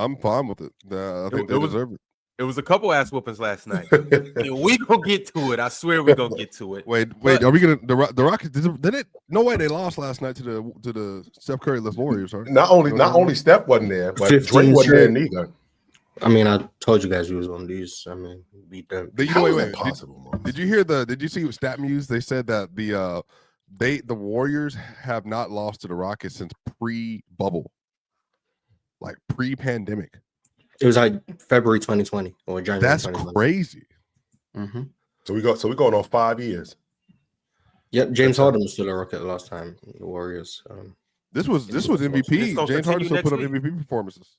I'm fine with it. I think they deserve it. It was a couple ass whoopings last night. We gonna get to it. I swear we gonna get to it. Wait. Are we gonna the Rockets? Did it? No way. They lost last night to the Steph Curry-less Warriors. Right? Not only Steph wasn't there, but Dre wasn't there neither. I mean, I told you guys we was on these. I mean, beat them. Wait. Did you hear Did you see what StatMuse? They said that the Warriors have not lost to the Rockets since pre-bubble, like pre-pandemic. It was like February 2020 or January. That's 2020. crazy. Mm-hmm. So we're going on 5 years. Yep, James Harden was still a Rocket last time. The Warriors. This was MVP. James Harden still put up MVP performances.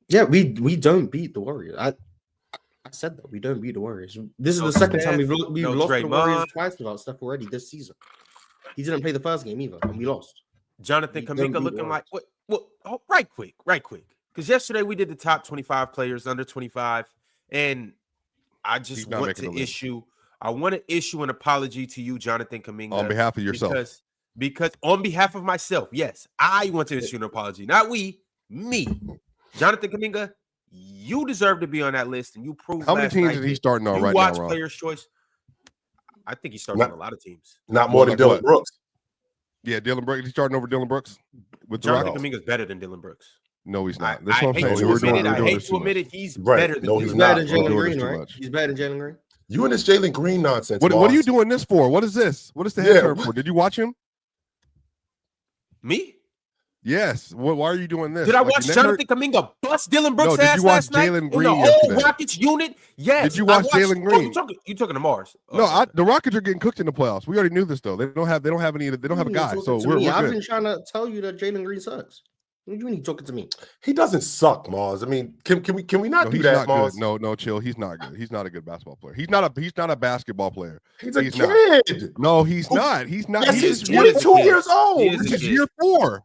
Yeah, we don't beat the Warriors. I said that we don't beat the Warriors. This is the second time we've lost the Warriors twice without Steph already this season. He didn't play the first game either, and we lost. Jonathan Kuminga looking like what? Oh, right quick. Because yesterday we did the top 25 players under 25, and I just want to issue an apology to you, Jonathan Kuminga, on behalf of yourself. Because on behalf of myself, yes, I want to issue an apology. Not me. Jonathan Kuminga, you deserve to be on that list, and you proved. How many teams is he starting on right now? Watch Players' Choice. I think he's starting on a lot of teams. Not more than Dylan Brooks. Yeah, Dylan Brooks. He's starting over Dylan Brooks. With Jonathan Kuminga is better than Dylan Brooks. No, he's not. I hate to admit it. He's better than Jalen Green, right? He's better than Jalen Green. You and this Jalen Green nonsense. What are you doing this for? What is this? What is the head turn for? Did you watch him? Me? Yes. Why are you doing this? Did I watch Jonathan Kuminga bust Dylan Brooks' ass last night? Jalen Green in the whole Rockets unit? Yes. Did you watch Jalen Green? You talking to Mars? No, the Rockets are getting cooked in the playoffs. We already knew this though. They don't have a guy. So we're good. I've been trying to tell you that Jalen Green sucks. What do you mean he's talking to me? He doesn't suck, Mars. I mean, can we not do that, Mars? No, chill. He's not good. He's not a good basketball player. He's not a basketball player. He's a kid. No, he's not. He's not. Yes, he's 22 years old. He's year 4.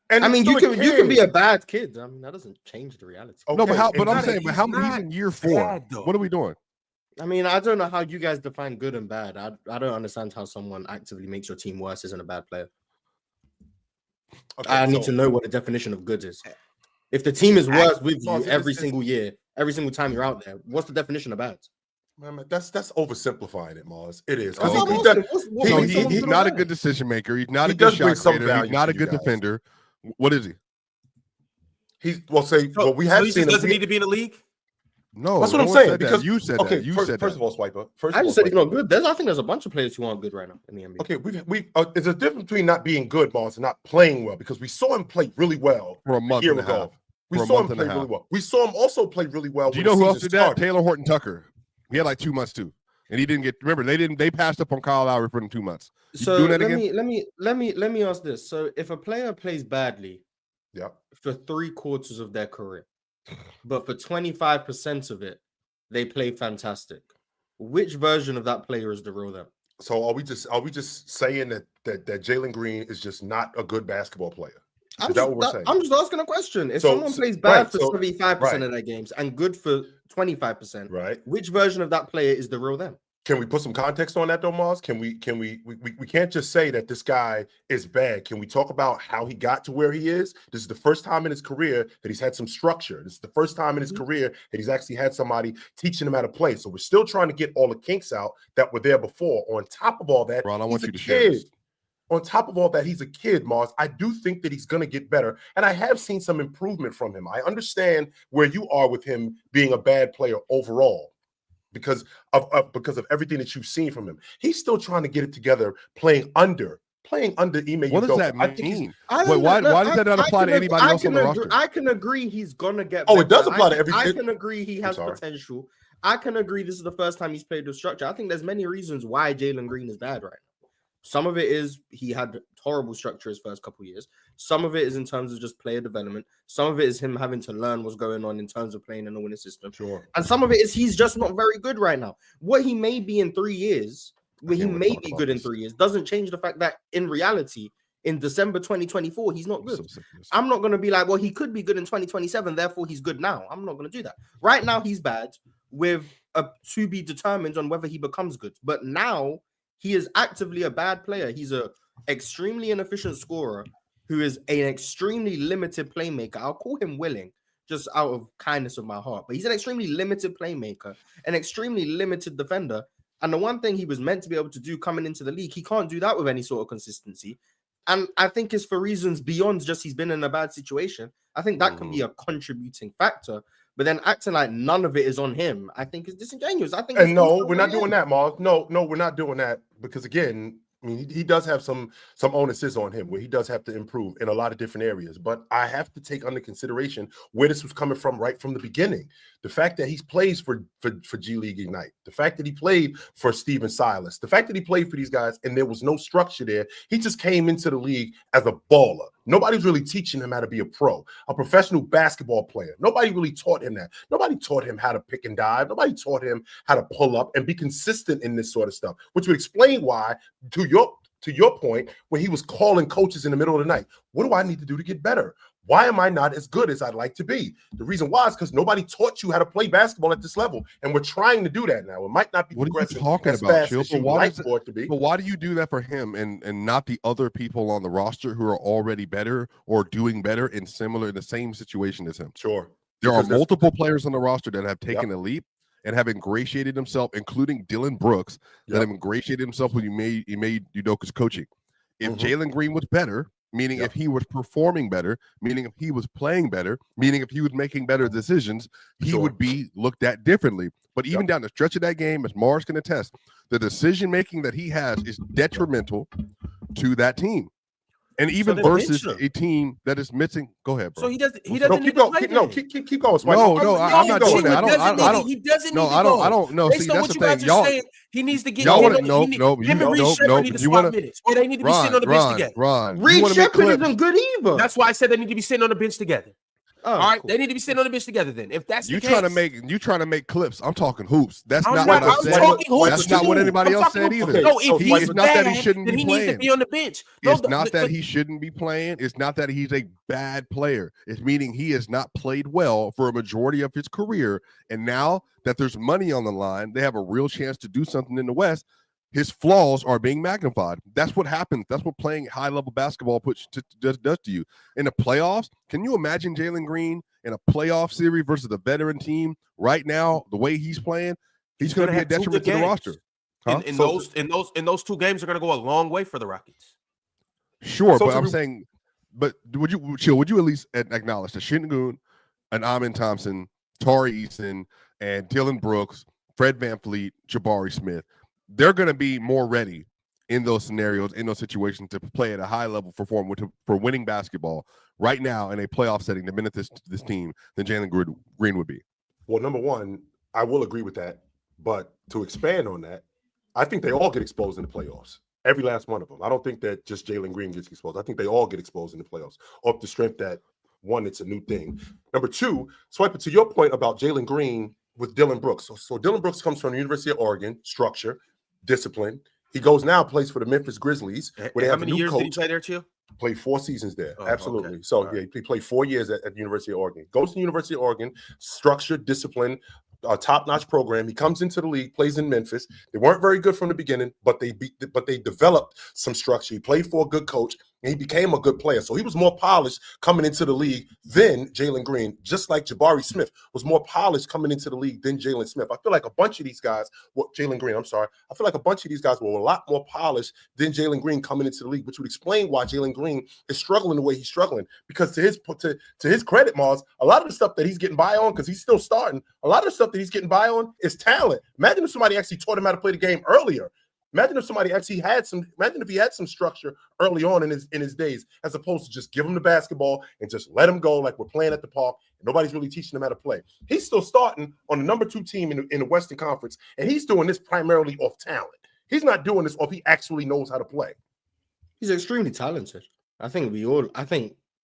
And I mean, you can be a bad kid. I mean, that doesn't change the reality. Okay. No, but I'm saying, he's in year 4. What are we doing? I mean, I don't know how you guys define good and bad. I don't understand how someone actively makes your team worse isn't a bad player. Okay, I need to know what the definition of good is. If the team is worse with you every single year, every single time you're out there, what's the definition of bad? Man, that's oversimplifying it, Mars. It is. He's not a good decision maker. He's not a good shot creator. He's not a good defender. What is he? We have seen. Doesn't need to be in the league. No, that's what I'm saying. Because you said that. You said first of all, Swiper. I just said he's not good. I think there's a bunch of players who aren't good right now in the NBA. Okay, we there's a difference between not being good, Mars, and not playing well. Because we saw him play really well for a month and a half. We saw him play really well. We saw him also play really well. Do you know who else did that? Taylor Horton Tucker. He had like 2 months too, and he didn't get. Remember, they passed up on Kyle Lowry for 2 months. So let me ask this. So if a player plays badly, for 3/4 of their career, but for 25% of it, they play fantastic. Which version of that player is the real them? So are we just saying that Jalen Green is just not a good basketball player? Is that what we're saying? I'm just asking a question. If someone plays bad for 75% of their games and good for 25%, right? Which version of that player is the real them? Can we put some context on that though, Mars? We can't just say that this guy is bad. Can we talk about how he got to where he is? This is the first time in his career that he's had some structure. This is the first time in his career that he's actually had somebody teaching him how to play. So we're still trying to get all the kinks out that were there before. On top of all that, Ron, I want you to share this. On top of all that, he's a kid, Mars. I do think that he's going to get better. And I have seen some improvement from him. I understand where you are with him being a bad player overall. Because of everything that you've seen from him, he's still trying to get it together. Playing under Ime. What does that mean? Why does that not apply to anybody else on the roster? I can agree he's gonna get. Oh, better. It does apply to everybody. I can agree he has potential. I can agree this is the first time he's played with structure. I think there's many reasons why Jalen Green is bad right now. Some of it is he had horrible structure his first couple of years. Some of it is in terms of just player development. Some of it is him having to learn what's going on in terms of playing in a winning system. Sure. And some of it is he's just not very good right now. What he may be in 3 years, he may be good in 3 years, doesn't change the fact that in reality, in December 2024, he's not good. I'm not going to be like, well, he could be good in 2027, therefore he's good now. I'm not going to do that. Right now, he's bad with a to be determined on whether he becomes good. But now, he is actively a bad player. He's an extremely inefficient scorer who is an extremely limited playmaker. I'll call him willing, just out of kindness of my heart. But he's an extremely limited playmaker, an extremely limited defender. And the one thing he was meant to be able to do coming into the league, he can't do that with any sort of consistency. And I think it's for reasons beyond just he's been in a bad situation. I think that can be a contributing factor. But then acting like none of it is on him, I think is disingenuous. I think, and no, we're not doing that, Mars. No, we're not doing that because again, I mean, he does have some onuses on him where he does have to improve in a lot of different areas. But I have to take under consideration where this was coming from right from the beginning. The fact that he plays for G League Ignite, the fact that he played for Steven Silas, the fact that he played for these guys and there was no structure there. He just came into the league as a baller. Nobody's really teaching him how to be a pro, a professional basketball player. Nobody really taught him that. Nobody taught him how to pick and dive. Nobody taught him how to pull up and be consistent in this sort of stuff, which would explain why, to your point, when he was calling coaches in the middle of the night, what do I need to do to get better? Why am I not as good as I'd like to be? The reason why is because nobody taught you how to play basketball at this level, and we're trying to do that now. It might not be progressing as fast as you would like for it to be. But why do you do that for him and not the other people on the roster who are already better or doing better in the same situation as him? Sure. There are multiple players on the roster that have taken a leap and have ingratiated themselves, including Dylan Brooks, that have ingratiated himself when he made Udoka's coaching. If Jalen Green was better, meaning if he was performing better, meaning if he was playing better, meaning if he was making better decisions, he would be looked at differently. But even down the stretch of that game, as Mars can attest, the decision-making that he has is detrimental to that team. And even versus a team that is missing. Go ahead, bro. So he doesn't. Keep going. I'm not doing that. He doesn't. No, I don't know. See, that's the thing. Y'all, he needs to get. Y'all want to no. You want to? Or they need to be sitting on the bench together. Reed Shepherd isn't good either. That's why I said they need to be sitting on the bench together. All right, they need to be sitting on the bench together. Then, if that's the case, you trying to make clips. I'm talking hoops. That's not what I said. That's not what anybody else said either. No, if he's not that he shouldn't then be he playing. needs to be on the bench. It's not that he shouldn't be playing. It's not that he's a bad player. It's meaning he has not played well for a majority of his career. And now that there's money on the line, they have a real chance to do something in the West. His flaws are being magnified. That's what happens. That's what playing high-level basketball does to you. In the playoffs, can you imagine Jalen Green in a playoff series versus a veteran team right now, the way he's playing? He's going to be a detriment to the roster. Huh? And those two games are going to go a long way for the Rockets. Sure, but I'm saying, but would you at least acknowledge that Shingun and Amin Thompson, Tari Eason, and Dylan Brooks, Fred VanVleet, Jabari Smith, they're going to be more ready in those scenarios, in those situations, to play at a high level for winning basketball right now in a playoff setting to benefit this team than Jalen Green would be. Well, number one, I will agree with that. But to expand on that, I think they all get exposed in the playoffs. Every last one of them. I don't think that just Jalen Green gets exposed. I think they all get exposed in the playoffs off the strength that, one, it's a new thing. Number two, Swiper, to your point about Jalen Green with Dylan Brooks. So Dylan Brooks comes from the University of Oregon, structure, discipline. He goes now, plays for the Memphis Grizzlies. Where they have how many years did he play there, Chill? Played 4 seasons there. Oh, absolutely. Okay. So he played 4 years at the University of Oregon. Goes to the University of Oregon, structure, discipline, a top-notch program. He comes into the league, plays in Memphis. They weren't very good from the beginning, but they developed some structure. He played for a good coach, and he became a good player. So he was more polished coming into the league than Jalen Green, just like Jabari Smith was more polished coming into the league than Jalen Smith. I feel like a bunch of these guys, Jalen Green, I'm sorry. I feel like a bunch of these guys were a lot more polished than Jalen Green coming into the league, which would explain why Jalen Green is struggling the way he's struggling. Because to his credit, Mars, a lot of the stuff that he's getting by on, because he's still starting, a lot of the stuff that he's getting by on is talent. Imagine if somebody actually taught him how to play the game earlier. Imagine if somebody actually imagine if he had some structure early on in his days, as opposed to just give him the basketball and just let him go like we're playing at the park and nobody's really teaching him how to play. He's still starting on the number 2 team in the Western Conference, and he's doing this primarily off talent. He's not doing this off he actually knows how to play. He's extremely talented. I think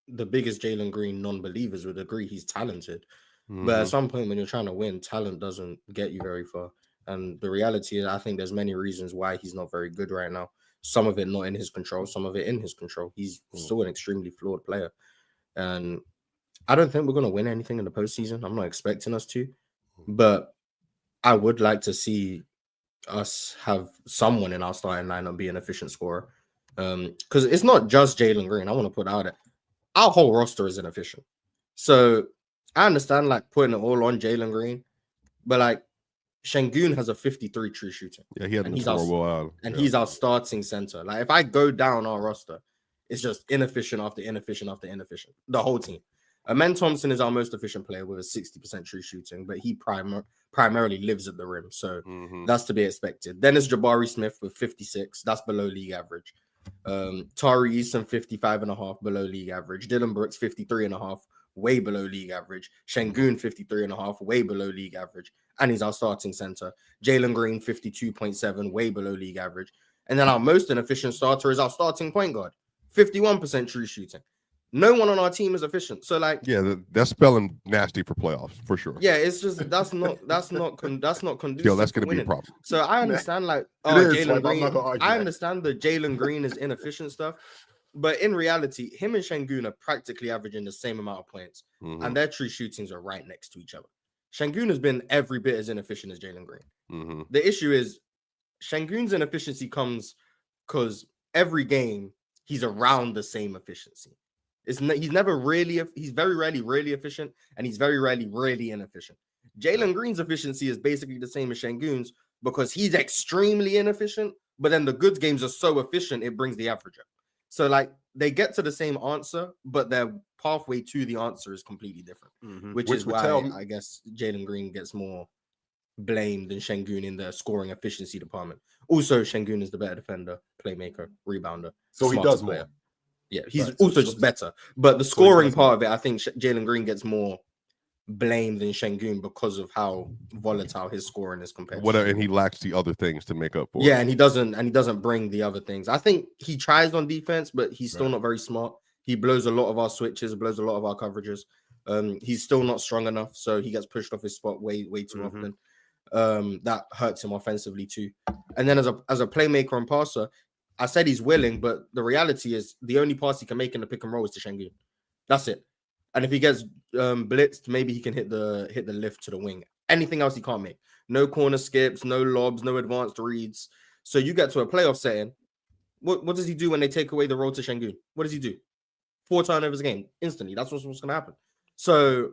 the biggest Jalen Green non-believers would agree he's talented. Mm-hmm. But at some point when you're trying to win, talent doesn't get you very far. And the reality is, I think there's many reasons why he's not very good right now. Some of it not in his control, some of it in his control. He's still an extremely flawed player. And I don't think we're going to win anything in the postseason. I'm not expecting us to. But I would like to see us have someone in our starting lineup be an efficient scorer. Because it's not just Jalen Green. I want to put out it. Our whole roster is inefficient. So I understand like putting it all on Jalen Green, but like Şengün has a 53 true shooting. Yeah, he had he's our starting center. Like if I go down our roster, it's just inefficient after inefficient after inefficient. The whole team. Amen Thompson is our most efficient player with a 60% true shooting, but he primarily lives at the rim, so that's to be expected. Then it's Jabari Smith with 56. That's below league average. Tari Eason 55.5 below league average. Dylan Brooks 53.5 way below league average. Şengün 53.5 way below league average, and he's our starting center. Jalen Green 52.7 way below league average, and then our most inefficient starter is our starting point guard, 51% true shooting. No one on our team is efficient. So like, yeah, that's spelling nasty for playoffs for sure. Yeah, it's just that's not conducive. Yo, that's gonna be a problem. So I understand like Jalen Green. I understand the Jalen Green is inefficient stuff, but in reality, him and Şengün are practically averaging the same amount of points, and their true shootings are right next to each other. Şengün has been every bit as inefficient as Jalen Green. The issue is Şengün's inefficiency comes because every game he's around the same efficiency. He's very rarely really efficient, and he's very rarely really inefficient. Jalen Green's efficiency is basically the same as Şengün's because he's extremely inefficient, but then the good games are so efficient it brings the average up. So like they get to the same answer, but their pathway to the answer is completely different, which is why I guess Jalen Green gets more blamed than Şengün in the scoring efficiency department. Also, Şengün is the better defender, playmaker, rebounder. So he does more. Yeah, he's also just better. But the scoring part of it, I think Jalen Green gets more blame than Şengün because of how volatile his scoring is compared to and he lacks the other things to make up for. Yeah, and he doesn't bring the other things. I think he tries on defense, but he's still not very smart. He blows a lot of our switches, blows a lot of our coverages. He's still not strong enough, so he gets pushed off his spot way too often. That hurts him offensively too. And then as a playmaker and passer, I said he's willing, but the reality is the only pass he can make in the pick and roll is to Şengün. That's it. And if he gets blitzed, maybe he can hit the lift to the wing. Anything else he can't make. No corner skips, no lobs, no advanced reads. So you get to a playoff setting. What does he do when they take away the roll to Şengün? What does he do? 4 turnovers a game instantly. That's what's going to happen. So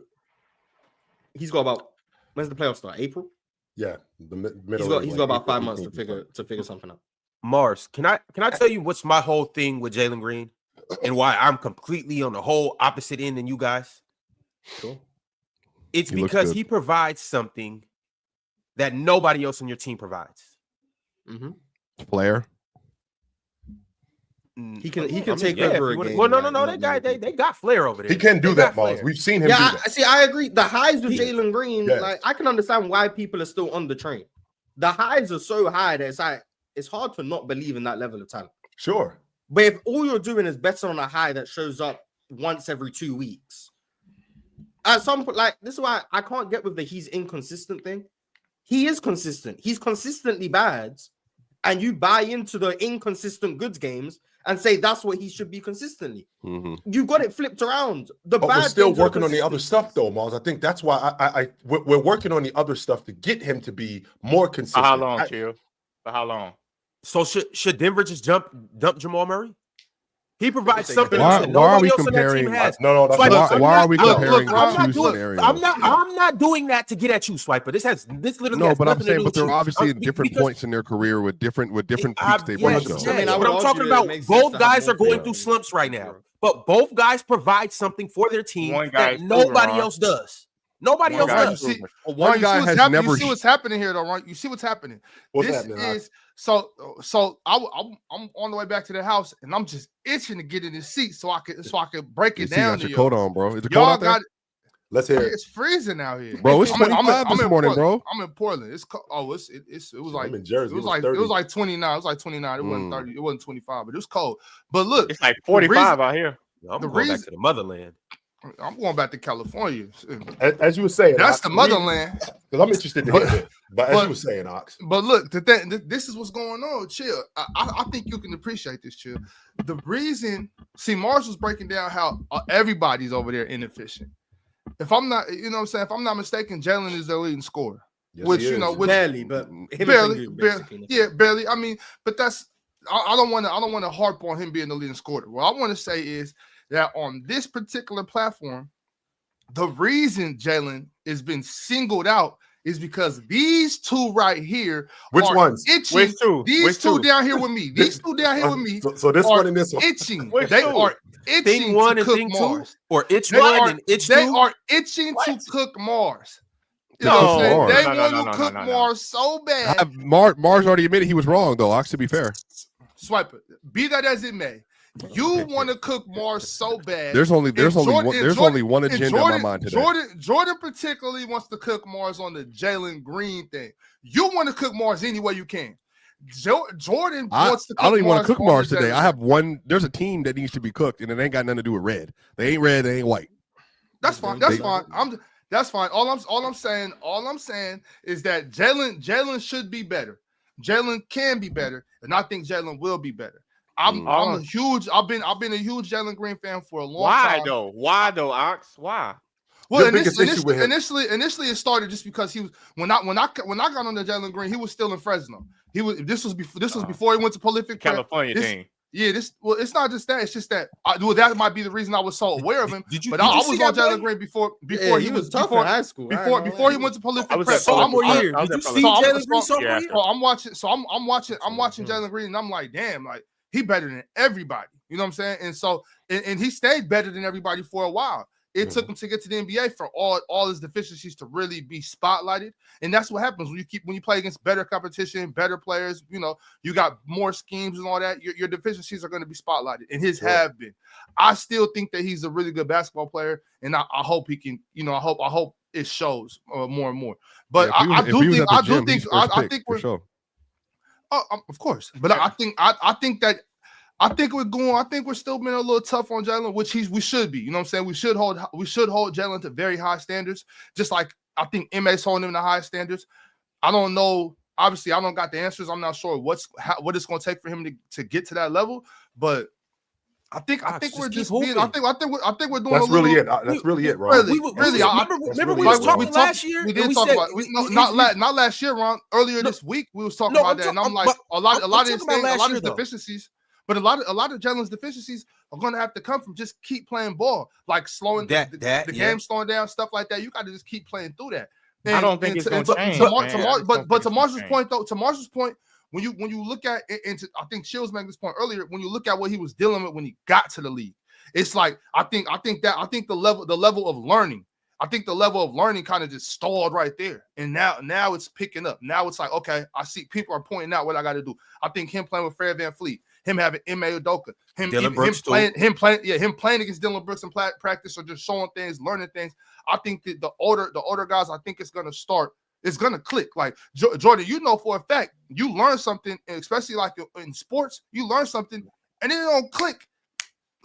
he's got about, when's the playoff start? April? Yeah, the middle. He's got about 5 months to figure something out. Mars, can I tell you what's my whole thing with Jalen Green and why I'm completely on the whole opposite end than you guys? Sure. It's because he provides something that nobody else on your team provides. Player. He can take over a game. Well, no. They got Flair over there. He can do that, Mars. We've seen him. Yeah, I agree. The highs with Jalen Green, like I can understand why people are still on the train. The highs are so high that it's hard to not believe in that level of talent. Sure. But if all you're doing is betting on a high that shows up once every 2 weeks, at some point, like this is why I can't get with the he's inconsistent thing. He is consistent. He's consistently bad, and you buy into the inconsistent goods games and say that's what he should be consistently. You've got it flipped around. But we're still working on the other stuff, though, Mars. I think that's why we're working on the other stuff to get him to be more consistent. For how long, Chill? For how long? So should Denver just dump Jamal Murray? He provides something that nobody else on that team has. No. Why are we comparing two scenarios? I'm not doing that to get at you, Swiper. This literally. No, but I'm saying, but they're obviously at different points in their career with different peaks they've reached. But I'm talking about both guys are going through slumps right now, but both guys provide something for their team that nobody else does. Nobody else does. One guy has never. You see what's happening here, though, right? You see what's happening. What's this happening, is so. I'm on the way back to the house, and I'm just itching to get in this seat so I can break it down. You got your coat on, bro. Is it cold out there? Let's hear it. It's freezing out here, bro. It's 25 this morning, bro. I'm in Portland. It's it was like I'm in Jersey. It was like 29. It was like 29. It wasn't 30. It wasn't 25, but it was cold. But look, it's like 45 out here. I'm going back to the motherland. I'm going back to California. As you were saying, that's the motherland. Because I'm interested to hear it. But as you were saying, Ox. But look, this is what's going on. Chill. I think you can appreciate this, Chill. The reason, Mars was breaking down how everybody's over there inefficient. If I'm not, you know what I'm saying? If I'm not mistaken, Jalen is their leading scorer. Yes, barely, but barely. I mean, but that's I don't want to harp on him being the leading scorer. What I want to say is that on this particular platform, the reason Jalen has been singled out is because these two right here Which are ones? itching. Which two? These Which two two? down here with me. These two down here with me. So this are one and this one. itching. Which They two? are itching Thing one to and cook thing Mars. 2, or itch They one are, and itch they 2. are itching What? to cook Mars. You To know cook what I'm saying? Mars. They No, want to cook no. Mars so bad. Mars already admitted he was wrong, though. Ox, to be fair, Swipe it. Be that as it may, you want to cook Mars so bad. there's only one agenda in my mind today. Jordan particularly wants to cook Mars on the Jalen Green thing. You want to cook Mars any way you can. Jordan wants to cook I don't even want to cook Mars on the today. Jalen I have one. There's a team that needs to be cooked, and it ain't got nothing to do with red. They ain't red. They ain't white. That's fine. That's fine. That's fine. All I'm saying is that Jalen should be better. Jalen can be better, and I think Jalen will be better. I've been a huge Jalen Green fan for a long time. Why though, Ox? Why? Well, initially it started just because he was when I got on the Jalen Green, he was still in Fresno. This was before he went to prolific California team. Yeah, it's not just that. It's just that that might be the reason I was so aware of him. But I was on Jalen Green before he was tough in high school. Before he went to prolific prep. Sophomore year. Did you see Jalen Green sophomore year? So I'm watching Jalen Green, and I'm like, damn, like he better than everybody. You know what I'm saying? And so and he stayed better than everybody for a while. It took him to get to the NBA for all his deficiencies to really be spotlighted. And that's what happens when you play against better competition, better players, you know, you got more schemes and all that, your deficiencies are going to be spotlighted. And his have been. I still think that he's a really good basketball player, and I hope he can, you know, I hope it shows more and more. But I think we're sure. Of course. But I think we're still being a little tough on Jalen, which we should be. You know what I'm saying? We should hold Jalen to very high standards, just like I think MA's holding him to high standards. I don't know. Obviously, I don't got the answers. I'm not sure what it's going to take for him to get to that level. But I think we're just being. I think we're doing. That's really it. That's really it, Ron. Remember we was talking last year. We did talk about not last year, Ron. Earlier this week, we was talking about that, and I'm like, a lot of his things, a lot of his deficiencies. But a lot of Jalen's deficiencies are going to have to come from just keep playing ball, like slowing the game, slowing down, stuff like that. You got to just keep playing through that. And, I don't think it's going to change. But to Marshall's point, though, when you look at it, I think Chills made this point earlier. When you look at what he was dealing with when he got to the league, it's like I think the level of learning. I think the level of learning kind of just stalled right there. And now it's picking up. Now it's like, okay, I see people are pointing out what I got to do. I think him playing with Fred VanVleet, him having Ime Udoka, him playing against Dylan Brooks in practice or just showing things, learning things. I think that the older guys, I think it's going to start. It's going to click. Like Jordan, you know for a fact, you learn something, especially like in sports, you learn something and it don't click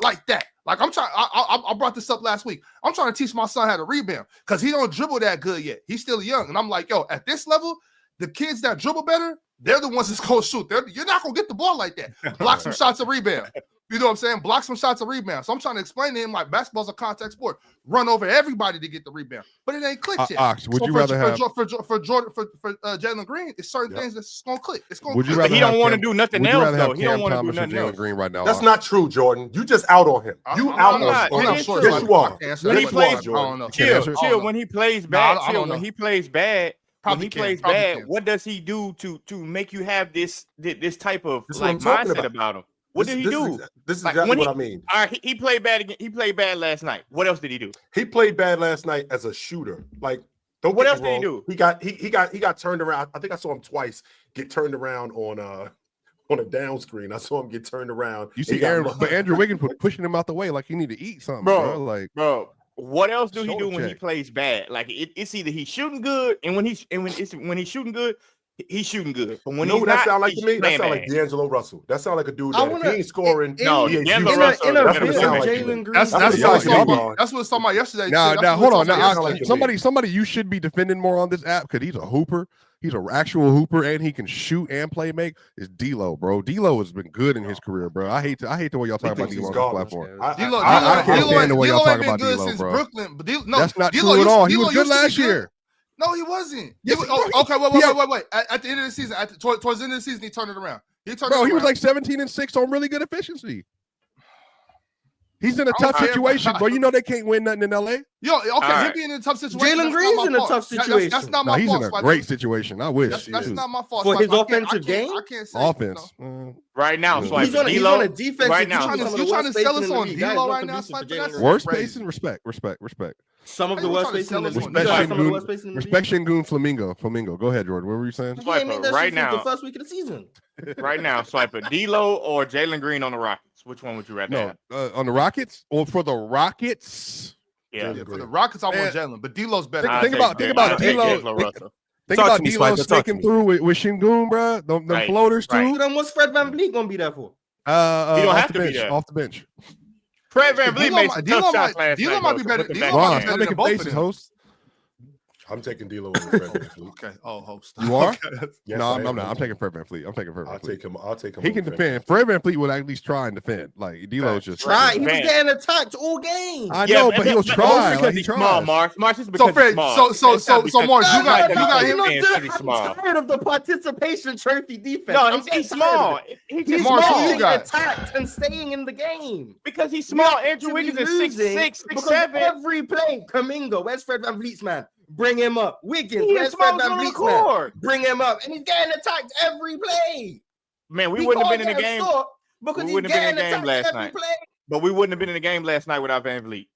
like that. Like I brought this up last week. I'm trying to teach my son how to rebound because he don't dribble that good yet. He's still young. And I'm like, yo, at this level, the kids that dribble better, they're the ones that's going to shoot. You're not going to get the ball like that. Block some shots and rebound. You know what I'm saying? Block some shots and rebound. So I'm trying to explain to him like basketball's a contact sport. Run over everybody to get the rebound. But it ain't clicked yet. Ox, would you rather have for Jalen Green, it's certain things that's going to click. It's going to click. But he don't want to do nothing else, though. He don't want to do nothing else. Green right now. That's not true, Jordan. You just out on him. You out on him. Yes, you are. When he plays, chill. When he plays bad, what does he do to make you have this type of mindset about him? What did he do? This is exactly what I mean. All right, he played bad again. He played bad last night. What else did he do? He played bad last night as a shooter. Like, what else did he do? He got turned around. I think I saw him twice get turned around on a down screen. I saw him get turned around. You see Andrew Wiggins was pushing him out the way like he need to eat something, bro. What else do he do when he plays bad? Like it's either he's shooting good, and when he's shooting good, he's shooting good. But when what that sound like to me? That sound like D'Angelo Russell. That sound like a dude that if he ain't scoring. D'Angelo Russell. That's what I was talking about yesterday. Now hold on. Now somebody you should be defending more on this app because he's a hooper. He's an actual hooper and he can shoot and play make. Is D'Lo, bro. D'Lo has been good in his career, bro. I hate the way y'all talk about D'Lo on this platform. I can't stand the way y'all talk about D'Lo, bro. That's not true at all. He was good last year. No, he wasn't. Yes, okay, wait. At the end of the season, towards the end of the season, he turned it around. He was like 17-6 on really good efficiency. He's in a tough situation, bro. You know they can't win nothing in LA. Yo, okay, right. him being in a tough situation. Jalen Green's in a tough situation. That's not my he's fault. in a great situation. I wish. That's not my fault. For his I offensive game? I can't say Offense. Right now, Yeah. Swiper. He's on a defensive right now. team. You trying to sell us on D-Lo right now, Swiper? Worst spacing, respect. Some of the worst spacing in the league. Respect Şengün, Flamingo. Go ahead, Jordan. What were you saying? Swiper, right now. The first week of the season. Right now, Swiper. D-Lo or Jalen Green on the Rockets? Which one would you rather have? On the Rockets or for the Rockets? Yeah. For the Rockets, I want Jalen, but D-Lo's better. Think about D-Lo. Think about D-Lo snaking through with Şengün, bro. Them floaters too. So then what's Fred VanVleet gonna be there for? He don't have to be there. Off the bench. Fred VanVleet made some tough shots last D-Lo night. might be better. Ron, stop making faces, host. I'm taking D-Lo over Fred VanVleet. Okay. Oh, host. You are? Yes, No, I I'm am. not. I'm taking Fred VanVleet. I'll take him. He can defend. Fred VanVleet would at least try and defend. Like D-Lo's just Try. He was getting attacked all game. I know, but he'll try. Because he's small, Mark. Mark is because Fred, he's small. so Mark, you got him. I'm tired of the participation trophy defense. No, he's small. He's Mark, small, who you got? attacked and staying in the game. Because he's small. Andrew Wiggins is 6'6", 6'7". Every play, Kuminga, where's Fred VanVleet's man? Bring him up. Wiggins, He where's Fred exposed on the VanVleet's man? court. Bring him up. And he's getting attacked every play. Man, we wouldn't have been in the game. Because We he's wouldn't have been in the getting game attacked last every night. play. But we wouldn't have been in the game last night without VanVleet.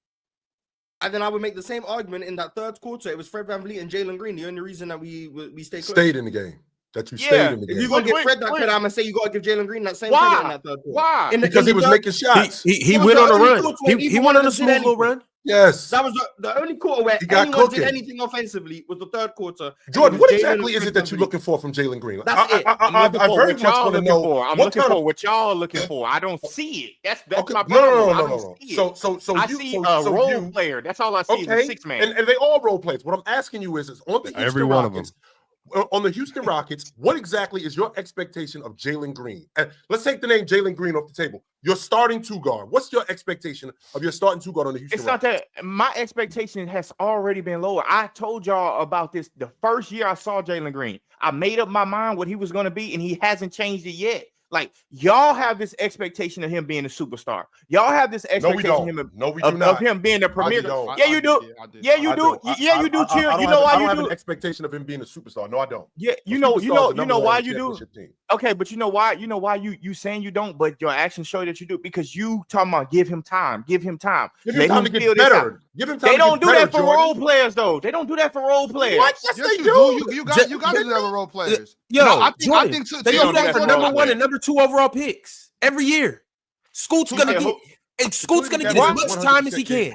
And then I would make the same argument in that third quarter. It was Fred VanVleet and Jalen Green. The only reason that we stayed close. Stayed in the game. That you stayed in the If game. you're gonna give Fred that credit, I'm gonna say you gotta give Jalen Green that same Why? credit in that third quarter. Why? Because he was making shots. He went on a run. He went on a smooth little run. Yes. That was the only quarter where He got anyone cooking. did anything offensively was the third quarter. Jordan, It was what Jalen exactly and is it Fred that you're VanVleet. looking for from Jalen Green? That's it. I very much want to know I'm what looking kind for of. what y'all are looking for. I don't see it. That's Okay. my problem. No. So I you see a role you, player. That's all I see is a six man. and they all role players. What I'm asking you is on the Houston Every one of Rockets, on the Houston Rockets, what exactly is your expectation of Jalen Green? And let's take the name Jalen Green off the table. Your starting two guard. What's your expectation of your starting two guard on the Houston It's Rockets? not that my expectation has already been lower. I told y'all about this the first year I saw Jalen Green. I made up my mind what he was going to be, and he hasn't changed it yet. Like, y'all have this expectation of him being a superstar. Y'all have this expectation of him of him being a premier. Yeah, you do. Yeah, you do. Yeah, you do. Chill. You know why you do? I don't have an expectation of him being a superstar. No, I don't. Yeah, you know why you do. Okay, but you know why you saying you don't, but your actions show that you do, because you talking about give him time. Give him time to get better. Give him time. They don't do that for Jordan. role players, though. They don't do that for role players. What? Yes, they do. You got to do that with role players. Yo, No, I Jordan, think they to do that your for point, number 1 and number 2 overall picks every year. Scoot's gonna get as much time as he can.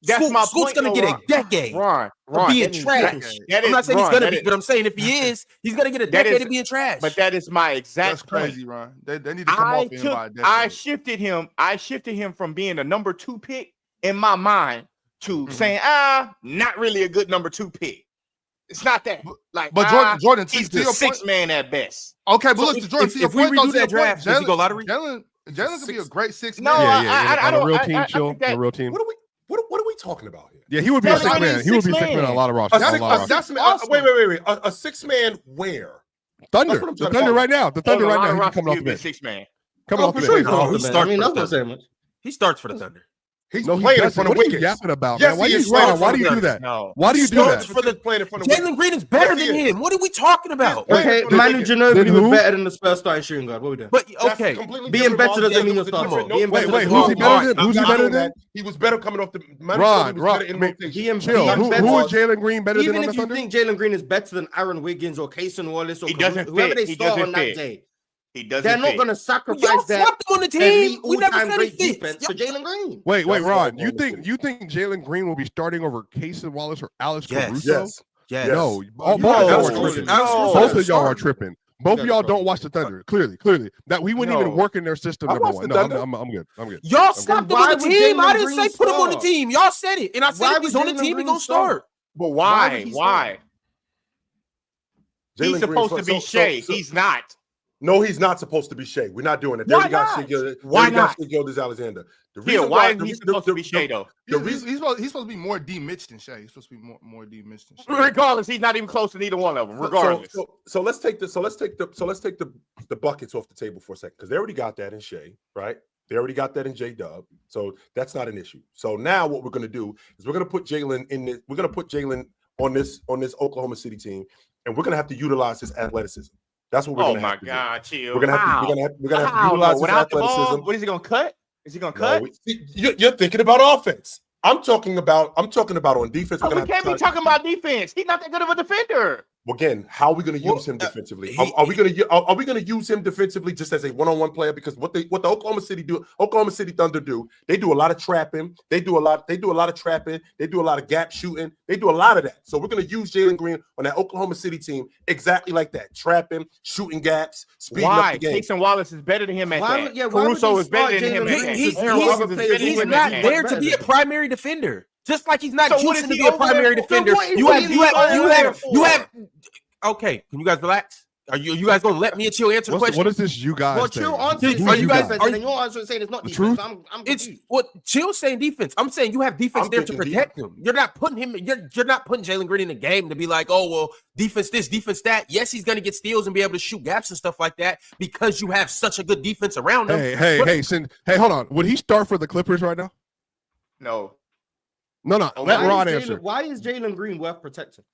That's my Scoot's point, gonna get a decade Ron, of being trash. I'm not saying he's gonna be, but I'm saying if he is, he's gonna get a decade of being trash. But that is my exact That's crazy, Ron. They need to come off him by a decade. I shifted him from being a number 2 pick in my mind to saying, not really a good number 2 pick. It's not that. Like, but Jordan, he's to the your sixth point, man at best. Okay, but look, Jordan, to your if we point, redo that draft, does he go lottery? Jalen could be a great 6 No, man. I don't. On a real team, I chill. think that- On a real team. What are we talking about here? Yeah, he would be a Jalen 6 man. Green is He would be a 6 6 man on a man. lot of rosters. Wait. A 6 man where? Thunder. what I'm The trying to Thunder find. right now. The Thunder right now. He's coming off the He'd be bench. 6 man. Coming off the for sure bench. he's coming off the He bench. starts I mean, for that's the not Thunder. saying much. He starts for the Thunder. He's No, he playing in doesn't. front of What are you wickets. yapping about, Yes, man? Why he do is you Ron, starting why for do you the do that? No. Why do you do Starts that? for the Playing in front of wickets. Jalen Green is better Yes, he than is. him. What are we talking about? Yes. Okay, Then Manu who? Ginobili was better than the Spurs starting shooting guard. What we doing? But That's okay, completely being different, better Ron. doesn't Yeah, mean it was you're a different- starting. Being Wait, better wait, doesn't who's he mean better you're than? Who's he better than? He was better coming off the. Ron, in Ron, rotation. chill. Who is Jalen Green better than Even on the if you Thunder? think Jalen Green is better than Aaron Wiggins or Kaysen Wallace or He doesn't whoever fit. they He start doesn't on that fit. day, He doesn't. they're not fit. going to y'all sacrifice their flipped him on the elite team. We never all-time said he great fits. defense to Jalen Green. Wait, That's Ron. not You going to think Jalen Green will be starting over Kaysen Wallace or Alex Yes. Caruso? Yes. Yes. No, Yes. both No, of y'all Alex are Caruso. tripping. No. Both of y'all are tripping. Both of y'all Got it, don't watch the Thunder. Clearly. That we wouldn't even No. work in their system. I Number watched one. the No, Thunder. I'm good. I'm good. Y'all slapped him Why on the would team. I Jalen didn't say Green put him on the start? team. Y'all said it, and I said Why if he's would on the Jalen team, he Green gonna start? start. But Why why? would he Why? He's Jalen Green- supposed to be Shea. He's not. No, he's not supposed to be Shea. We're not doing it. Why They got not? Shea. Why not? Shea Gilgeous-Alexander. The Yeah, reason why is the he re- supposed the- to be Shea though? The He's reason supposed to be more D Mitch than Shea. He's supposed to be more D Mitch than Shea. Regardless, he's not even close to neither one of them. Regardless, So let's take the buckets off the table for a second because they already got that in Shea, right? They already got that in J-Dub, so that's not an issue. So now what we're going to do is we're going to put Jalen in this. We're going to put Jalen on this Oklahoma City team, and we're going to have to utilize his athleticism. That's what we're going to have to do. Oh my God, chill. We're going to have to utilize his athleticism. What is he going to cut? Is he going to cut? You're thinking about offense. I'm talking about on defense. We can't be talking about defense. He's not that good of a defender. Well, again, how are we going to use him defensively? Are we going to use him defensively just as a one-on-one player? Because what the Oklahoma City Thunder do, they do a lot of trapping. They do a lot of trapping. They do a lot of gap shooting. They do a lot of that. So we're going to use Jalen Green on that Oklahoma City team exactly like that, trapping, shooting gaps, speeding up the game. Casey Wallace is better than him at that. Yeah, Caruso is better than him at that. He's not there to be a primary defender. Just like he's not choosing to be a primary defender. You have. Okay, can you guys relax? Are you guys gonna let me and Chill answer the question? What is this? You guys? Well, Chill answer saying defense, and your answer saying it's not defense. I'm it's what Chill's saying defense. I'm saying you have defense there to protect him. You're not putting him. You're not putting Jalen Green in the game to be like, oh well, defense this, defense that. Yes, he's gonna get steals and be able to shoot gaps and stuff like that because you have such a good defense around him. Hey, hold on. Would he start for the Clippers right now? No. Let Rod answer. Why is Jalen Green worth protecting?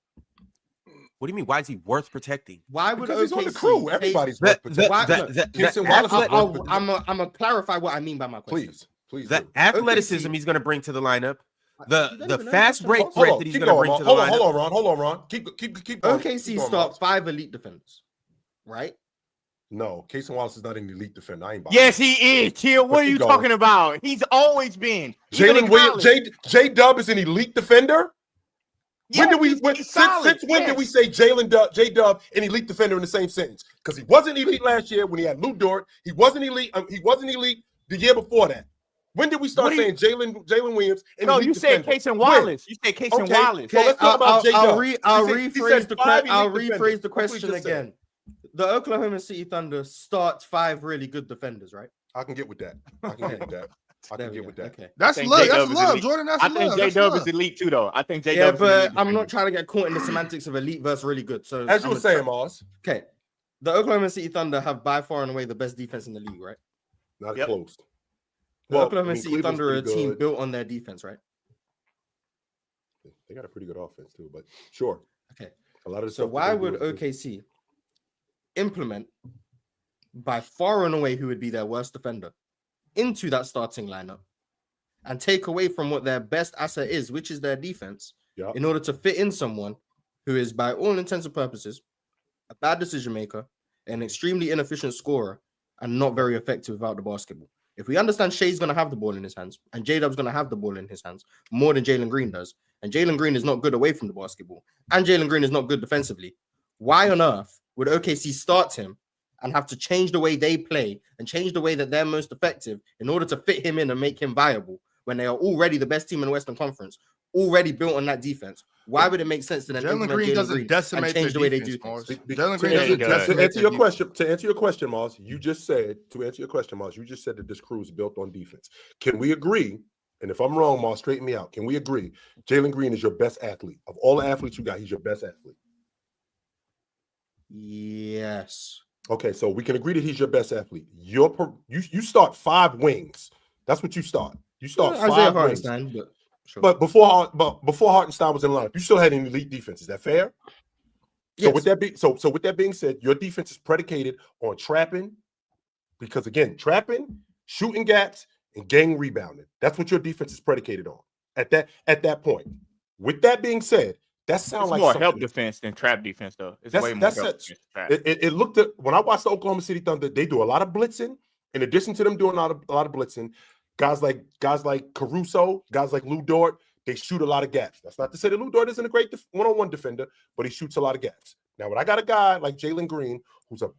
What do you mean? Why is he worth protecting? Why would he's on the crew? Everybody's worth protecting. I'm gonna clarify what I mean by my question. Please. The athleticism he's going to bring to the lineup, the fast break threat that he's going to bring to the lineup. Hold on, Ron. Keep going. OKC start 5 elite defenders, right? No, Casey Wallace is not an elite defender. I ain't buying yes, he is. Chill. What are you talking about? He's always been. Jalen Williams, J-Dub is an elite defender. When did we? Since when did we say J-Dub an elite defender in the same sentence? Because he wasn't elite last year when he had Lou Dort. He wasn't elite. He wasn't elite the year before that. When did we start saying Jalen Williams? No, you said Casey Wallace. You said Casey Wallace. So let's talk about J-Dub. I'll rephrase the question again. The Oklahoma City Thunder starts 5 really good defenders, right? I can get with that. Okay. That's love, Jordan. That's love. I think J-Dub is elite too, though. I think J-Dub. Yeah, but I'm not trying to get caught in the semantics of elite versus really good. So as you were saying, Mars. Okay, the Oklahoma City Thunder have by far and away the best defense in the league, right? Not close. The Oklahoma City Thunder are a team built on their defense, right? They got a pretty good offense too, but sure. Okay. A lot of so why would OKC implement by far and away who would be their worst defender into that starting lineup and take away from what their best asset is, which is their defense, in order to fit in someone who is, by all intents and purposes, a bad decision maker, an extremely inefficient scorer, and not very effective without the basketball? If we understand Shai's going to have the ball in his hands and J-Dub's going to have the ball in his hands more than Jalen Green does, and Jalen Green is not good away from the basketball, and Jalen Green is not good defensively, why on earth would OKC start him and have to change the way they play and change the way that they're most effective in order to fit him in and make him viable when they are already the best team in the Western Conference, already built on that defense? Why would it make sense to them Jalen Green doesn't decimate change the way they do things? Jalen Green doesn't. To answer your question, Mars, you just said that this crew is built on defense. Can we agree? And if I'm wrong, Mars, straighten me out. Can we agree? Jalen Green is your best athlete of all the athletes you got. He's your best athlete. Yes. Okay, so we can agree that he's your best athlete. You start 5 wings. That's what you start. You start 5 wings. But before Hartenstein was in the lineup, you still had an elite defense. Is that fair? Yes. So with that being said, your defense is predicated on trapping, because again, trapping, shooting gaps, and gang rebounding. That's what your defense is predicated on at that point. With that being said, that sounds like more help defense than trap defense, though. It's way more help defense. It looked at when I watched the Oklahoma City Thunder, they do a lot of blitzing. In addition to them doing a lot of blitzing, guys like Caruso, guys like Lou Dort, they shoot a lot of gaps. That's not to say that Lou Dort isn't a great one-on-one defender, but he shoots a lot of gaps. Now, when I got a guy like Jalen Green, who's a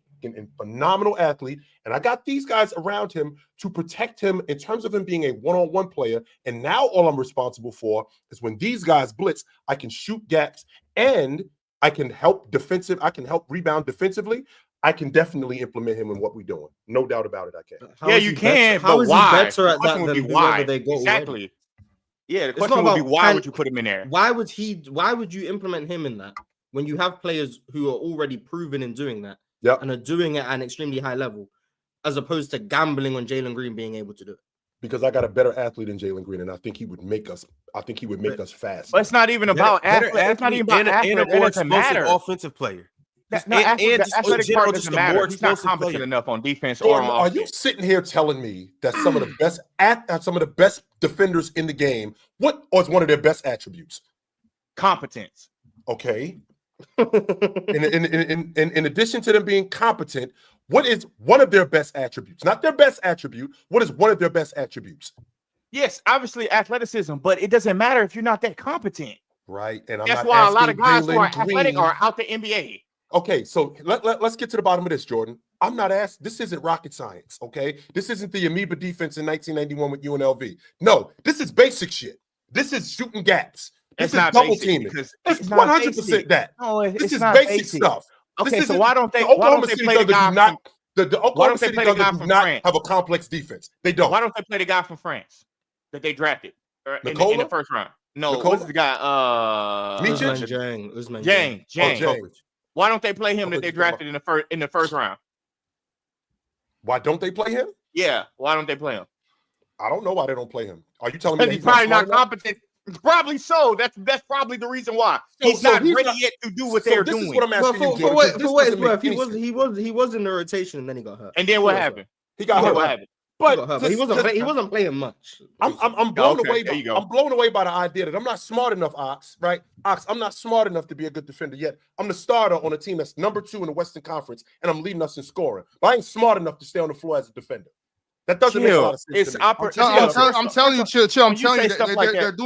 phenomenal athlete, and I got these guys around him to protect him in terms of him being a one-on-one player, and now all I'm responsible for is when these guys blitz, I can shoot gaps and I can help rebound defensively. I can definitely implement him in what we're doing. No doubt about it, I can. You can, but why? How is he better at that than whoever they go exactly. Already? Yeah, the question would be why would you put him in there? Why would you implement him in that when you have players who are already proven in doing that and are doing it at an extremely high level? as opposed to gambling on Jalen Green being able to do it? Because I got a better athlete than Jalen Green, and I think he would make us. I think he would make us fast. But it's not even about athlete. It's not even about athlete. And a more explosive offensive player. The athletic part doesn't matter. He's not competent enough on defense Jordan, or on offense. Are you sitting here telling me that some of the best defenders in the game, what is one of their best attributes? Competence. Okay. in addition to them being competent, what is one of their best attributes? Not their best attribute. What is one of their best attributes? Yes, obviously athleticism, but it doesn't matter if you're not that competent. Right. And that's why a lot of guys who are athletic are out the NBA. Okay, so let's get to the bottom of this, Jordan. I'm not asked. This isn't rocket science, okay? This isn't the amoeba defense in 1991 with UNLV. No, this is basic shit. This is shooting gaps. This is double teaming. It's 100% that. No, this is basic stuff. Okay, so why don't they play the guy the Oklahoma City Thunder do not have a complex defense? They don't. Why don't they play the guy from France that they drafted in the first round? No, what's the guy? Jang. Why don't they play him that they drafted in the first round? Why don't they play him? Yeah, why don't they play him? I don't know why they don't play him. Are you telling me he's probably not competent? Probably so. That's probably the reason why he's not ready yet to do what they're doing. This is what I'm asking you, for what it's worth, he was in the rotation and then he got hurt. And then what happened? He got hurt. What happened? But he wasn't playing much. I'm blown away. I'm blown away by the idea that I'm not smart enough, Ox. Right, Ox. I'm not smart enough to be a good defender yet. I'm the starter on a team that's number 2 in the Western Conference, and I'm leading us in scoring. But I ain't smart enough to stay on the floor as a defender. That doesn't make a lot of sense. I'm telling you, chill. I'm telling you,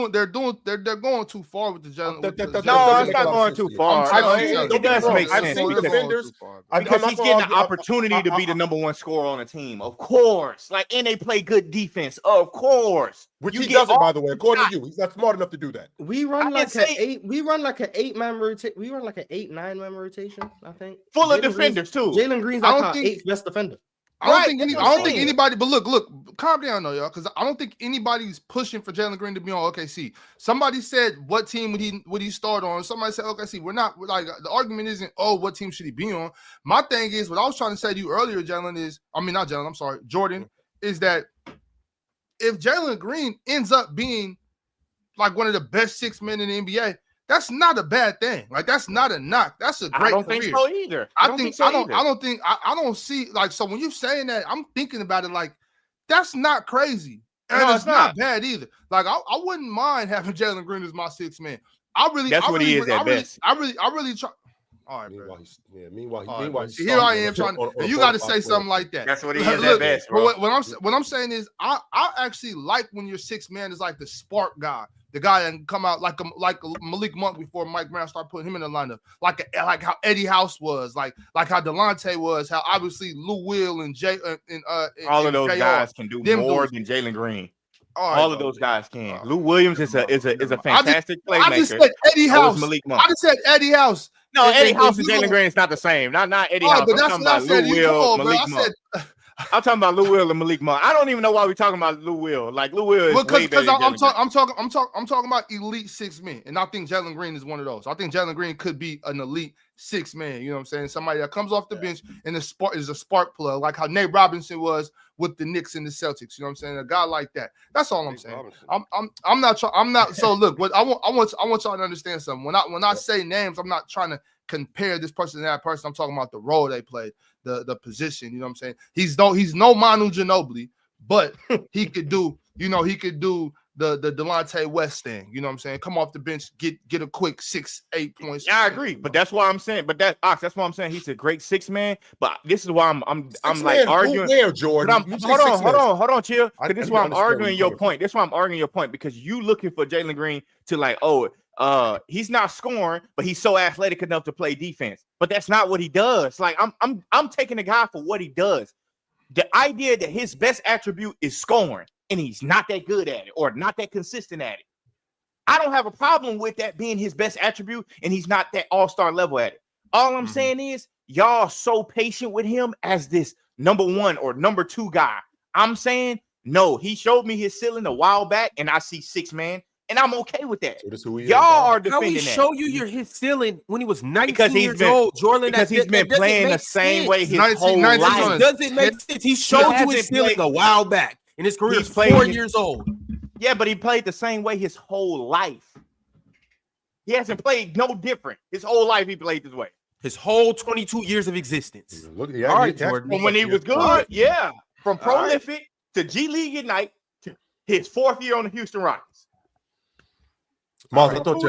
they're going too far with the Jalen. No, it's not going too far. It does make sense because he's getting the opportunity to be the number 1 scorer on the team, of course. And they play good defense, of course. Which he doesn't, by the way, according to you. He's not smart enough to do that. We run like an 8-man rotation. We run like an 8-9-man rotation, I think. Full of defenders too. Jalen Green's like our 8th best defender. I don't think anybody, but look, calm down though, y'all, because I don't think anybody's pushing for Jalen Green to be on OKC. Somebody said, what team would he start on? Somebody said OKC. We're not like the argument isn't, what team should he be on? My thing is, what I was trying to say to you earlier, Jordan, is that if Jalen Green ends up being like one of the best 6 men in the NBA, that's not a bad thing. That's not a knock. That's a great career. I don't think so either. I don't see so when you're saying that, I'm thinking about it that's not crazy. And no, it's not bad either. I wouldn't mind having Jalen Green as my 6th man. That's what he is at best. I really try. All right, meanwhile, here I am trying, and you got to say something like that. That's what he is at best, bro. What I'm saying is, I actually like when your 6th man is like the spark guy, the guy that can come out like a Malik Monk before Mike Brown started putting him in the lineup, like how Eddie House was, like how Delonte was, how obviously Lou Will and Jay and all of those guys can do more than Jalen Green. All of those guys can. Lou Williams is a fantastic playmaker. I just said Eddie House. Malik Monk. I just said Eddie House. No, Eddie House and Jalen Green is not the same. Not Eddie House. I'm talking about Lou Will, Malik Monk. I'm talking about Lou Will and Malik Monk. I don't even know why we're talking about Lou Will. Lou Will is way better than I'm talking about elite 6 men, and I think Jalen Green is one of those. I think Jalen Green could be an elite 6 man. You know what I'm saying? Somebody that comes off the bench and is a spark plug, like how Nate Robinson was with the Knicks and the Celtics. You know what I'm saying? A guy like that. That's all I'm saying. I'm not. So look, what I want y'all to understand something. When I say names, I'm not trying to compare this person to that person. I'm talking about the role they played, the position. You know what I'm saying? He's no Manu Ginobili, but he could do the Delonte West thing. You know what I'm saying? Come off the bench, get a quick 6-8 points. Yeah, I agree. But that's why I'm saying. But that's why I'm saying he's a great 6 man. But this is why I'm like arguing. Where, Jordan? Hold on, chill. This is why I'm arguing your point. This is why I'm arguing your point, because you looking for Jalen Green to he's not scoring, but he's so athletic enough to play defense. But that's not what he does. I'm taking the guy for what he does. The idea that his best attribute is scoring, and he's not that good at it or not that consistent at it, I don't have a problem with that being his best attribute, and he's not that all-star level at it. All I'm saying is y'all so patient with him as this number 1 or number 2 guy. I'm saying no. He showed me his ceiling a while back, and I see 6 man. and I'm okay with that. So this who he Y'all are is. defending How he that. show you his ceiling when he was 19 Because he's years been- old, Jordan? Because he's been playing the same way his whole 19 life. It doesn't make sense. He showed you his hasn't ceiling played- a while back, and his career He's is played 4 his- years old. Yeah, but he played the same way his whole life. He hasn't played no different. His whole life he played this way. His whole 22 years of existence. Look, All right, Jordan. From when he was good, yeah. From prolific to G League Ignite to his 4th year on the Houston Rockets. Miles, I thought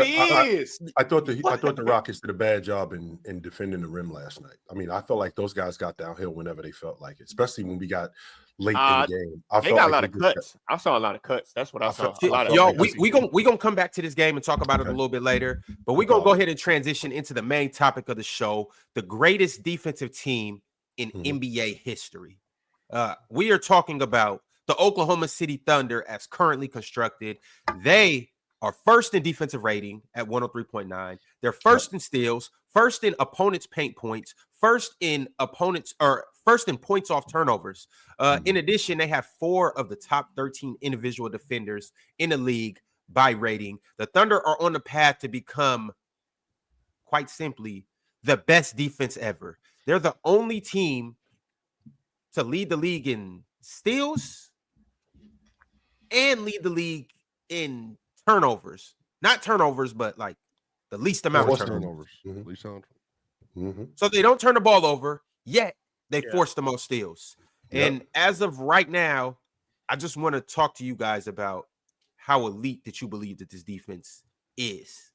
the Rockets did a bad job in defending the rim last night. I mean, I felt like those guys got downhill whenever they felt like it, especially when we got late in the game. They got a lot of cuts. I saw a lot of cuts. That's what I saw. Y'all, we gonna come back to this game and talk about it a little bit later. But we're gonna go ahead and transition into the main topic of the show: the greatest defensive team in NBA history. We are talking about the Oklahoma City Thunder as currently constructed. They are first in defensive rating at 103.9. They're first in steals, first in opponents' paint points, first in points off turnovers. In addition, they have 4 of the top 13 individual defenders in the league by rating. The Thunder are on the path to become, quite simply, the best defense ever. They're the only team to lead the league in steals and lead the league in turnovers. Not turnovers, but like the least amount of turnovers. So they don't turn the ball over, yet they force the most steals. And as of right now, I just want to talk to you guys about how elite that you believe that this defense is.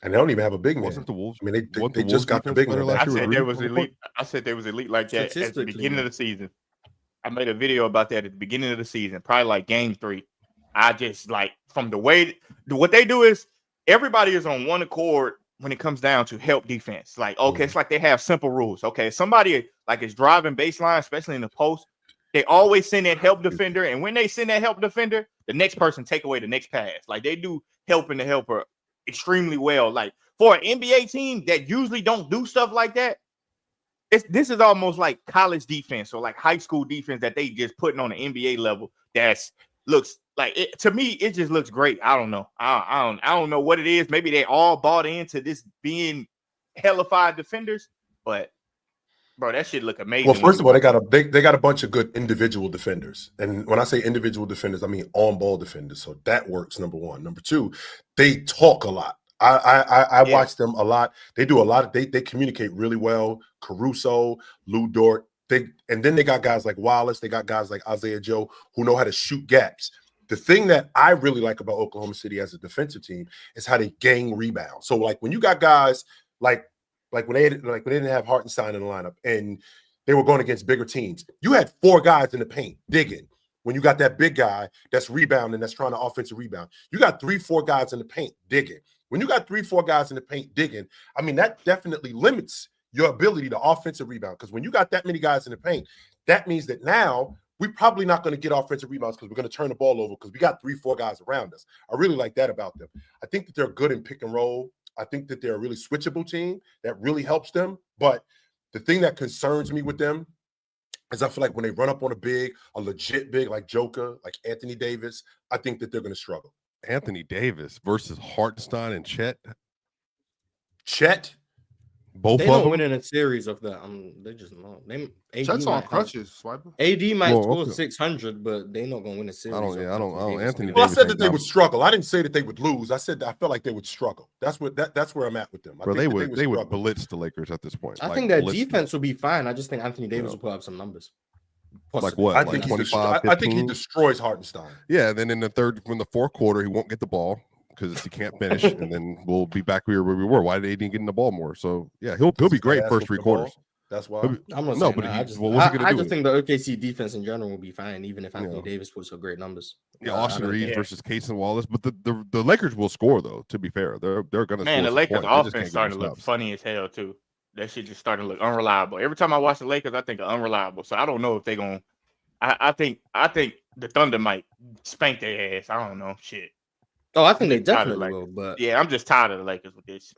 And they don't even have a big man. Wasn't the Wolves? I mean, they just got the big man. I said they was elite. I said they was elite like that at the beginning of the season. I made a video about that at the beginning of the season, probably like game 3. I just like from the way what they do is everybody is on one accord when it comes down to help defense. Like, okay, it's like they have simple rules. Okay, somebody like is driving baseline, especially in the post, they always send that help defender. And when they send that help defender, the next person take away the next pass. Like they do helping the helper extremely well. Like for an NBA team that usually don't do stuff like that, this is almost like college defense or like high school defense that they just putting on the NBA level. That's looks like it to me. It just looks great. I don't know. I don't know what it is. Maybe they all bought into this being hellified defenders, but bro, that shit look amazing. Well, first of all, they got a bunch of good individual defenders, and when I say individual defenders, I mean on-ball defenders. So that works. Number one. Number two, they talk a lot. I watch them a lot. They do a lot. They communicate really well. Caruso, Lou Dort. And then they got guys like Wallace. They got guys like Isaiah Joe who know how to shoot gaps. The thing that I really like about Oklahoma City as a defensive team is how they gang rebound. So like when you got guys like when they didn't have Hartenstein in the lineup and they were going against bigger teams, you had 4 guys in the paint digging. When you got that big guy that's rebounding, that's trying to offensive rebound, you got 3-4 guys in the paint digging. When you got 3-4 guys in the paint digging, I mean, that definitely limits your ability to offensive rebound. Because when you got that many guys in the paint, that means that now we're probably not going to get offensive rebounds because we're going to turn the ball over because we got 3-4 guys around us. I really like that about them. I think that they're good in pick and roll. I think that they're a really switchable team that really helps them. But the thing that concerns me with them is I feel like when they run up on a legit big like Joker, like Anthony Davis, I think that they're going to struggle. Anthony Davis versus Hartenstein and Chet. Both of them winning a series of that. They just not. Chet's on crutches. Swiper. AD might score 600, but they're not gonna win a series. I don't. Anthony. Well, I said that they would struggle. I didn't say that they would lose. I said that I felt like they would struggle. That's where I'm at with them. Bro, they would blitz the Lakers at this point. I think their defense will be fine. I just think Anthony Davis will put up some numbers. Possibly. Like what? I think 25. I think he destroys Hartenstein. Yeah. Then in the fourth quarter, he won't get the ball because he can't finish, and then we'll be back where we were. Why did AD get in the ball more? So yeah, he'll be great first 3 quarters. That's why. I just think the OKC defense in general will be fine, even if Anthony Davis puts up great numbers. Yeah, Austin Reeves versus Case and Wallace, but the Lakers will score though. To be fair, they're gonna. Man, the Lakers offense starting to look funny as hell too. That shit just starting to look unreliable. Every time I watch the Lakers, I think unreliable. So I don't know if they're gonna. I think the Thunder might spank their ass. I don't know. Shit. Oh, I think they definitely will. But yeah, I'm just tired of the Lakers with this.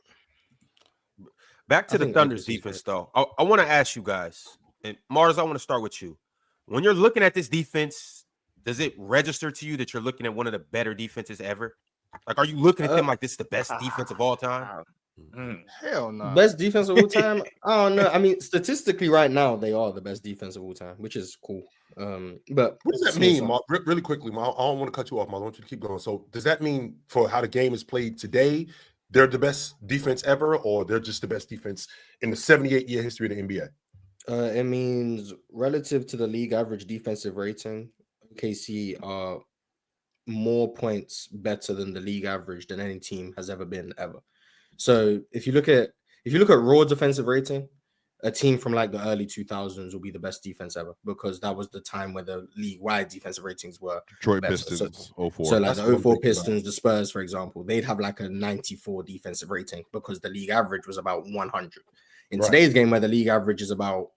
Back to the Thunder's defense, though. I want to ask you guys, and Mars, I want to start with you. When you're looking at this defense, does it register to you that you're looking at one of the better defenses ever? Like, are you looking at them like this is the best defense of all time? Hell no. Best defense of all time? I don't know. I mean, statistically, right now, they are the best defense of all time, which is cool. But what does that mean, Mark? Really quickly, Mark, I don't want to cut you off, Mark. I want you to keep going. So, does that mean for how the game is played today, they're the best defense ever, or they're just the best defense in the 78-year history of the NBA? It means relative to the league average defensive rating, OKC are more points better than the league average than any team has ever been ever. So if you look at raw defensive rating, a team from like the early 2000s will be the best defense ever because that was the time where the league-wide defensive ratings were Detroit better. Pistons, 04. So like the 04 Pistons, the Spurs, for example, they'd have like a 94 defensive rating because the league average was about 100. In today's game, where the league average is about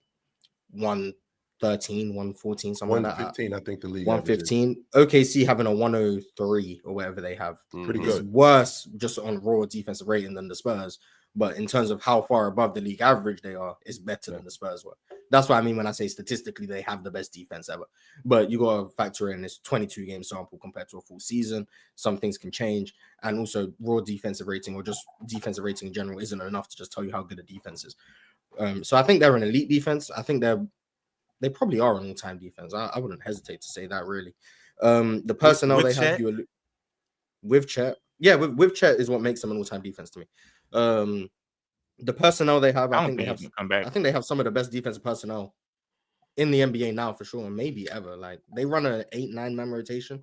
113, 114, something like that. 115, I think the league 115. OKC having a 103 or whatever they have. Pretty It's good. worse just on raw defensive rating than the Spurs. But in terms of how far above the league average they are, it's better than the Spurs were. That's what I mean when I say statistically they have the best defense ever. But you got to factor in this 22-game sample compared to a full season. Some things can change. And also raw defensive rating or just defensive rating in general isn't enough to just tell you how good a defense is. So I think they're an elite defense. I think they probably are an all-time defense. I wouldn't hesitate to say that really. The personnel with they have with Chet. Yeah, with Chet is what makes them an all-time defense to me. The personnel they have, I think they have some of the best defensive personnel in the NBA now for sure, and maybe ever. Like they run an 8-9 man rotation.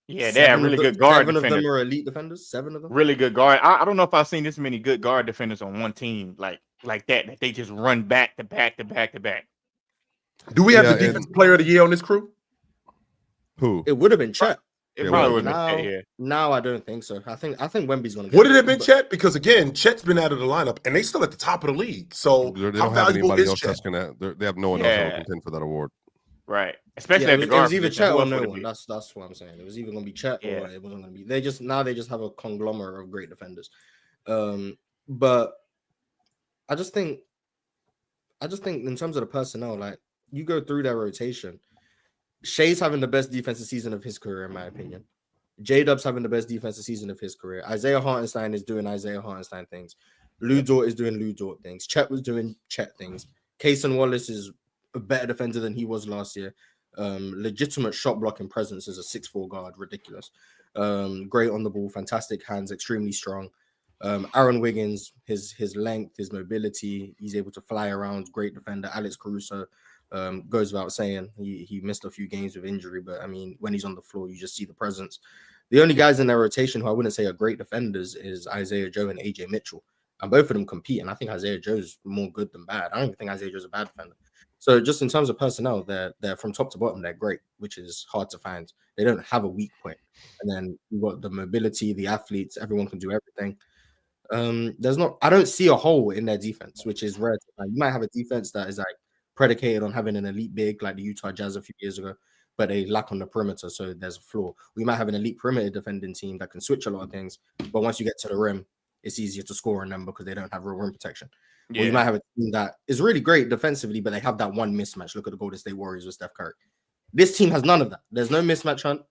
Yeah, they have really good guard defenders. 7 defenders. of them are elite defenders. 7 of them. Really good guard. I don't know if I've seen this many good guard defenders on one team like that they just run back to back to back to back. Do we have the defensive player of the year on this crew? Who? It would have been Chet. It probably would now, have been Chet, now I don't think so. I think Wemby's going to. Would it have been Chet? Because again, Chet's been out of the lineup, and they still at the top of the league. So they don't have anybody else that's gonna. They have no one else that will contend for that award. Right, especially at the guard. It was either Chet or no one. That's what I'm saying. It was either going to be Chet or it wasn't going to be. They just have a conglomerate of great defenders. But I just think in terms of the personnel, like you go through their rotation, Shea's having the best defensive season of his career, in my opinion. J-Dub's having the best defensive season of his career. Isaiah Hartenstein is doing Isaiah Hartenstein things. Lou Dort is doing Lou Dort things. Chet was doing Chet things. Cason Wallace is a better defender than he was last year. Legitimate shot blocking presence as a 6'4" guard, ridiculous. Great on the ball, fantastic hands, extremely strong. Aaron Wiggins, his length, his mobility, he's able to fly around, great defender. Alex Caruso, goes without saying, he missed a few games with injury, but I mean, when he's on the floor, you just see the presence. The only guys in their rotation who I wouldn't say are great defenders is Isaiah Joe and AJ Mitchell, and both of them compete. And I think Isaiah Joe's more good than bad. I don't even think Isaiah Joe's a bad defender. So just in terms of personnel, they're from top to bottom, they're great, which is hard to find. They don't have a weak point. And then you've got the mobility, the athletes, everyone can do everything. I don't see a hole in their defense, which is rare. You might have a defense that is like predicated on having an elite big like the Utah Jazz a few years ago, but they lack on the perimeter, so there's a flaw. We might have an elite perimeter defending team that can switch a lot of things, but once you get to the rim, it's easier to score on them because they don't have real rim protection. Yeah. Or you might have a team that is really great defensively, but they have that one mismatch. Look at the Golden State Warriors with Steph Curry. This team has none of that. There's no mismatch hunt.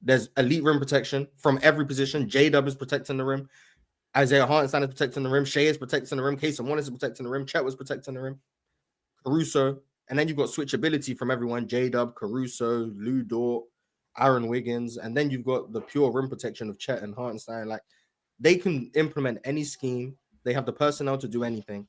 There's elite rim protection from every position. J-Dub is protecting the rim. Isaiah Hartenstein is protecting the rim. Shea is protecting the rim. Cason Wallace is protecting the rim. Chet was protecting the rim. Caruso. And then you've got switchability from everyone. J-Dub, Caruso, Lou Dort, Aaron Wiggins. And then you've got the pure rim protection of Chet and Hartenstein. Like, they can implement any scheme. They have the personnel to do anything.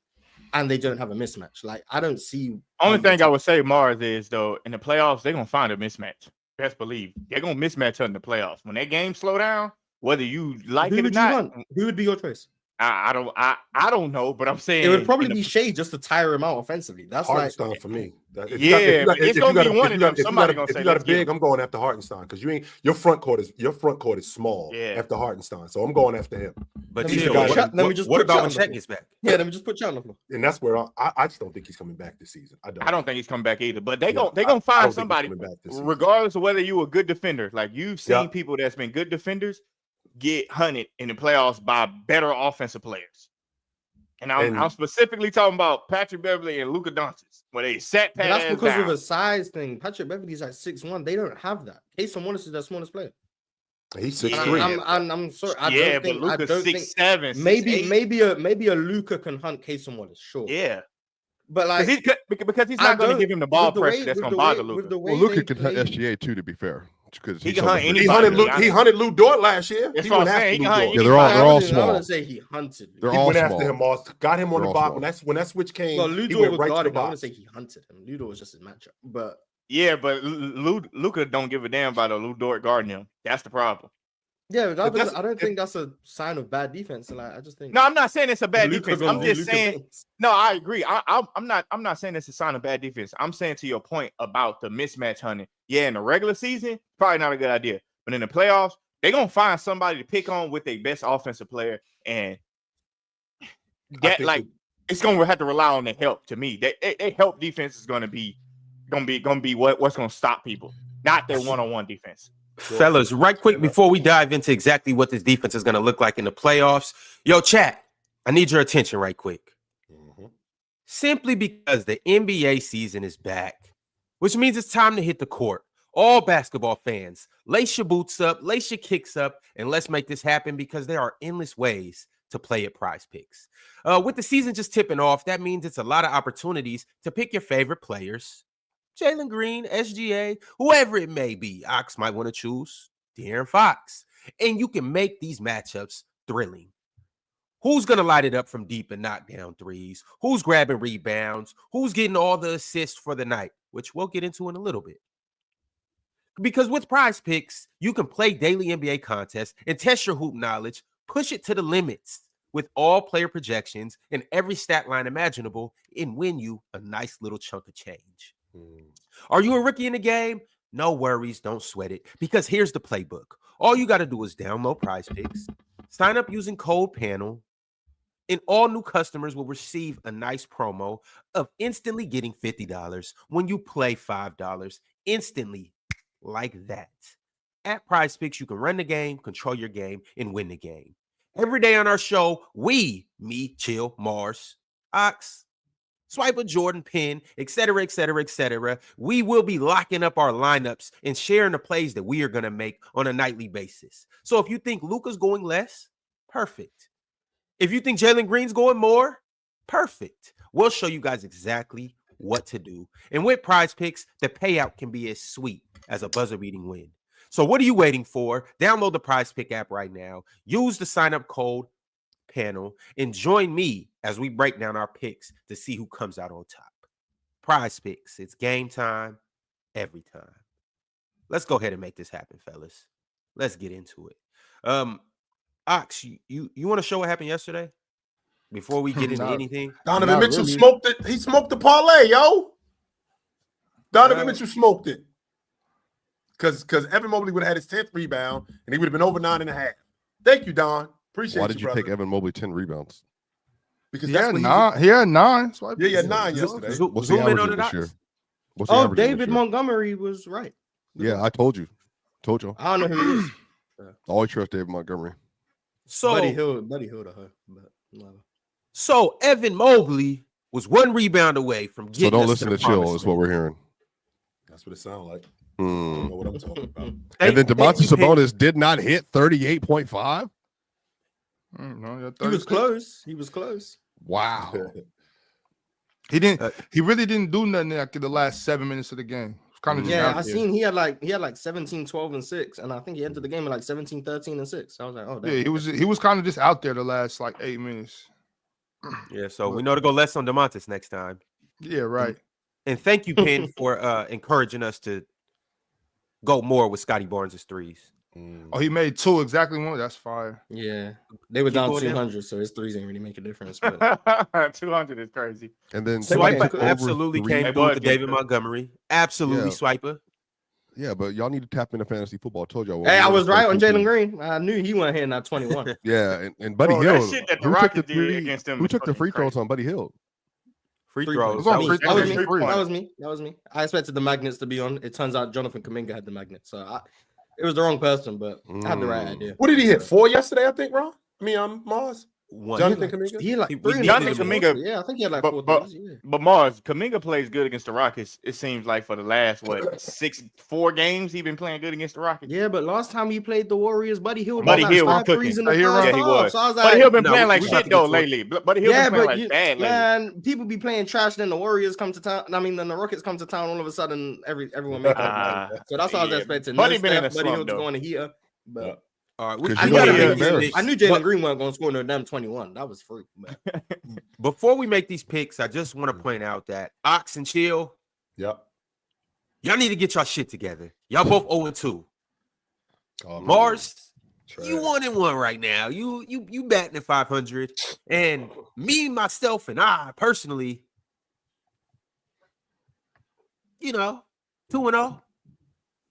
And they don't have a mismatch. Like, I don't see. Only thing I would say, Mars, is, though, in the playoffs, they're going to find a mismatch. Best believe. They're going to mismatch her in the playoffs. When that game slow down, whether you like it or not. Who would be your choice? I don't know, but I'm saying it would probably be Shea just to tire him out offensively. That's Hartenstein like for me. It's gonna be one of them. Somebody gonna say, if you got a big, I'm going after Hartenstein because your front court is small after Hartenstein, so I'm going after him. But what about when Chet gets back? Yeah, let me just put Chet on the floor. And that's where I just don't think he's coming back this season. I don't think he's coming back either. But they gonna find somebody, regardless of whether you a good defender. Like you've seen people that's been good defenders get hunted in the playoffs by better offensive players. And I'm specifically talking about Patrick Beverley and Luka Doncic, where they sat past. That's because of a size thing. Patrick Beverley's at 6'1". They don't have that. Cason Wallace is their smallest player. He's 6'3". I'm sorry. I Yeah, don't think, but Luka's 6'7". Maybe a Luka can hunt Casey Wallace, sure. Yeah. But like because he's not going to give him the ball pressure that's going to bother Luka. Well, Luka can hunt SGA too, to be fair. Because he can hunt anybody. He hunted Lou Dort last year. That's what I'm saying. They're all small. I wouldn't say he hunted. They're he all went small. after him, Moss. Got him on the box. When that switch came, well, Lou Dort was guarding him. I wouldn't say he hunted him. Lou Dort was just his matchup. But yeah, but Luka don't give a damn about a Lou Dort guarding him. That's the problem. Yeah, I don't think that's a sign of bad defense. Like, I just think. No, I'm not saying it's a bad defense. I'm just saying. No, I agree. I'm not saying it's a sign of bad defense. I'm saying to your point about the mismatch hunting. Yeah, in the regular season, probably not a good idea. But in the playoffs, they're gonna find somebody to pick on with their best offensive player, and that it's gonna have to rely on their help. To me, they help defense is gonna be what's gonna stop people, not their one-on-one defense. Fellas, right quick before we dive into exactly what this defense is going to look like in the playoffs, yo, chat, I need your attention right quick. Simply because the NBA season is back, which means it's time to hit the court. All basketball fans, lace your boots up, lace your kicks up, and let's make this happen because there are endless ways to play at PrizePicks. With the season just tipping off, that means it's a lot of opportunities to pick your favorite players. Jalen Green, SGA, whoever it may be. Ox might want to choose De'Aaron Fox. And you can make these matchups thrilling. Who's going to light it up from deep and knock down threes? Who's grabbing rebounds? Who's getting all the assists for the night? Which we'll get into in a little bit. Because with PrizePicks, you can play daily NBA contests and test your hoop knowledge, push it to the limits with all player projections and every stat line imaginable and win you a nice little chunk of change. Are you a rookie in the game? No worries, don't sweat it, because here's the playbook. All you got to do is download PrizePicks, sign up using code PANEL, and all new customers will receive a nice promo of instantly getting $50 when you play $5 instantly like that. At PrizePicks, you can run the game, control your game, and win the game. Every day on our show, me, Chill, Mars, Ox, Swiper, Jordan, Penn, etc. We will be locking up our lineups and sharing the plays that we are going to make on a nightly basis. So if you think Luka's going less, perfect. If you think Jalen Green's going more, perfect. We'll show you guys exactly what to do. And with PrizePicks, the payout can be as sweet as a buzzer-beating win. So what are you waiting for? Download the PrizePick app right now. Use the sign-up code PANEL and join me as we break down our picks to see who comes out on top. PrizePicks, it's game time every time. Let's go ahead and make this happen, fellas. Let's get into it. Ox, you want to show what happened yesterday before we get into anything? Donovan Mitchell smoked it. He smoked the parlay, yo. Donovan Mitchell smoked it. Because Evan Mobley would have had his 10th rebound and he would have been over 9.5. Thank you, Don. Appreciate you. Why did you take Evan Mobley 10 rebounds? Because he had 9. He had 9. Yeah, he had 9 yesterday. What's the average of this year? David Montgomery was right. Yeah, I told you. I don't know who he is. Always trust David Montgomery. So Buddy Hield to her, but no. So Evan Mobley was 1 rebound away from getting. So don't listen to Chill. Is what we're hearing. That's what it sounds like. I don't know what I'm talking about. And then Domantas Sabonis did not hit 38.5. He was close. He was close. Wow. He didn't. He really didn't do nothing like in the last 7 minutes of the game. Kind of I seen he had like 17, 12, and 6, and I think he entered the game at like 17, 13, and 6. I was like, oh, damn. Yeah, he was kind of just out there the last like 8 minutes. Yeah, so we know to go less on Domantas next time. Yeah, right. And thank you, Penn, for encouraging us to go more with Scotty Barnes' threes. Oh, he made 2 exactly 1. That's fire. Yeah, they were down 200, so his threes ain't really make a difference. But 200 is crazy. And then Swiper absolutely came through with David Montgomery. Absolutely, Swiper. Yeah, but y'all need to tap into fantasy football. I told y'all. Hey, I was right on Jalen Green. I knew he wasn't hitting that 21. Yeah, and Buddy Hield. That shit that the Rockets did against him. Who took the free throws on Buddy Hield? Free throws. That was me. I expected the magnets to be on. It turns out Jonathan Kuminga had the magnets. So it was the wrong person, but I had the right idea. What did he hit? 4 yesterday, I think, Ron? Mars? one. Jonathan Kuminga? He like We 3 need Jonathan him. Kuminga, Yeah, I think he had like but- 4 but- threes, yeah. But Mars, Kuminga plays good against the Rockets. It seems like for the last 4 games he been playing good against the Rockets. Yeah, but last time he played the Warriors, Buddy Hill Buddy got like Hill was 5 threes in the cooking. first Yeah, he half. was. So I was Buddy like, Hill been No, playing like we about shit to though get to it. lately. Buddy Hill been playing like bad lately. man, people be playing trash. Then the Warriors come to town. I mean, then the Rockets come to town. All of a sudden, everyone make up. So that's what I was yeah. expecting. Buddy No been in Steph, a Buddy Hill slump, to though. go on a heater. But All right, Because I you gotta gotta make be these embarrassed. picks. I knew Jalen Green wasn't going to score no damn 21. That was free. Before we make these picks, I just want to point out that Ox and Chill, Yep. y'all need to get y'all shit together. Y'all both 0-2. Oh, man. Mars, Trash. you 1-1 right now. You batting at 500, and me, myself, and I personally, 2-0.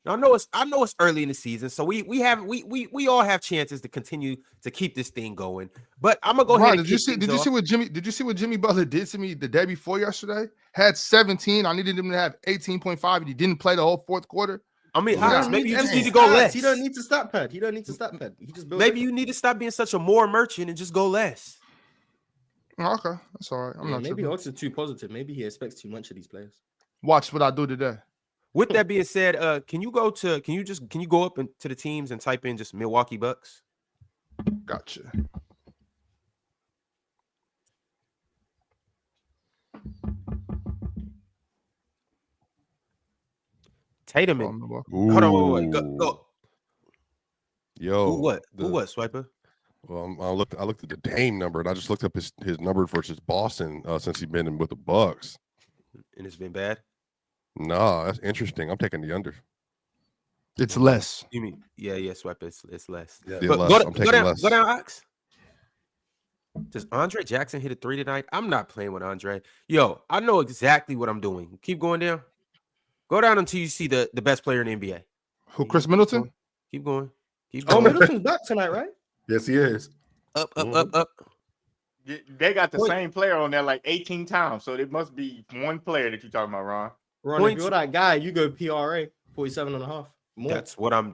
I know it's early in the season, so we all have chances to continue to keep this thing going. But I'm gonna go ahead. Ron, did you see what Jimmy Butler did to me the day before yesterday? Had 17. I needed him to have 18.5, and he didn't play the whole fourth quarter. I mean, He don't maybe you just empty need to go stats. less. He don't need to stat pad. He just built Maybe you need to stop being such a more merchant and just go less. Oh, okay, that's all right. I'm not maybe tripping. Ox is too positive. Maybe he expects too much of these players. Watch what I do today. With that being said, can you go up to the teams and type in just Milwaukee Bucks? Gotcha. Tatum Oh, and Milwaukee. hold on, wait. Go. Yo, Who what? Who what, Swiper? Well, I looked at the Dame number, and I just looked up his number versus Boston since he's been in with the Bucks. And it's been bad. No, that's interesting. I'm taking the under. It's less. You mean Swiper? It's less. Yeah. Yeah, But less. I'm taking less. Go down, Ox. Does Andre Jackson hit a 3 tonight? I'm not playing with Andre. Yo, I know exactly what I'm doing. Keep going down. Go down until you see the best player in the NBA. Who? Chris Middleton? Keep going. Keep Oh, going. Middleton's back tonight, right? Yes, he is. Up. They got the Wait. same player on there like 18 times, so it must be one player that you're talking about, Ron. Ron, Points. if you're that guy, you go PRA 47.5. More.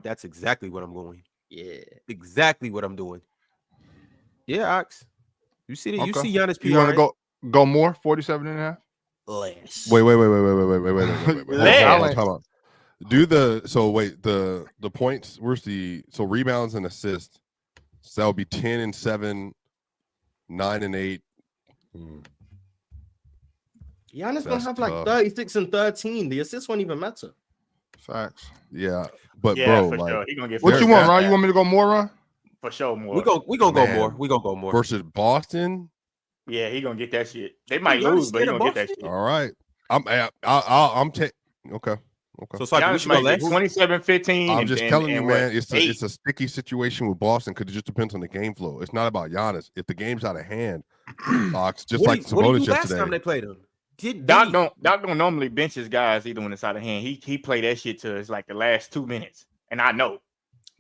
That's exactly what I'm going. Yeah. Exactly what I'm doing. Yeah, Ox. You see Okay. you see Giannis PR. You want to go more? 47.5? less. Wait. Less. Time out. Do the points. Where's so rebounds and assists? So that would be 10 and 7, 9 and 8. Giannis gonna That's have like tough. 36 and 13. The assists won't even matter. Facts. Yeah, but Yeah, bro, for like sure. He gonna get What There's you want, that. Ron? You want me to go more, Ron? for sure more. We gonna go Man. more. We gonna go more. versus Boston. Yeah, he gonna get that shit. They might Giannis lose, but he scared of gonna get that Boston? shit. All right, I'm taking. Okay. So Swiper, we Giannis should go might less. get 27, 15. I'm and- just and- telling you, and man. what, It's 8? a sticky situation with Boston because it just depends on the game flow. It's not about Giannis. If the game's out of hand, Ox, just like What do you Sabonis do last time yesterday. they played him? Doc don't normally bench his guys either when it's out of hand. He play that shit to it's like the last 2 minutes, and I know.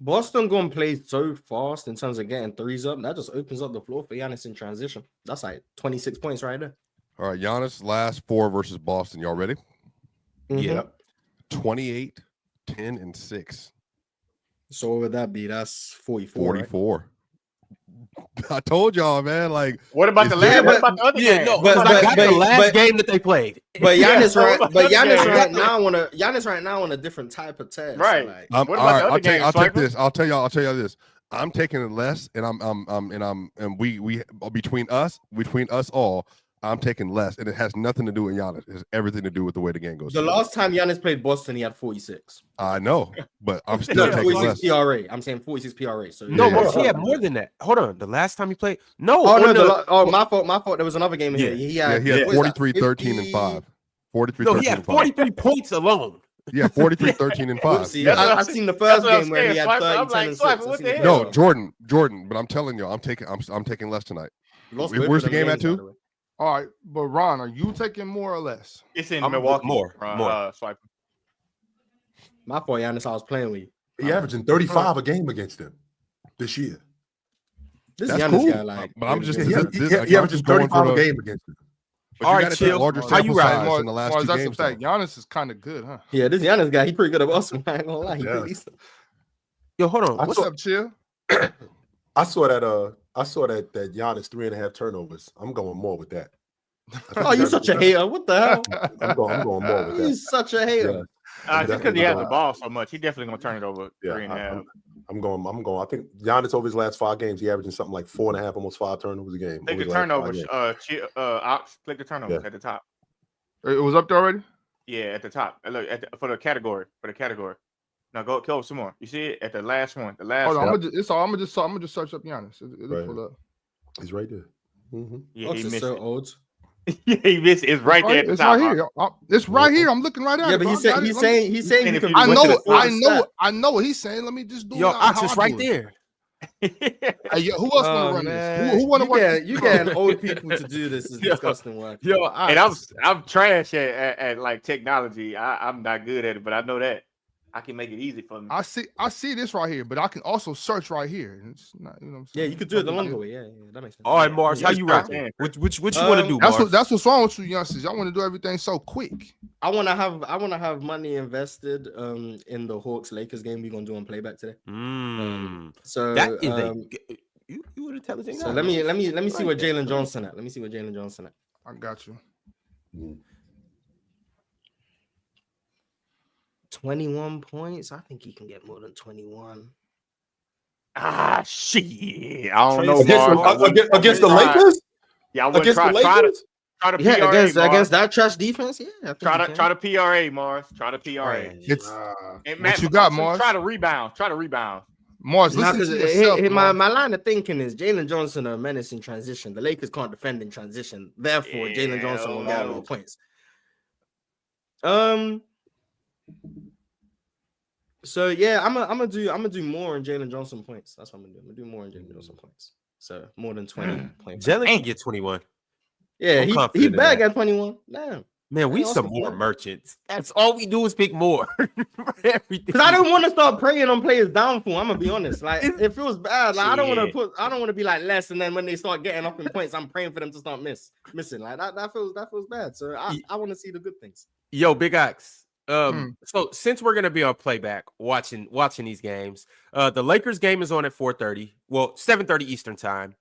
Boston gonna play so fast in terms of getting threes up. That just opens up the floor for Giannis in transition. That's like 26 points right there. All right, Giannis last 4 versus Boston. Y'all ready? Yeah. 28, 10, and 6. So what would that be? That's 44. Right? 44. I told y'all, man. Like, What about the It's last? different. What about the other game? but- I got the but- last but- game that they played. But Giannis, Yeah, right? what But about the Giannis game? right now on a different type of test. Right. Like, What all about right, the other I'll take game, Swiper? this. I'll tell y'all this. I'm taking it less, and we between us all, I'm taking less, and it has nothing to do with Giannis. It has everything to do with the way the game goes. the last time Giannis played Boston, he had 46. I know, but I'm still No, taking 46 less. PRA. I'm saying 46 PRA. So No, Yeah. but he had more than that. Hold on. The last time he played, no. Oh on no! the- My fault. There was another game here. He had, He had what is that, 43, 13, and 50? 5. 43, no, 13, he had and 5. 43 points alone. Yeah, 43, 13, and 5. Oopsie. That's what I've I'm seen the That's first what I'm game where he saying, had Swiper. 30, I'm 10, like, and 6. Swiper, I've what seen the the hell? first No, one. Jordan, but I'm telling you, I'm taking less tonight. Lost Where's both of the them game at, games, by too? the way. All right, but Ron, are you taking more or less? It's in I'm Milwaukee. more. Swiper. My fault, Giannis. I was playing with you. He averaging 35 a game against him this year. This That's Giannis cool. guy, like, But I'm just- Yeah, This- he this- like, I'm averaging just going 35 for a the- game against him. But All you right, got to take Chill. larger How sample you ride? size in the last Mars, 2 that's games. a fact. though. Giannis is kind of good, huh? yeah, this Giannis guy, he pretty good at Boston. I ain't gonna lie. He Yeah. pretty decent. Yo, hold on. I What's saw- up, Chill? I saw that I saw that Giannis 3.5 turnovers. I'm going more with that. Oh, you're such a hater. What the hell? I'm going more with that. He's such a hater. Just because he has the ball so much, he's definitely gonna turn it over 3.5. I'm going. I think Giannis over his last 5 games, he averaging something like 4.5, almost 5 turnovers a game. Click the turnovers. Ox, click the turnovers at the top. It was up there already. Yeah, at the top. Look for the category. Now go kill some more. You see it at the last one. The last. Hold on, one. I'm gonna just search up Giannis. It'll pull up. He's right there. Mm-hmm. Yeah, he missed so it. old. Yeah, he missed it. It's right there at the it's top. Right here. It's right here. I'm looking right at it. Yeah, but he's saying you can. I know what he's saying. Let me just do it. Yo, Ox is right there. Hey, who else want to run this? Who want to work? You getting old people to do this is disgusting work. Yo, and I'm trash at like technology. I'm not good at it, but I know that I can make it easy for me. I see this right here, but I can also search right here. It's not, you know what I'm saying? Yeah, you could do it the longer way. Yeah, that makes sense. All right, Mars, how you rocking? Which you want to do, Mars? That's what's wrong with you youngsters. Y'all want to do everything so quick. I want to have money invested in the Hawks Lakers game we're gonna do on playback today. So that is you an intelligent guy. So let me see what Jalen Johnson at. I got you. 21 points. I think he can get more than 21. Shit. I don't know. Against the Lakers? Yeah, I would try the PRA, against that trash defense. Yeah, try the PRA, Mars. Try the PRA. What you got, Mars? Try to rebound. Mars, listen to yourself. My line of thinking is Jalen Johnson a menace in transition. The Lakers can't defend in transition. Therefore, Jalen Johnson will get more points. So yeah, I'm gonna do more in Jalen Johnson points. That's what I'm gonna do. I'm gonna do more in Jalen Johnson points. So more than 20 points. Jalen can get 21. Yeah, he bagged at 21. Damn. Man, we some more merchants. That's all we do is pick more. Everything. Because I don't want to start preying on players' downfall. I'm gonna be honest. Like it feels bad. Like I don't want to be like less, and then when they start getting up in points, I'm praying for them to start missing. Like that feels bad. So I want to see the good things. Yo, Big Ox. So since we're gonna be on playback watching these games, the Lakers game is on at 4:30. Well, 7:30 Eastern time.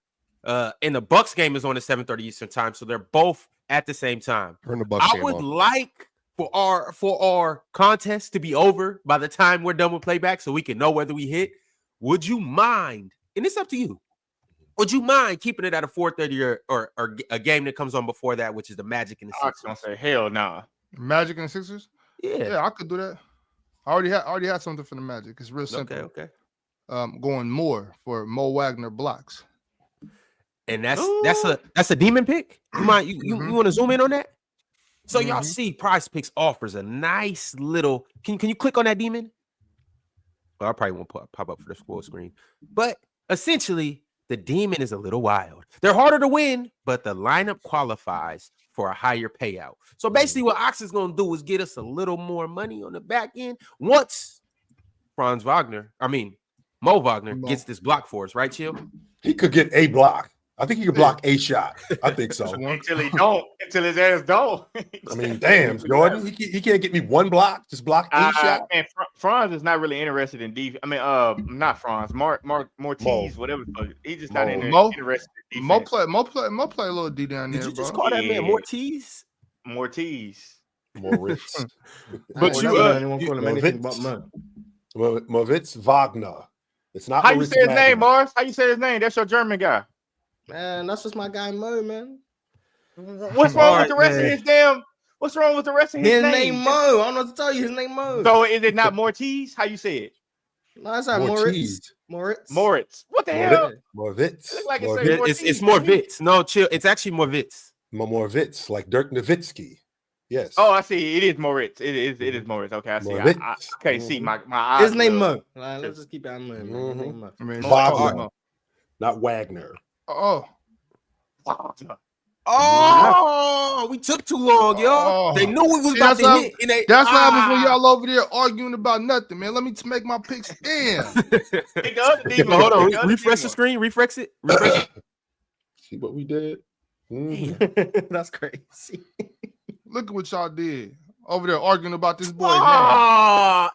And the Bucks game is on at 7:30 Eastern time. So they're both at the same time. Turn the Bucks I would like for our contest to be over by the time we're done with playback, so we can know whether we hit. Would you mind? And it's up to you. Would you mind keeping it at a 4:30 or a game that comes on before that, which is the Magic and the Sixers? I'm gonna say hell nah. Magic and the Sixers? Yeah, I could do that. I already had something for the Magic. It's real simple. Okay. Going more for Mo Wagner blocks. And that's a demon pick. You want to zoom in on that? So y'all see PrizePicks offers a nice little. Can you click on that demon? Well, I probably won't pop up for the full screen. But essentially, the demon is a little wild. They're harder to win, but the lineup qualifies for a higher payout. So basically, what Ox is going to do is get us a little more money on the back end once Mo Wagner gets this block for us, right, Chill? He could get a block. I think he could block a shot. I think so. Until his ass don't. I mean, damn, Jordan. He can't get me one block. Just block a shot. Man, Franz is not really interested in defense. I mean, not Franz. Mortiz, whatever. He's just not interested in defense. Mo play a little D down there. Did you just call that man Mortiz? Mortiz. Moritz. But anyone call him anything but Mo. Moritz Wagner. It's not. How you say his name, Mars? How you say his name? That's your German guy. Man, that's just my guy Mo, man. What's wrong with the rest of his name? What's wrong with the rest of his name? His name Mo. I don't know what to tell you. His name Mo. So is it not Mortiz? How you say it? No, it's not Moritz. What the hell? Moritz. Like it's Moritz. No, chill. It's actually Moritz. Moritz, like Dirk Nowitzki. Yes. Oh, I see. It is Moritz. It is Moritz. Okay, I see. I can't see my eyes. His name Mo. Let's just keep it on Mo. Wagner, not Wagner. Oh, we took too long, y'all. They knew we was about to hit. That's what happens when y'all over there arguing about nothing, man. Let me make my picks in. Hold on. Refresh the screen. Refresh it. See what we did? That's crazy. Look at what y'all did. Over there arguing about this boy.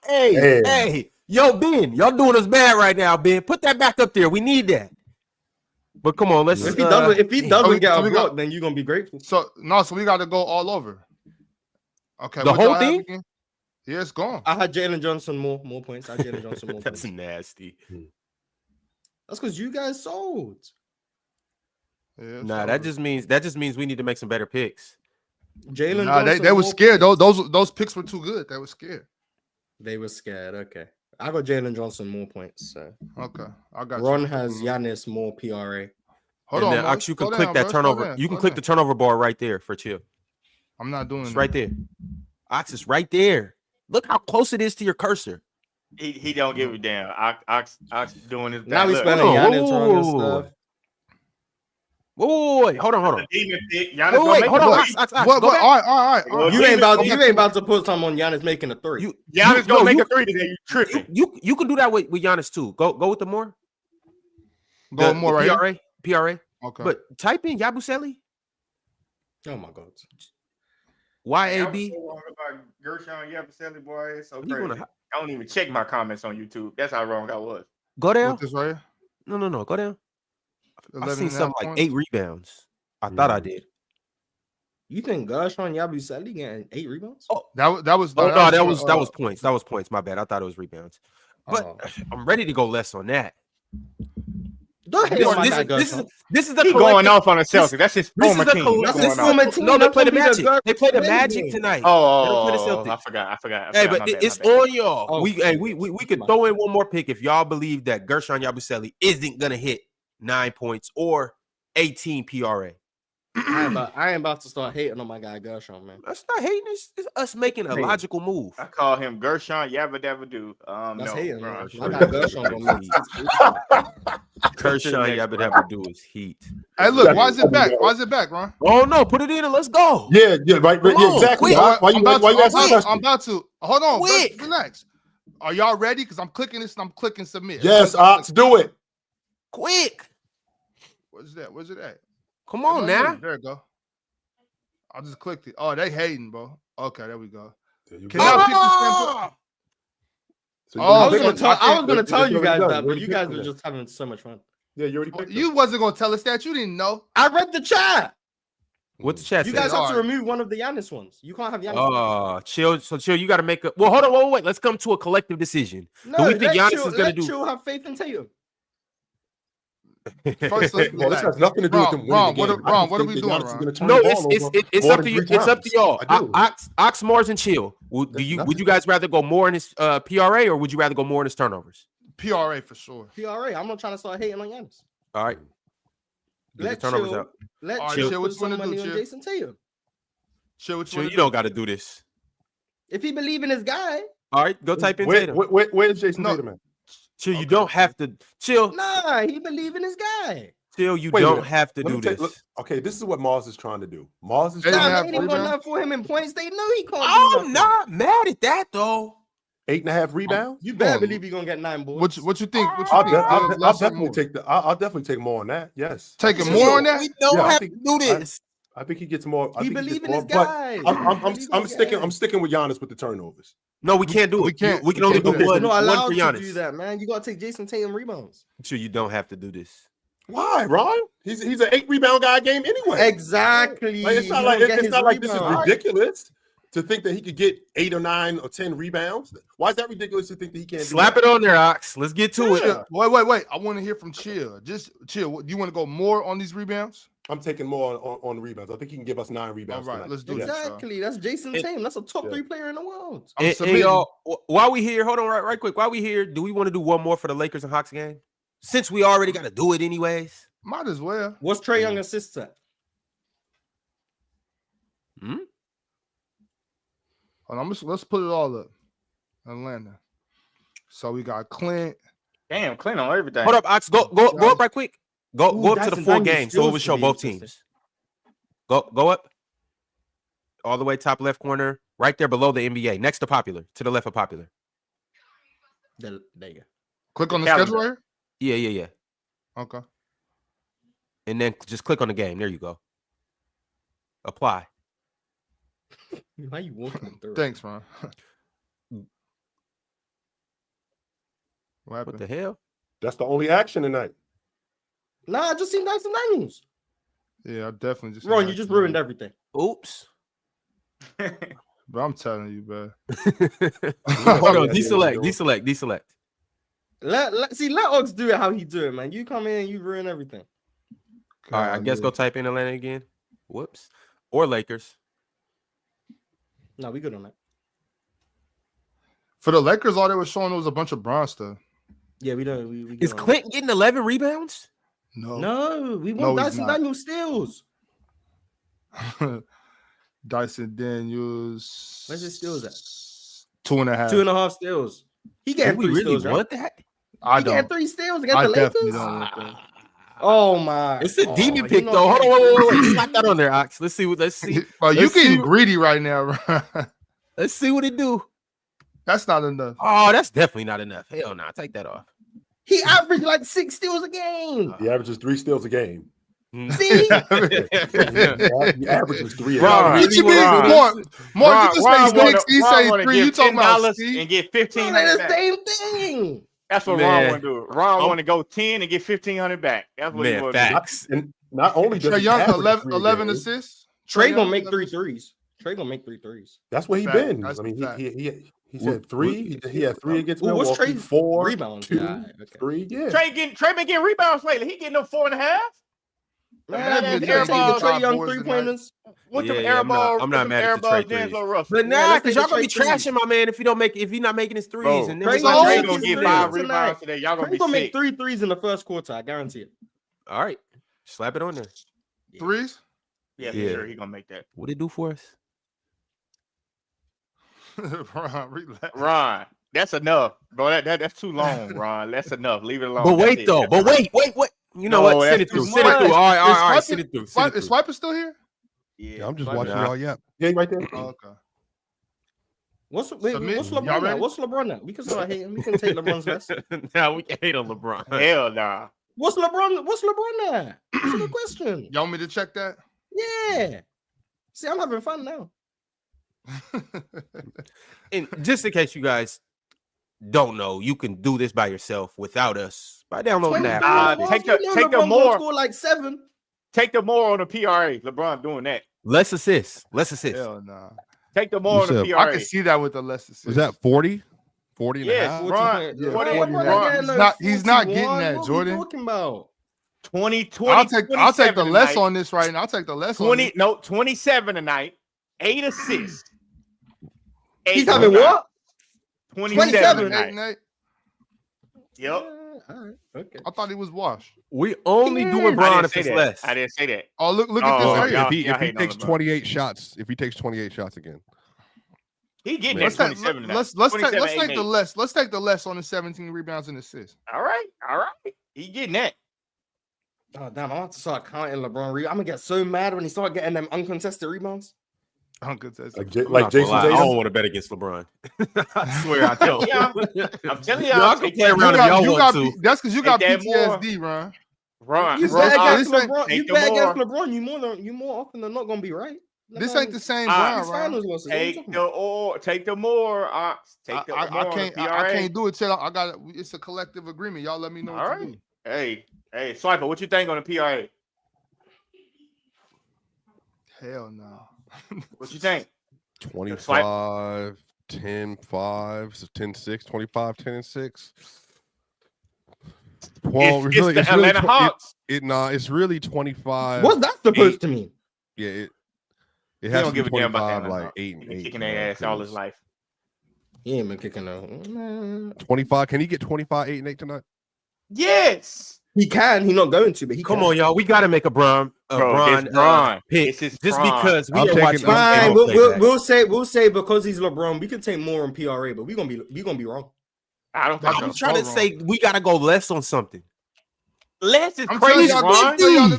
Hey. Yo, Ben, y'all doing us bad right now, Ben. Put that back up there. We need that. But come on, let's. If he doesn't get a block, then you're gonna be grateful. So we got to go all over. Okay, the whole thing. Yeah, it's gone. I had Jalen Johnson more points. I had Jalen Johnson more That's points. nasty. That's because you guys sold. Yeah, nah, that just means we need to make some better picks. Jalen. Nah, they were scared. Those picks were too good. They were scared. They were scared. Okay, I got Jalen Johnson more points. So okay, I got. Ron has Giannis more PRA. Hold on, Ox, you can click that turnover. You can click the turnover bar right there for chill. I'm not doing it. Right there. Ox is right there. Look how close it is to your cursor. He don't give a damn. Ox doing his. Now he's spelling Giannis wrong and stuff. Wait, hold on. Wait, hold on. Ox, all right. You ain't about to put something on Giannis making a 3. Giannis gonna make a 3 today. You tripping? You can do that with Giannis too. Go with the more. Go with more right PRA. Okay. But type in Yabusele. Oh my God. YAB. Gershon Yabusele, boy, it's so crazy. I don't even check my comments on YouTube. That's how wrong I was. Go down. This right here? No. Go down. I seen something like 8 rebounds. I thought I did. You think Gershon Yabusele getting 8 rebounds? Oh, that was points. That was points. My bad. I thought it was rebounds. But I'm ready to go less on that. Don't hate on my guy Gershon. This is the going off on a Celtic. That's his former team. That's his former team. No, they played the Magic. They played the Magic tonight. Oh, I forgot. Hey, but it's on y'all. We could throw in one more pick if y'all believe that Gershon Yabusele isn't gonna hit 9 points or 18 PRA. I ain't about to start hating on my guy Gershon, man. That's not hating. It's us making a logical move. I call him Gershon Yabba-Dabba-Doo. That's no, hating, bro. man. My guy Gershon gonna make Gershon Yabba-Dabba-Doo is heat. Hey, look, why is it back? Why is it back, Ron? Oh no, put it in and let's go. Yeah, right. Yeah, exactly. Why you asking that? I'm about to. Hold on. Quick. Relax. Are y'all ready? Because I'm clicking this and I'm clicking submit. Yes, Ox, do it. Quick. Where's that? Where's it at? Come on now. There you go. I just clicked it. Oh, they hating, bro. Okay, there we go. Can y'all pick the so I was gonna tell you guys that, but you guys were just having so much fun. Yeah, you already picked You wasn't gonna tell us that. You didn't know. I read the chat. What's the chat? You guys have to remove one of the Giannis ones. You can't have Giannis. Oh, chill. So chill. You got to make a. Well, hold on. Wait. Let's come to a collective decision. No, we think Giannis is gonna do? Chill have faith in Tatum. First, let's this has nothing to do with them winning the game. Ron, what are we doing? No, it's up to you. It's up to y'all. Ox, Mars, and chill. Would you guys rather go more in his PRA or would you rather go more in his turnovers? PRA for sure. PRA. I'm not trying to start hating on Giannis. All right. Let turnovers chill. out. Let right, chill. Chill, Put some money on Jason Tatum. Chill, you don't got to do this. If he believe in his guy. All right, go type in Tatum. Where's Jason Tatum at? Chill, you don't have to. Chill. Nah, he believe in his guy. Chill, you don't have to do this. Okay, this is what Mars is trying to do. Mars is they ain't got enough for him in points. They know he can't. I'm not mad at that though. 8.5 rebounds. You better believe you're gonna get 9 boards. What you think? I'll definitely take more on that. Yes. Taking more on that? We don't have to do this. I think he gets more. He believes in his guy. I'm sticking with Giannis with the turnovers. No, we can't do it. We can only do one. You're not allowed for Giannis. to do that, man. You gotta take Jason Tatum rebounds. Sure, you don't have to do this. Why, Ron? He's an 8 rebound guy game anyway. Exactly. Like, it's not like this is ridiculous to think that he could get 8 or 9 or 10 rebounds. Why is that ridiculous to think that he can't? Slap it on there, Ox. Let's get to it. Wait. I want to hear from Chill. Just Chill. Do you want to go more on these rebounds? I'm taking more on the rebounds. I think he can give us 9 rebounds. All right, let's do that. Exactly. That's Jason Tatum. That's a top 3 player in the world. Hey, y'all, while we here, hold on right quick. While we here, do we want to do one more for the Lakers and Hawks game? Since we already got to do it anyways. Might as well. What's Trae Young assists at? Let's put it all up. Atlanta. So we got Clint. Damn, Clint on everything. Hold up, Ox. Go up right quick. Go up to the 4 games so it will show both teams. Go up. All the way top left corner, right there below the NBA, next to Popular, to the left of Popular. There you go. Click on the schedule right here? Yeah. Okay. And then just click on the game. There you go. Apply. Why you walking through? Thanks, man. What the hell? That's the only action tonight. Nah, I just seen Dyson Daniels. Yeah, I definitely just. Ron, you just ruined everything. Oops. But I'm telling you, bro. Hold on. Deselect. Let Ox do it how he do it, man. You come in and you ruin everything. All right, I guess go type in Atlanta again. Whoops. Or Lakers. No, we good on that. For the Lakers, all they were showing was a bunch of Bron stuff. Yeah, we don't. We Is Clinton getting 11 rebounds? No, we want Dyson Daniels steals. Dyson Daniels. Where's his steals at? 2.5. 2.5 steals. He getting 3 steals. Want that? I he don't. Getting 3 steals against the definitely Lakers. don't want that. Oh my! It's a demon pick though. Hold on, wait. Slap that on there, Ox. Let's see. Bro, you getting greedy right now, bro. Let's see what it do. That's not enough. Oh, that's definitely not enough. Hell no, take that off. He averaged like 6 steals a game. He averages 3 steals a game. See, He averages 3. More. You just say 6. He say 3. You talking about and get 15. That's the same thing. That's what Ron want to do. Ron want to go 10 and get 1,500 back. That's what he want to do. And not only does Trae he Young average 11 assists. Trae gonna make 3 threes. Trae gonna make 3 threes. That's what he been. I mean, he said 3. He had 3 against Milwaukee. What's Trae 4 rebounds? 2, 3. Yeah. Trae been getting rebounds lately. He getting them 4.5. Man, Trae Young 3-pointers. With them air balls, I'm not mad at the Trae threes. But nah, because y'all gonna be trashing my man if he's not making his threes. And then Trae gonna get 5 rebounds today. Y'all gonna be sick. Make 3 threes in the first quarter. I guarantee it. All right, slap it on there. 3s? Yeah, for sure. He gonna make that. What it do for us? Ron, relax. Ron, that's enough, bro. That's too long, Ron. That's enough. Leave it alone. But wait, though. But wait. You know what? Send it through. All right. Send it through. Is Swiper still here? Yeah, I'm just watching y'all. Yeah, right there. Oh, okay. What's LeBron at? What's LeBron at? We can start hating. We can take LeBron's less. No, we can hate on LeBron. Hell nah. What's LeBron at? That's a good question. Y'all want me to check that? Yeah. See, I'm having fun now. And just in case you guys don't know, you can do this by yourself without us by downloading the app. Take the more. Score like 7. Take the more on the PRA. LeBron doing that. Less assists. Hell nah. Take the more on the PRA. I can see that with the less assists. Is that 40? 40 and a half? He's not getting that, Jordan. What are you talking about? 20. I'll take the less on this right now. I'll take the less 20. No, 27 tonight. 8 assists. He's having what? 27 tonight. Yep. All right. Okay. I thought he was washed. We only doing Bron if it's less. I didn't say that. Oh, look at this. If he takes 28 shots, again. He getting that 27 tonight. Let's take the less. Let's take the less on the 17 rebounds and assists. All right. He getting that. Oh damn! I want to start counting LeBron. I'm gonna get so mad when he start getting them uncontested rebounds. Uncontested, like Jason. I don't want to bet against LeBron. I swear I don't. I'm telling y'all, I can play around if y'all want to. That's because you got PTSD, Ron. You bet against LeBron. You bet against LeBron. You more often than not gonna be right. This ain't the same Ron. Take the more. I can't do it till I got. It's a collective agreement. Y'all let me know. All right. Hey, Swiper, what you think on the PRA? Hell no. What you think? 25, 10, 5, so 10, 6, 25, 10, and 6. Well, it's the Atlanta Hawks. It's really 25. What's that supposed to mean? Yeah, it has to be 25, like 8 and 8. Kicking their ass all his life. He ain't been kicking no. 25. Can he get 25, 8, and 8 tonight? Yes. He can. He's not going to, but he Come on, y'all. We got to make a Bron pick just because we are watching. Fine. We'll say because he's LeBron, we can take more on PRA, but we're gonna be wrong. I'm trying to say we got to go less on something. Less is crazy. Y'all to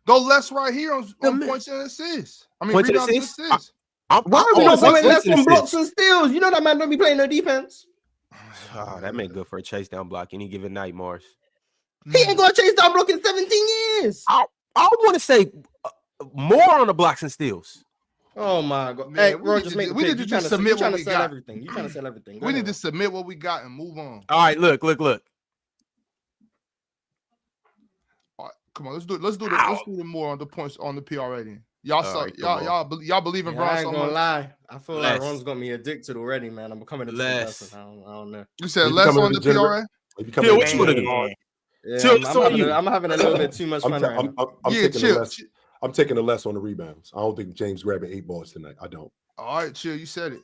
go less right here on points and assists. I mean, rebounds and assists. Why are we not going less on blocks and steals? You know that man don't be playing no defense. Oh, that man good for a chase down block any given night, Mars. He ain't gonna chase down block in 17 years. I want to say more on the blocks and steals. Oh my god! Man, hey, Ron, just make the pick. You trying to sell everything. You trying to sell everything. We need to submit what we got and move on. All right, look. Come on, let's do the more on the points on the PRA then. Y'all believe in Bron I ain't so gonna much? lie. I feel like Ron's got me addicted already, man. I'm becoming a lesson. I don't know. You said less on the PRA? Chill, what you want to do? Yeah, Chill, I'm having a little bit too much fun right now. I'm taking the less on the rebounds. I don't think James grabbing 8 balls tonight. I don't. All right, chill. You said it.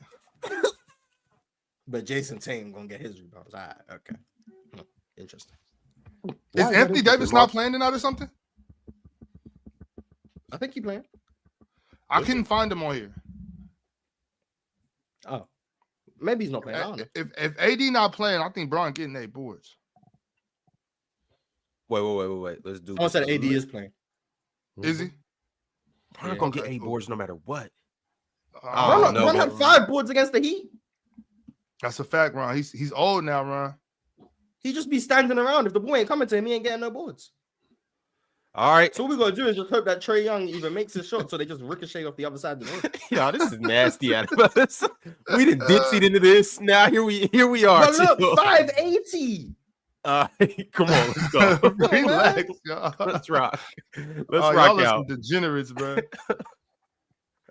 But Jason Tatum gonna get his rebounds. All right, okay. Interesting. Is Anthony Davis not playing tonight or something? I think he playing. I couldn't find him on here. Oh, maybe he's not playing. I don't know. If AD not playing, I think Bron getting 8 boards. Wait. Let's do. Someone said AD is playing. Is he? Bron gonna get 8 boards no matter what. Bron had 5 boards against the Heat. That's a fact, Ron. He's old now, Ron. He just be standing around. If the boy ain't coming to him, he ain't getting no boards. All right. So what we gotta do is just hope that Trae Young even makes his shot, so they just ricochet off the other side of the ring. Y'all, this is nasty out of us. We done dipsied into this. Now here we are. But look, 580. Come on, let's go. Relax, y'all. Let's rock. Let's rock out. Degenerates, bro.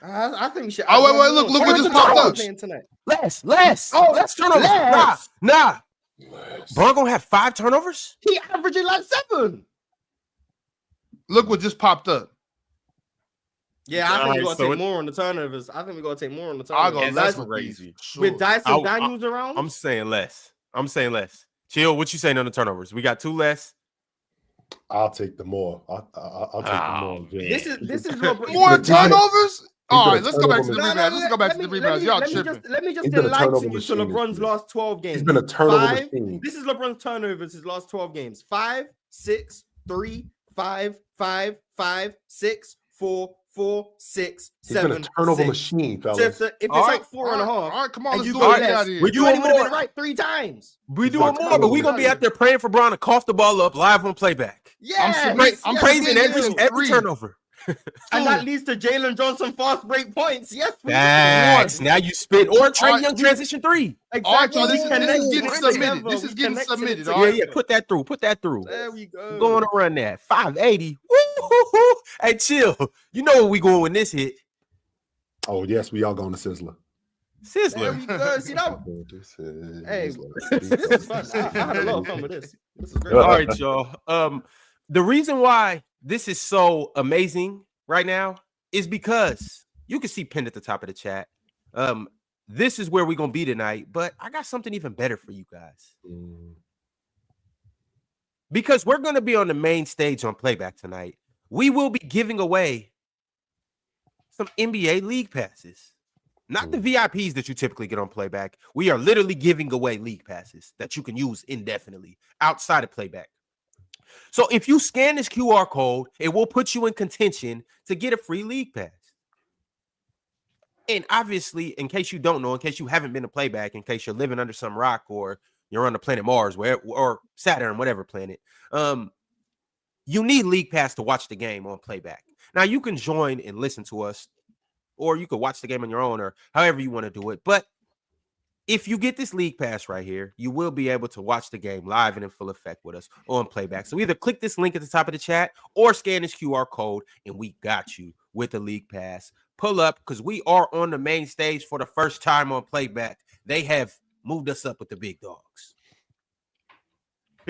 I think we should. Oh wait! Look what just popped up. Less. Oh, that's turnovers. Nah. Bron gonna have 5 turnovers. He averaging like 7. Look what just popped up. Yeah, I think we gotta take more on the turnovers. I'll go less crazy. With Dyson Daniels around. I'm saying less. Chill. What you saying on the turnovers? We got 2 less. I'll take the more. I'll take the more. This is more turnovers. All right, let's go back to the rebounds. Y'all tripping. Let me just enlighten you to LeBron's last 12 games. He's been a turnover machine. This is LeBron's turnovers his last 12 games. 5, 6, 3, 5, 5, 5, 6, 4, 4, 6, 7. He's been a turnover machine, fellas. So if it's like 4.5, all right, come on, let's do it. We're doing more. Been right 3 times. We doing more, but we're gonna be out there praying for Bron to cough the ball up live on playback. Yeah, I'm praising every turnover. And that leads to Jalen Johnson fast break points. Yes, facts. Now you spit or Trae Young transition 3. Exactly. All right, y'all, this is getting submitted. Yeah, put that through. There we go. We're going to run that 580. Woo-hoo-hoo. Hey, chill. You know where we going when this hit? Oh yes, we all going to Sizzler. There we go. See that? Hey, this is fun. I had a lot of fun with this. This is great. All right, y'all. The reason why this is so amazing right now is because you can see pinned at the top of the chat. This is where we're going to be tonight, but I got something even better for you guys. Because we're going to be on the main stage on Playback tonight. We will be giving away some NBA League Passes. Not the VIPs that you typically get on Playback. We are literally giving away League Passes that you can use indefinitely outside of Playback. So if you scan this QR code, it will put you in contention to get a free League Pass. And obviously, in case you don't know, in case you haven't been to Playback, in case you're living under some rock or you're on the planet Mars or Saturn, whatever planet, you need League Pass to watch the game on Playback. Now, you can join and listen to us, or you could watch the game on your own, or however you want to do it. But if you get this League Pass right here, you will be able to watch the game live and in full effect with us on Playback. So either click this link at the top of the chat or scan this QR code, and we got you with the League Pass. Pull up, because we are on the main stage for the first time on Playback. They have moved us up with the big dogs.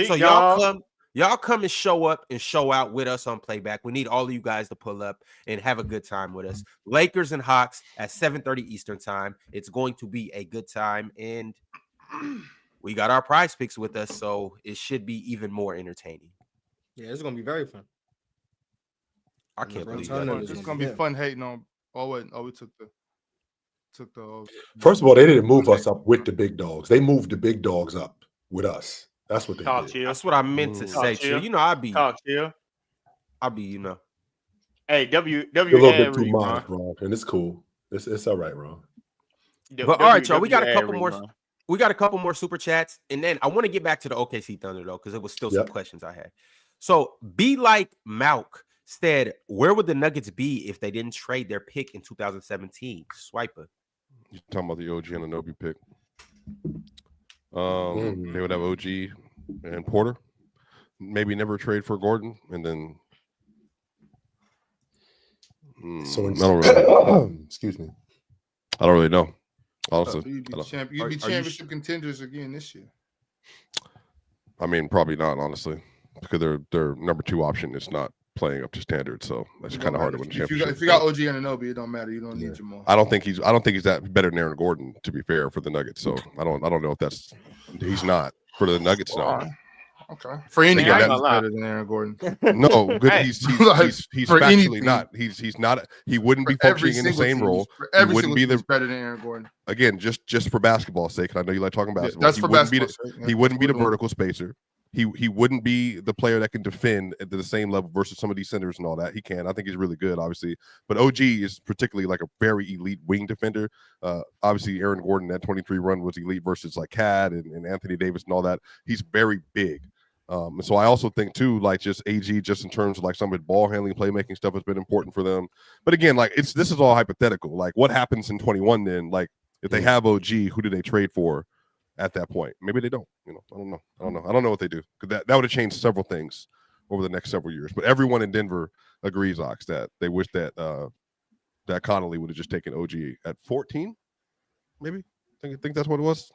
So y'all come and show up and show out with us on Playback. We need all of you guys to pull up and have a good time with us. Lakers and Hawks at 7:30 Eastern time. It's going to be a good time, and we got our PrizePicks with us, so it should be even more entertaining. Yeah, it's gonna be very fun. I can't believe that. It's gonna be fun hating on. We took the. First of all, they didn't move us up with the big dogs. They moved the big dogs up with us. That's what they did. That's what I meant to say. Chill. You know, I'll be, you know. Hey, a little bit too modest, bro, and it's cool. It's all right, bro. But all right, y'all. We got a couple more. We got a couple more super chats, and then I want to get back to the OKC Thunder though, because there was still some questions I had. So, Be Like Malk said, "Where would the Nuggets be if they didn't trade their pick in 2017?" Swiper. You talking about the OG Anunoby pick? They would have OG and Porter. Maybe never trade for Gordon, and then So I don't really, excuse me. I don't really know. Also, you'd be championship contenders again this year. I mean, probably not, honestly, because their number 2 option is not playing up to standard. So that's kind of hard to win a championship. If you got OG Anunoby, it don't matter. You don't need Jamal. I don't think he's that better than Aaron Gordon, to be fair, for the Nuggets. So I don't know if he's not for the Nuggets. No. Okay. For any guy, that's better than Aaron Gordon. No, good. He's factually not. He's not. He wouldn't be functioning in the same role. He wouldn't be better than Aaron Gordon. Again, just for basketball's sake. I know you like talking basketball. That's for basketball's sake. He wouldn't be the vertical spacer. He wouldn't be the player that can defend at the same level versus some of these centers and all that. He can. I think he's really good, obviously. But OG is particularly like a very elite wing defender. Obviously, Aaron Gordon, that 23 run was elite versus like Cad and Anthony Davis and all that. He's very big. And so I also think too, like just AG, just in terms of like some of the ball handling, playmaking stuff has been important for them. But again, like this is all hypothetical. Like what happens in 21 then? Like if they have OG, who do they trade for at that point? Maybe they don't. I don't know. I don't know what they do, because that would have changed several things over the next several years. But everyone in Denver agrees, Ox, that they wish that that Connolly would have just taken OG at 14. Maybe think that's what it was.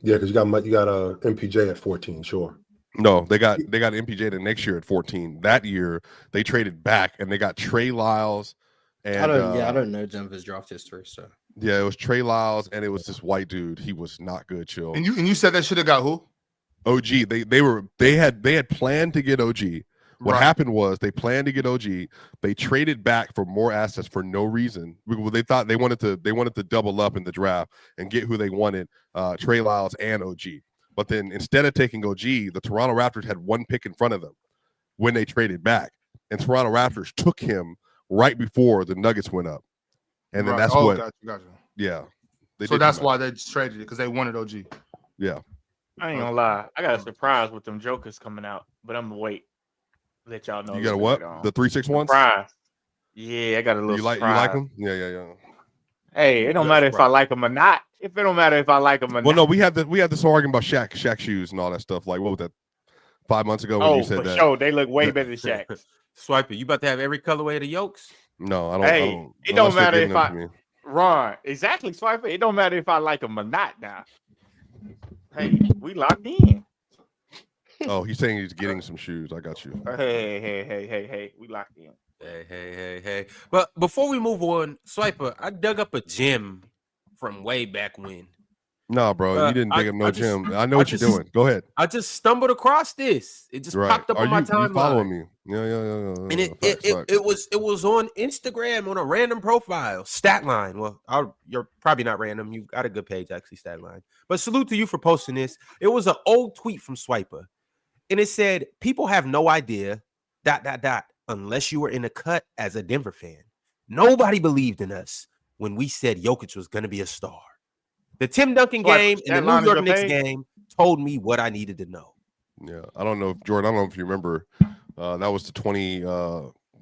Yeah, because you got MPJ at 14, sure. No, they got MPJ the next year at 14. That year they traded back and they got Trey Lyles. And I don't know Denver's draft history, so yeah, it was Trey Lyles and it was this white dude. He was not good, chill. And you said that should have got who? OG. They had planned to get OG. What happened was they planned to get OG. They traded back for more assets for no reason. They thought they wanted to double up in the draft and get who they wanted, Trey Lyles and OG. But then instead of taking OG, the Toronto Raptors had one pick in front of them when they traded back. And Toronto Raptors took him right before the Nuggets went up. And then that's what. Gotcha. Yeah. So that's why they traded it, because they wanted OG. Yeah. I ain't gonna lie. I got a surprise with them jokers coming out, but I'm gonna wait. Let y'all know. You got a what? The 3-6 ones? Surprise. Yeah, I got a little You like them? Yeah. Hey, it don't matter if I like them or not. If it don't matter if I like them or not. Well, no, we had this argument about Shaq shoes and all that stuff. Like, what was that? 5 months ago when you said that. Sure, they look way better than Shaq. Swiper, you about to have every colorway of the yolks? No, I don't. Hey, it don't matter if Ron, exactly, Swiper. It don't matter if I like them or not now. Hey, we locked in. Oh, he's saying he's getting some shoes. I got you. Hey, we locked in. Hey. But before we move on, Swiper, I dug up a gem from way back when. No, bro, you didn't dig up no gem. I know what you're doing. Go ahead. I just stumbled across this. It just popped up on my timeline. You following me? Yeah. And it was on Instagram on a random profile. Statline. Well, you're probably not random. You got a good page, actually, Statline. But salute to you for posting this. It was an old tweet from Swiper. And it said, people have no idea, ... unless you were in a cut as a Denver fan. Nobody believed in us when we said Jokic was going to be a star. The Tim Duncan game and the New York Knicks game told me what I needed to know. Yeah, I don't know, Jordan. I don't know if you remember. That was the 20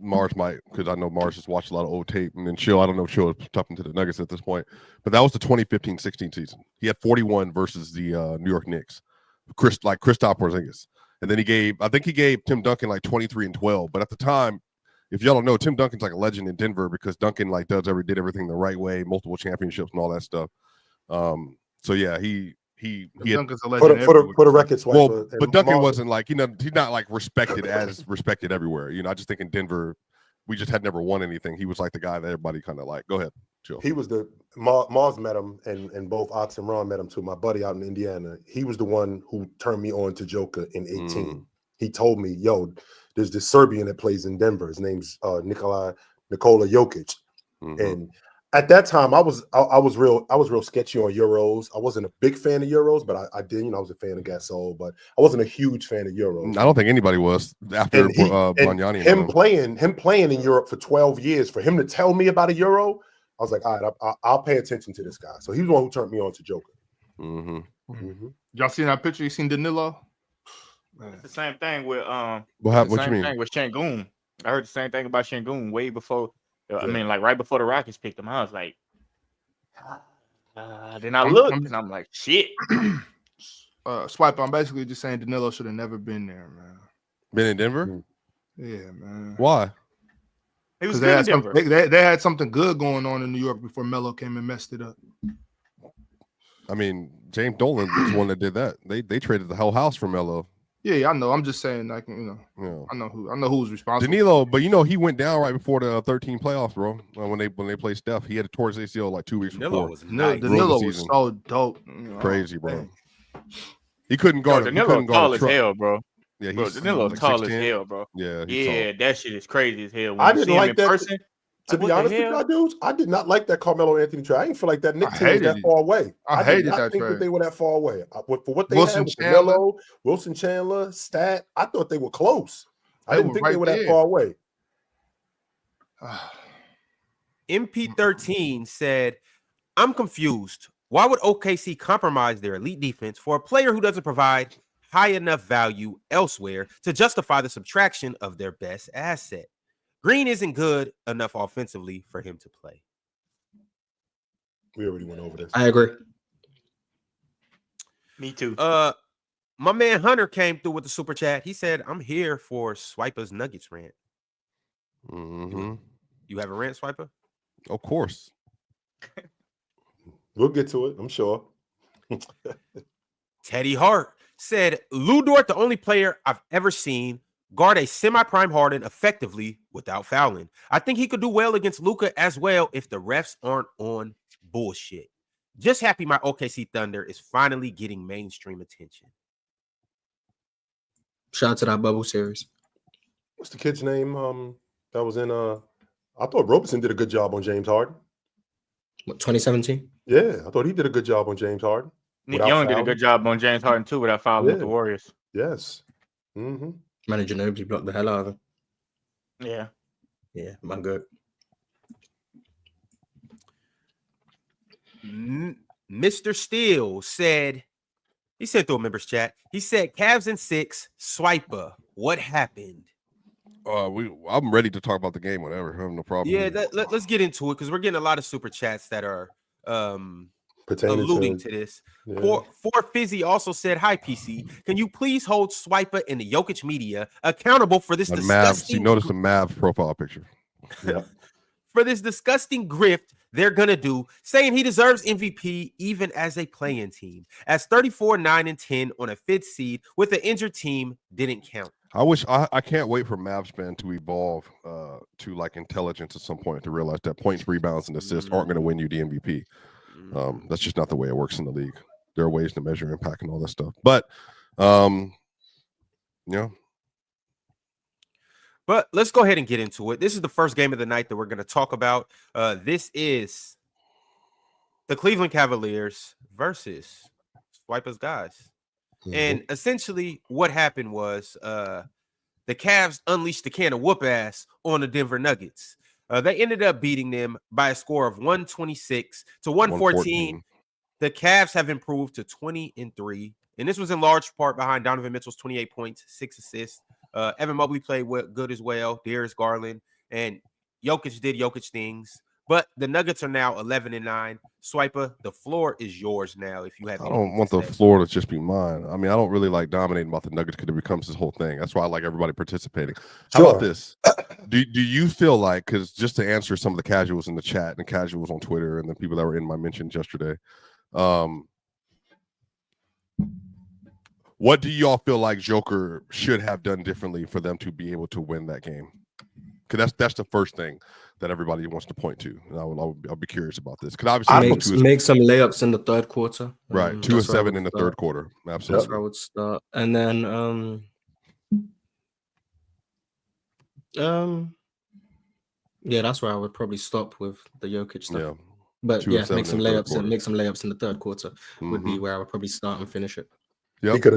Mars might, because I know Mars has watched a lot of old tape, and then Chill. I don't know if Chill is tough into the Nuggets at this point, but that was the 2015-16 season. He had 41 versus the New York Knicks. Kristaps Porzingis. And then he gave Tim Duncan like 23 and 12. But at the time, if y'all don't know, Tim Duncan's like a legend in Denver because Duncan like did everything the right way, multiple championships and all that stuff. So yeah, he Duncan's a legend for the record. Well, but Duncan wasn't like, he's not like respected everywhere. I just think in Denver, we just had never won anything. He was like the guy that everybody kind of like. Go ahead. Chill. He was Mars met him, and both Ox and Ron met him too. My buddy out in Indiana, he was the one who turned me on to Joker in 18. He told me, yo, there's this Serbian that plays in Denver. His name's Nikola Jokic. And at that time, I was real sketchy on Euros. I wasn't a big fan of Euros, but I did, I was a fan of Gasol, but I wasn't a huge fan of Euros. I don't think anybody was after Bargnani. Him playing in Europe for 12 years, for him to tell me about a Euro, I was like, all right, I'll pay attention to this guy. So he was the one who turned me on to Joker. Y'all seen that picture? You seen Danilo? It's the same thing with what you mean? Thing with Şengün. I heard the same thing about Şengün way before. I mean, like right before the Rockets picked him. I was like, then I looked and I'm like, shit. Swipe. I'm basically just saying Danilo should have never been there, man. Been in Denver? Yeah, man. Why? He was good in Denver. They had something good going on in New York before Melo came and messed it up. I mean, James Dolan was one that did that. They traded the whole house for Melo. Yeah, I know. I'm just saying, like, you know, I know who's responsible. Danilo, but he went down right before the 13 playoffs, bro. When they played Steph, he had a torn ACL like 2 weeks before. Danilo was so dope. Crazy, bro. He couldn't guard. Danilo tall as hell, bro. Yeah, Danilo like tall 6'10". as hell, bro. Yeah, that shit is crazy as hell. When I didn't like that. Person, to be honest with y'all dudes, I did not like that Carmelo Anthony trade. I didn't feel like that Knicks team was that far away. I hated did not that think trade. that they were that far away. For what they Wilson had with Melo, Wilson Chandler, Stat, I thought they were close. I didn't think they were that far away. MP13 said, I'm confused. Why would OKC compromise their elite defense for a player who doesn't provide high enough value elsewhere to justify the subtraction of their best asset? Green isn't good enough offensively for him to play. We already went over this. I agree. Me too. My man Hunter came through with the super chat. He said, I'm here for Swiper's Nuggets rant. Mm-hmm. You have a rant, Swiper? Of course. We'll get to it, I'm sure. Teddy Hart said, Lou Dort, the only player I've ever seen guard a semi-prime Harden effectively without fouling. I think he could do well against Luka as well if the refs aren't on bullshit. Just happy my OKC Thunder is finally getting mainstream attention. Shout out to that bubble series. What's the kid's name? That was in I thought Roberson did a good job on James Harden. What, 2017? Yeah, I thought he did a good job on James Harden. Nick Young did a good job on James Harden too without fouling with the Warriors. Yes. Mm-hmm. Manager Ginobili blocked the hell out of him. Yeah. Yeah, I'm good. Mr. Steele said, he sent through a members chat. He said, Cavs in 6, Swiper. What happened? I'm ready to talk about the game, whatever. I have no problem. Yeah, let's get into it because we're getting a lot of super chats that are alluding to this. Yeah. For Fizzy also said, hi, PC. Can you please hold Swiper and the Jokic media accountable for this disgusting... You notice the Mavs profile picture. Yeah. For this disgusting grift they're going to do, saying he deserves MVP even as a play-in team. As 34, 9, and 10 on a 5th seed with an injured team didn't count. I can't wait for Mavs fan to evolve to like intelligence at some point to realize that points, rebounds, and assists aren't going to win you the MVP. That's just not the way it works in the league. There are ways to measure impact and all that stuff. But yeah. But let's go ahead and get into it. This is the first game of the night that we're going to talk about. This is the Cleveland Cavaliers versus Swiper's guys. Mm-hmm. And essentially what happened was the Cavs unleashed the can of whoop ass on the Denver Nuggets. They ended up beating them by a score of 126 to 114. The Cavs have improved to 20-3. And this was in large part behind Donovan Mitchell's 28 points, 6 assists. Evan Mobley played good as well. Darius Garland and Jokic did Jokic things. But the Nuggets are now 11-9. Swiper, the floor is yours now. If you have, I don't want the floor to just be mine. I mean, I don't really like dominating about the Nuggets because it becomes this whole thing. That's why I like everybody participating. How about this? Do you feel like, because just to answer some of the casuals in the chat and casuals on Twitter and the people that were in my mentions yesterday, what do y'all feel like Joker should have done differently for them to be able to win that game? Because that's the first thing that everybody wants to point to, and I'll be curious about this. Because obviously, make some layups in the third quarter. Right, 2 of 7 in the third quarter. Absolutely, that's where I would start, and then yeah, that's where I would probably stop with the Jokic stuff. Yeah. But yeah, make some layups in the third quarter would be where I would probably start and finish it. Yep. He could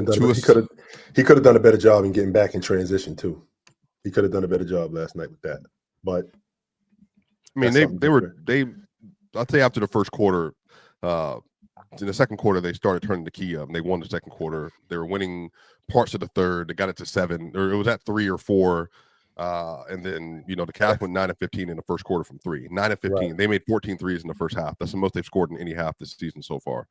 have done a better job in getting back in transition too. He could have done a better job last night with that. But I mean, I'd say after the first quarter, in the second quarter they started turning the key up and they won the second quarter. They were winning parts of the third. They got it to 7, or it was at 3 or 4. And then, the Cavs went 9 of 15 in the first quarter from 3. 9 of 15. Right. They made 14 threes in the first half. That's the most they've scored in any half this season so far.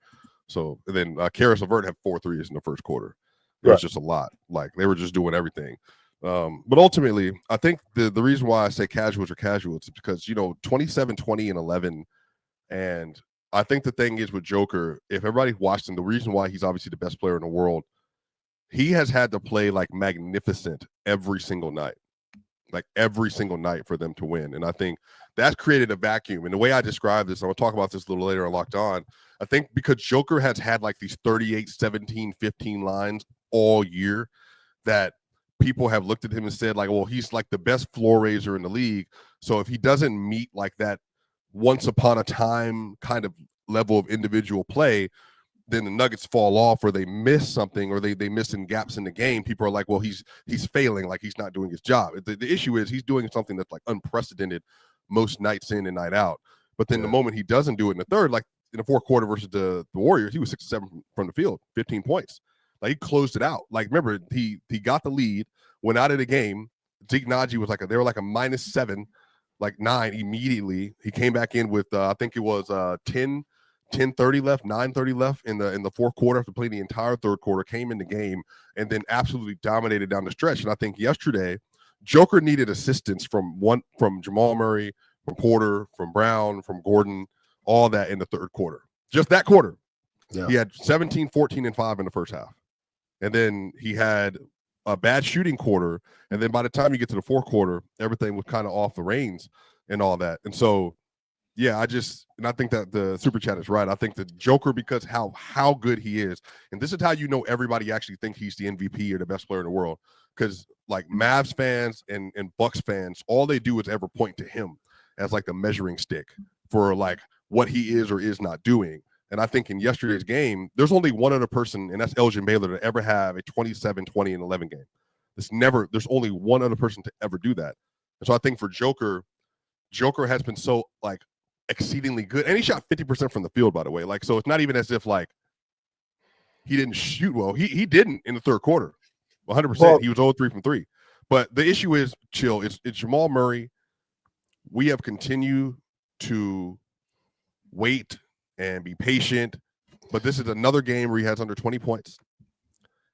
So then Karis LeVert had 4 threes in the first quarter. It was just a lot. Like, they were just doing everything. But ultimately, I think the reason why I say casuals are casuals is because, 27, 20, and 11. And I think the thing is with Joker, if everybody watched him, the reason why he's obviously the best player in the world, he has had to play like magnificent every single night for them to win. And I think that's created a vacuum. And the way I describe this, I'm going to talk about this a little later on Locked On. I think because Joker has had like these 38, 17, 15 lines all year that people have looked at him and said, like, well, he's like the best floor raiser in the league. So if he doesn't meet like that once upon a time kind of level of individual play, then the Nuggets fall off or they miss something or they miss in gaps in the game. People are like, well, he's failing, like he's not doing his job. The issue is he's doing something that's like unprecedented most nights in and night out. But then the moment he doesn't do it in the third, like in the fourth quarter versus the Warriors, he was 6-7 from the field, 15 points. Like he closed it out. Like remember, he got the lead, went out of the game. Zeke Naji was they were like a -7, like 9 immediately. He came back in with I think it was 10:30 left, 9:30 left in the fourth quarter after playing the entire third quarter, came in the game and then absolutely dominated down the stretch. And I think yesterday, Joker needed assistance from Jamal Murray, from Porter, from Brown, from Gordon, all that in the third quarter. Just that quarter. Yeah. He had 17, 14, and 5 in the first half. And then he had a bad shooting quarter. And then by the time you get to the fourth quarter, everything was kind of off the reins and all that. And so, yeah, I think that the super chat is right. I think the Joker, because how good he is, and this is how you know everybody actually think he's the MVP or the best player in the world. Because like Mavs fans and Bucks fans, all they do is ever point to him as like the measuring stick for like what he is or is not doing. And I think in yesterday's game, there's only one other person, and that's Elgin Baylor, to ever have a 27, 20, and 11 game. There's only one other person to ever do that. And so I think for Joker has been so like exceedingly good. And he shot 50% from the field, by the way. Like, so it's not even as if like he didn't shoot well. He didn't in the third quarter. 100%. Well, he was 0-3 from 3. But the issue is, Chill, it's Jamal Murray. We have continued to wait and be patient, but this is another game where he has under 20 points.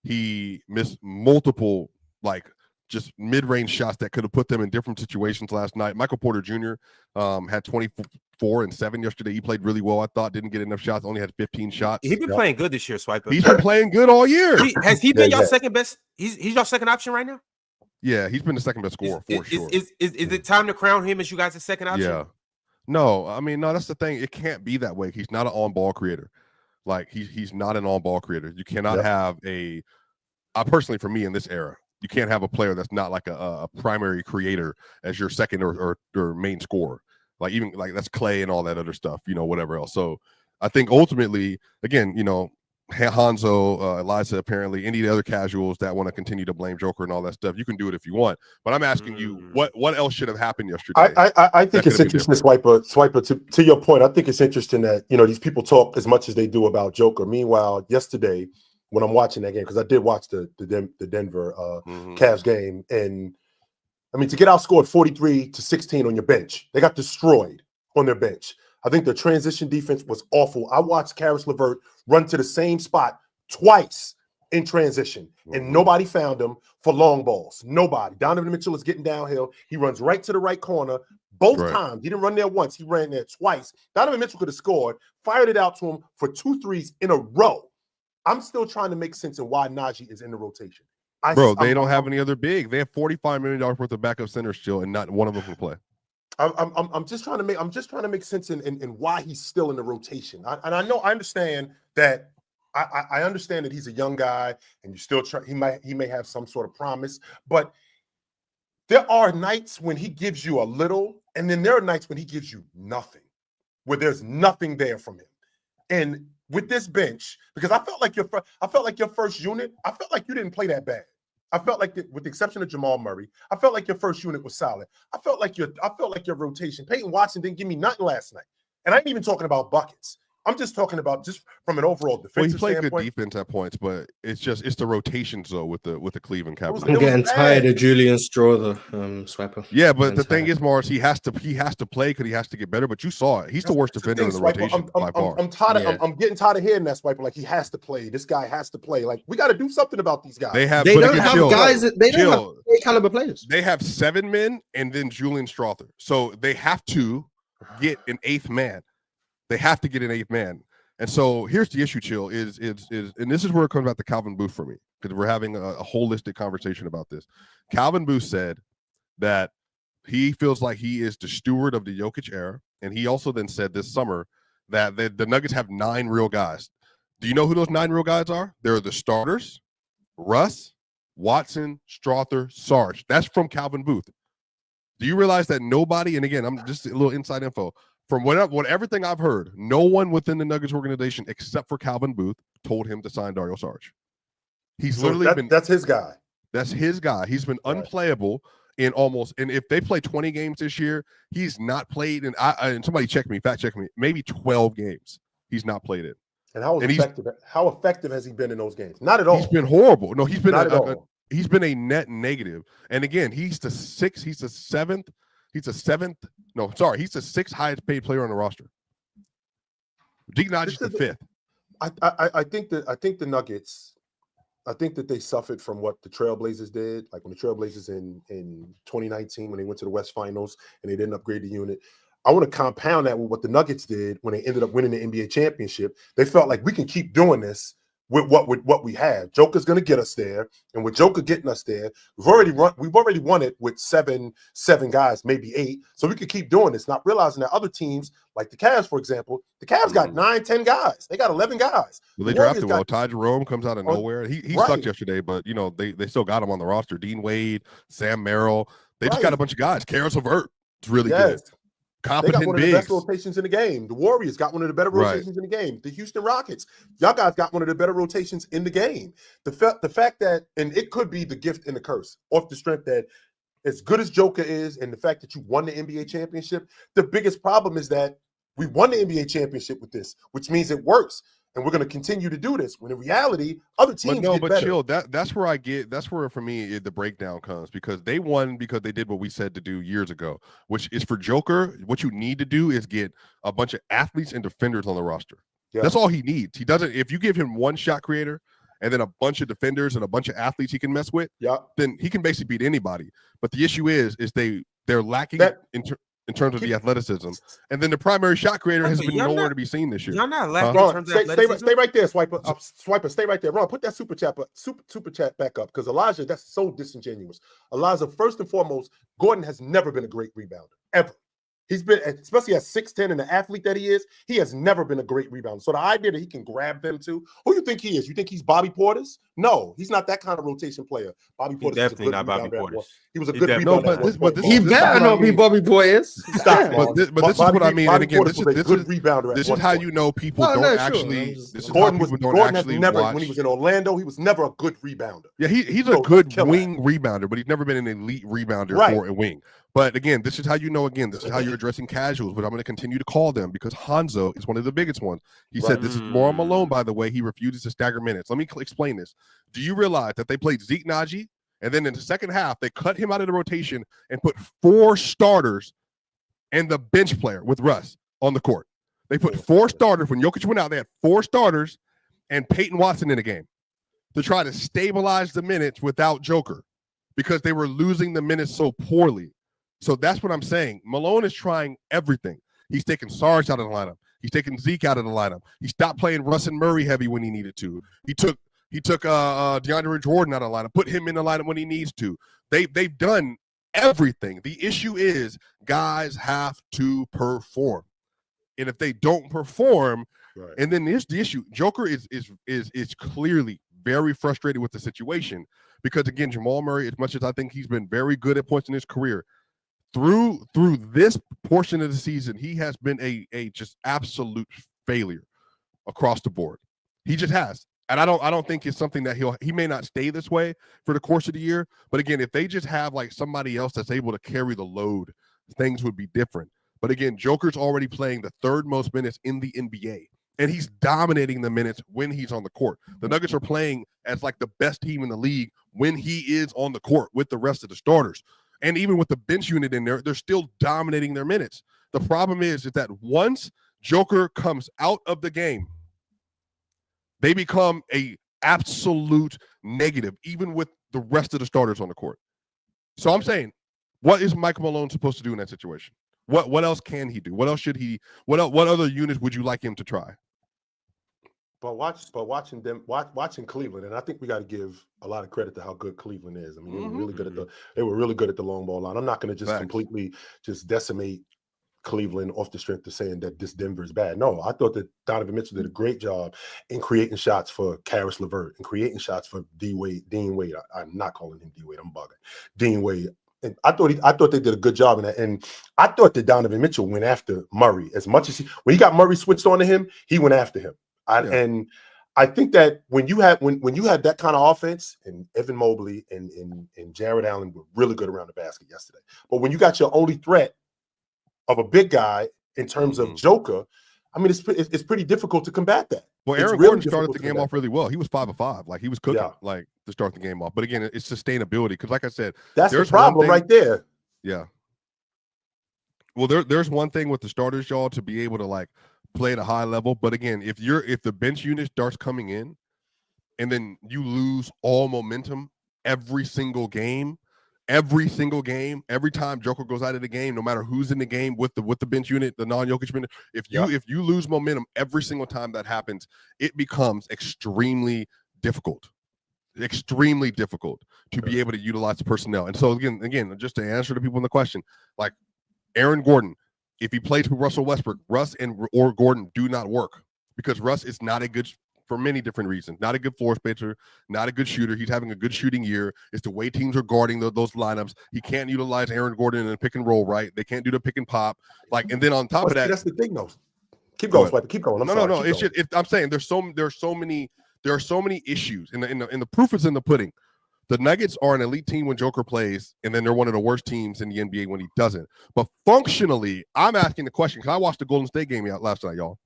He missed multiple like just mid-range shots that could have put them in different situations last night. Michael Porter Jr. Had 24 and 7 yesterday. He played really well, I thought. Didn't get enough shots. Only had 15 shots. He's been playing good this year, Swiper. He's been playing good all year. Has he been your second best? He's your second option right now? Yeah, he's been the second best scorer for sure. Is it time to crown him as you guys' second option? Yeah. No, I mean, no, that's the thing. It can't be that way. He's not an on-ball creator. Like, he's not an on-ball creator. You cannot have personally, for me in this era, you can't have a player that's not like a primary creator as your second or main scorer. Like, even like that's Clay and all that other stuff, whatever else. So I think ultimately, again, Hanzo, Eliza, apparently, any of the other casuals that want to continue to blame Joker and all that stuff, you can do it if you want. But I'm asking you, what else should have happened yesterday? I think it's interesting, Swiper, to your point. I think it's interesting that, these people talk as much as they do about Joker. Meanwhile, yesterday, when I'm watching that game, because I did watch the Denver Cavs game, and I mean, to get outscored 43-16 on your bench, they got destroyed on their bench. I think the transition defense was awful. I watched Karis LeVert run to the same spot twice in transition, and nobody found him for long balls. Nobody. Donovan Mitchell is getting downhill. He runs right to the right corner both times. He didn't run there once. He ran there twice. Donovan Mitchell could have scored, fired it out to him for 2 threes in a row. I'm still trying to make sense of why Najee is in the rotation. They don't have any other big. They have $45 million worth of backup centers still, and not one of them can play. I'm just trying to make sense in why he's still in the rotation. I understand that he's a young guy and you still he may have some sort of promise, but there are nights when he gives you a little, and then there are nights when he gives you nothing, where there's nothing there from him. And with this bench, because I felt like your first unit, I felt like you didn't play that bad. I felt like, with the exception of Jamal Murray, I felt like your first unit was solid. I felt like your rotation. Peyton Watson didn't give me nothing last night, and I ain't even talking about buckets. I'm just talking about just from an overall defensive Well, he played standpoint. good defense at points, but it's the rotations though with the Cleveland Cavaliers. I'm getting tired of Julian Straw, Swiper. Yeah, but the thing is, Mars, he has to play because he has to get better. But you saw it; he's the worst defender in the rotation by far. I'm tired. I'm getting tired of hearing that, Swiper. Like he has to play. This guy has to play. Like we got to do something about these guys. They don't have guys. They don't have high caliber players. They have 7 men and then Julian Strother, so they have to get an 8th man. They have to get an 8th man. And so here's the issue, Chill, is and this is where it comes back to Calvin Booth for me, because we're having a holistic conversation about this. Calvin Booth said that he feels like he is the steward of the Jokic era, and he also then said this summer that the Nuggets have 9 real guys. Do you know who those 9 real guys are? They're the starters: Russ, Watson, Strother, Sarge. That's from Calvin Booth. Do you realize that nobody, and again, I'm just a little inside info, from what everything I've heard, no one within the Nuggets organization except for Calvin Booth told him to sign Dario Saric. He's literally that's his guy. That's his guy. He's been unplayable and if they play 20 games this year, he's not played. And somebody fact check me, maybe 12 games he's not played it. And how effective has he been in those gains? Not at all. He's been horrible. No, he's been not at all. He's been a net negative. And again, he's the 6th highest paid player on the roster. Deke Nodge's the 5th. I think the Nuggets, I think that they suffered from what the Trailblazers did. Like when the Trailblazers in 2019, when they went to the West Finals and they didn't upgrade the unit. I want to compound that with what the Nuggets did when they ended up winning the NBA championship. They felt like we can keep doing this with what we have. Joker's going to get us there, and with Joker getting us there, we've already won it with seven guys, maybe 8. So we could keep doing this, not realizing that other teams, like the Cavs, for example, the Cavs got 9, 10 guys. They got 11 guys. Well, they drafted well. Ty Jerome comes out of nowhere. He sucked yesterday, but they still got him on the roster. Dean Wade, Sam Merrill. They just got a bunch of guys. Karis LeVert is really good. Competent they got one of the best rotations in the game. The Warriors got one of the better rotations in the game. The Houston Rockets, y'all guys got one of the better rotations in the game. The fact that, and it could be the gift and the curse, off the strength that as good as Joker is and the fact that you won the NBA championship, the biggest problem is that we won the NBA championship with this, which means it works. And we're going to continue to do this. When in reality, other teams get better. Chill. That's where for me the breakdown comes, because they won because they did what we said to do years ago, which is for Joker. What you need to do is get a bunch of athletes and defenders on the roster. Yeah. That's all he needs. He doesn't. If you give him one shot creator and then a bunch of defenders and a bunch of athletes he can mess with, then he can basically beat anybody. But the issue is they're lacking in terms of the athleticism. And then the primary shot creator has been nowhere to be seen this year. Y'all not lacking in terms of athleticism? Stay right there, Swiper. Swiper, stay right there. Ron, put that super chat back up, because Elijah, that's so disingenuous. Elijah, first and foremost, Gordon has never been a great rebounder, ever. He's been, especially at 6'10" and the athlete that he is, he has never been a great rebounder. So the idea that he can grab them too, who you think he is? You think he's Bobby Portis? No, he's not that kind of rotation player. Bobby Portis definitely not Bobby Portis. He was a good rebounder. He better not be Bobby Portis. Stop. But this is what I mean. And again, this is how you know people don't actually. Gordon has never, when he was in Orlando, he was never a good rebounder. Yeah, he's a good wing rebounder, but he's never been an elite rebounder for a wing. But again, this is how you know, this is how you're addressing casuals, but I'm going to continue to call them, because Hanzo is one of the biggest ones. He said, this is more Malone, by the way. He refuses to stagger minutes. Let me explain this. Do you realize that they played Zeke Naji, and then in the second half, they cut him out of the rotation and put 4 starters and the bench player with Russ on the court? They put 4 starters. When Jokic went out, they had 4 starters and Peyton Watson in the game to try to stabilize the minutes without Joker, because they were losing the minutes so poorly. So that's what I'm saying. Malone is trying everything. He's taking Sarge out of the lineup. He's taking Zeke out of the lineup. He stopped playing Russ and Murray heavy when he needed to. He took DeAndre Jordan out of the lineup, put him in the lineup when he needs to. They've done everything. The issue is guys have to perform. And if they don't perform, and then here's the issue. Joker is clearly very frustrated with the situation, because again, Jamal Murray, as much as I think he's been very good at points in his career, through this portion of the season, he has been a just absolute failure across the board. He just has. And I don't think it's something that he may not stay this way for the course of the year. But again, if they just have like somebody else that's able to carry the load, things would be different. But again, Joker's already playing the 3rd most minutes in the NBA. and he's dominating the minutes when he's on the court. The Nuggets are playing as like the best team in the league when he is on the court with the rest of the starters. And even with the bench unit in there, they're still dominating their minutes. The problem is that once Joker comes out of the game, they become a absolute negative, even with the rest of the starters on the court. So I'm saying, what is Michael Malone supposed to do in that situation? What else can he do? What else should he? What other units would you like him to try? But watching Cleveland, and I think we got to give a lot of credit to how good Cleveland is. I mean, they were really good at the long ball line. I'm not going to just completely just decimate Cleveland off the strength of saying that this Denver is bad. No, I thought that Donovan Mitchell did a great job in creating shots for Karis LeVert and creating shots for Dean Wade. I'm not calling him D Wade. I'm bugging. Dean Wade. And I thought they did a good job in that. And I thought that Donovan Mitchell went after Murray as much as when he got Murray switched on to him, he went after him. And I think that when you had that kind of offense, and Evan Mobley and Jared Allen were really good around the basket yesterday. But when you got your only threat of a big guy in terms of Joker, I mean, it's pretty difficult to combat that. Well, Aaron Gordon started the game off really well. He was 5 of 5. Like, he was cooking, to start the game off. But again, it's sustainability. Because like I said, that's the problem right there. Yeah. Well, there's one thing with the starters, y'all, to be able to like play at a high level. But again, if the bench unit starts coming in and then you lose all momentum every single game, every time Joker goes out of the game, no matter who's in the game with the bench unit, the non-Jokic minute, if you lose momentum every single time that happens, it becomes extremely difficult to be able to utilize the personnel. And so again, just to answer the people in the question, like Aaron Gordon, if he plays with Russell Westbrook, Russ or Gordon do not work because Russ is not a good, for many different reasons, not a good floor spacer, not a good shooter. He's having a good shooting year. It's the way teams are guarding those lineups. He can't utilize Aaron Gordon in a pick and roll, right? They can't do the pick and pop. Like, and then on top of that, that's the thing, though. Keep going, Swiper. Keep going. No. It's just, I'm saying there are so many issues, and the proof is in the pudding. The Nuggets are an elite team when Joker plays, and then they're one of the worst teams in the NBA when he doesn't. But functionally, I'm asking the question because I watched the Golden State game last night, y'all.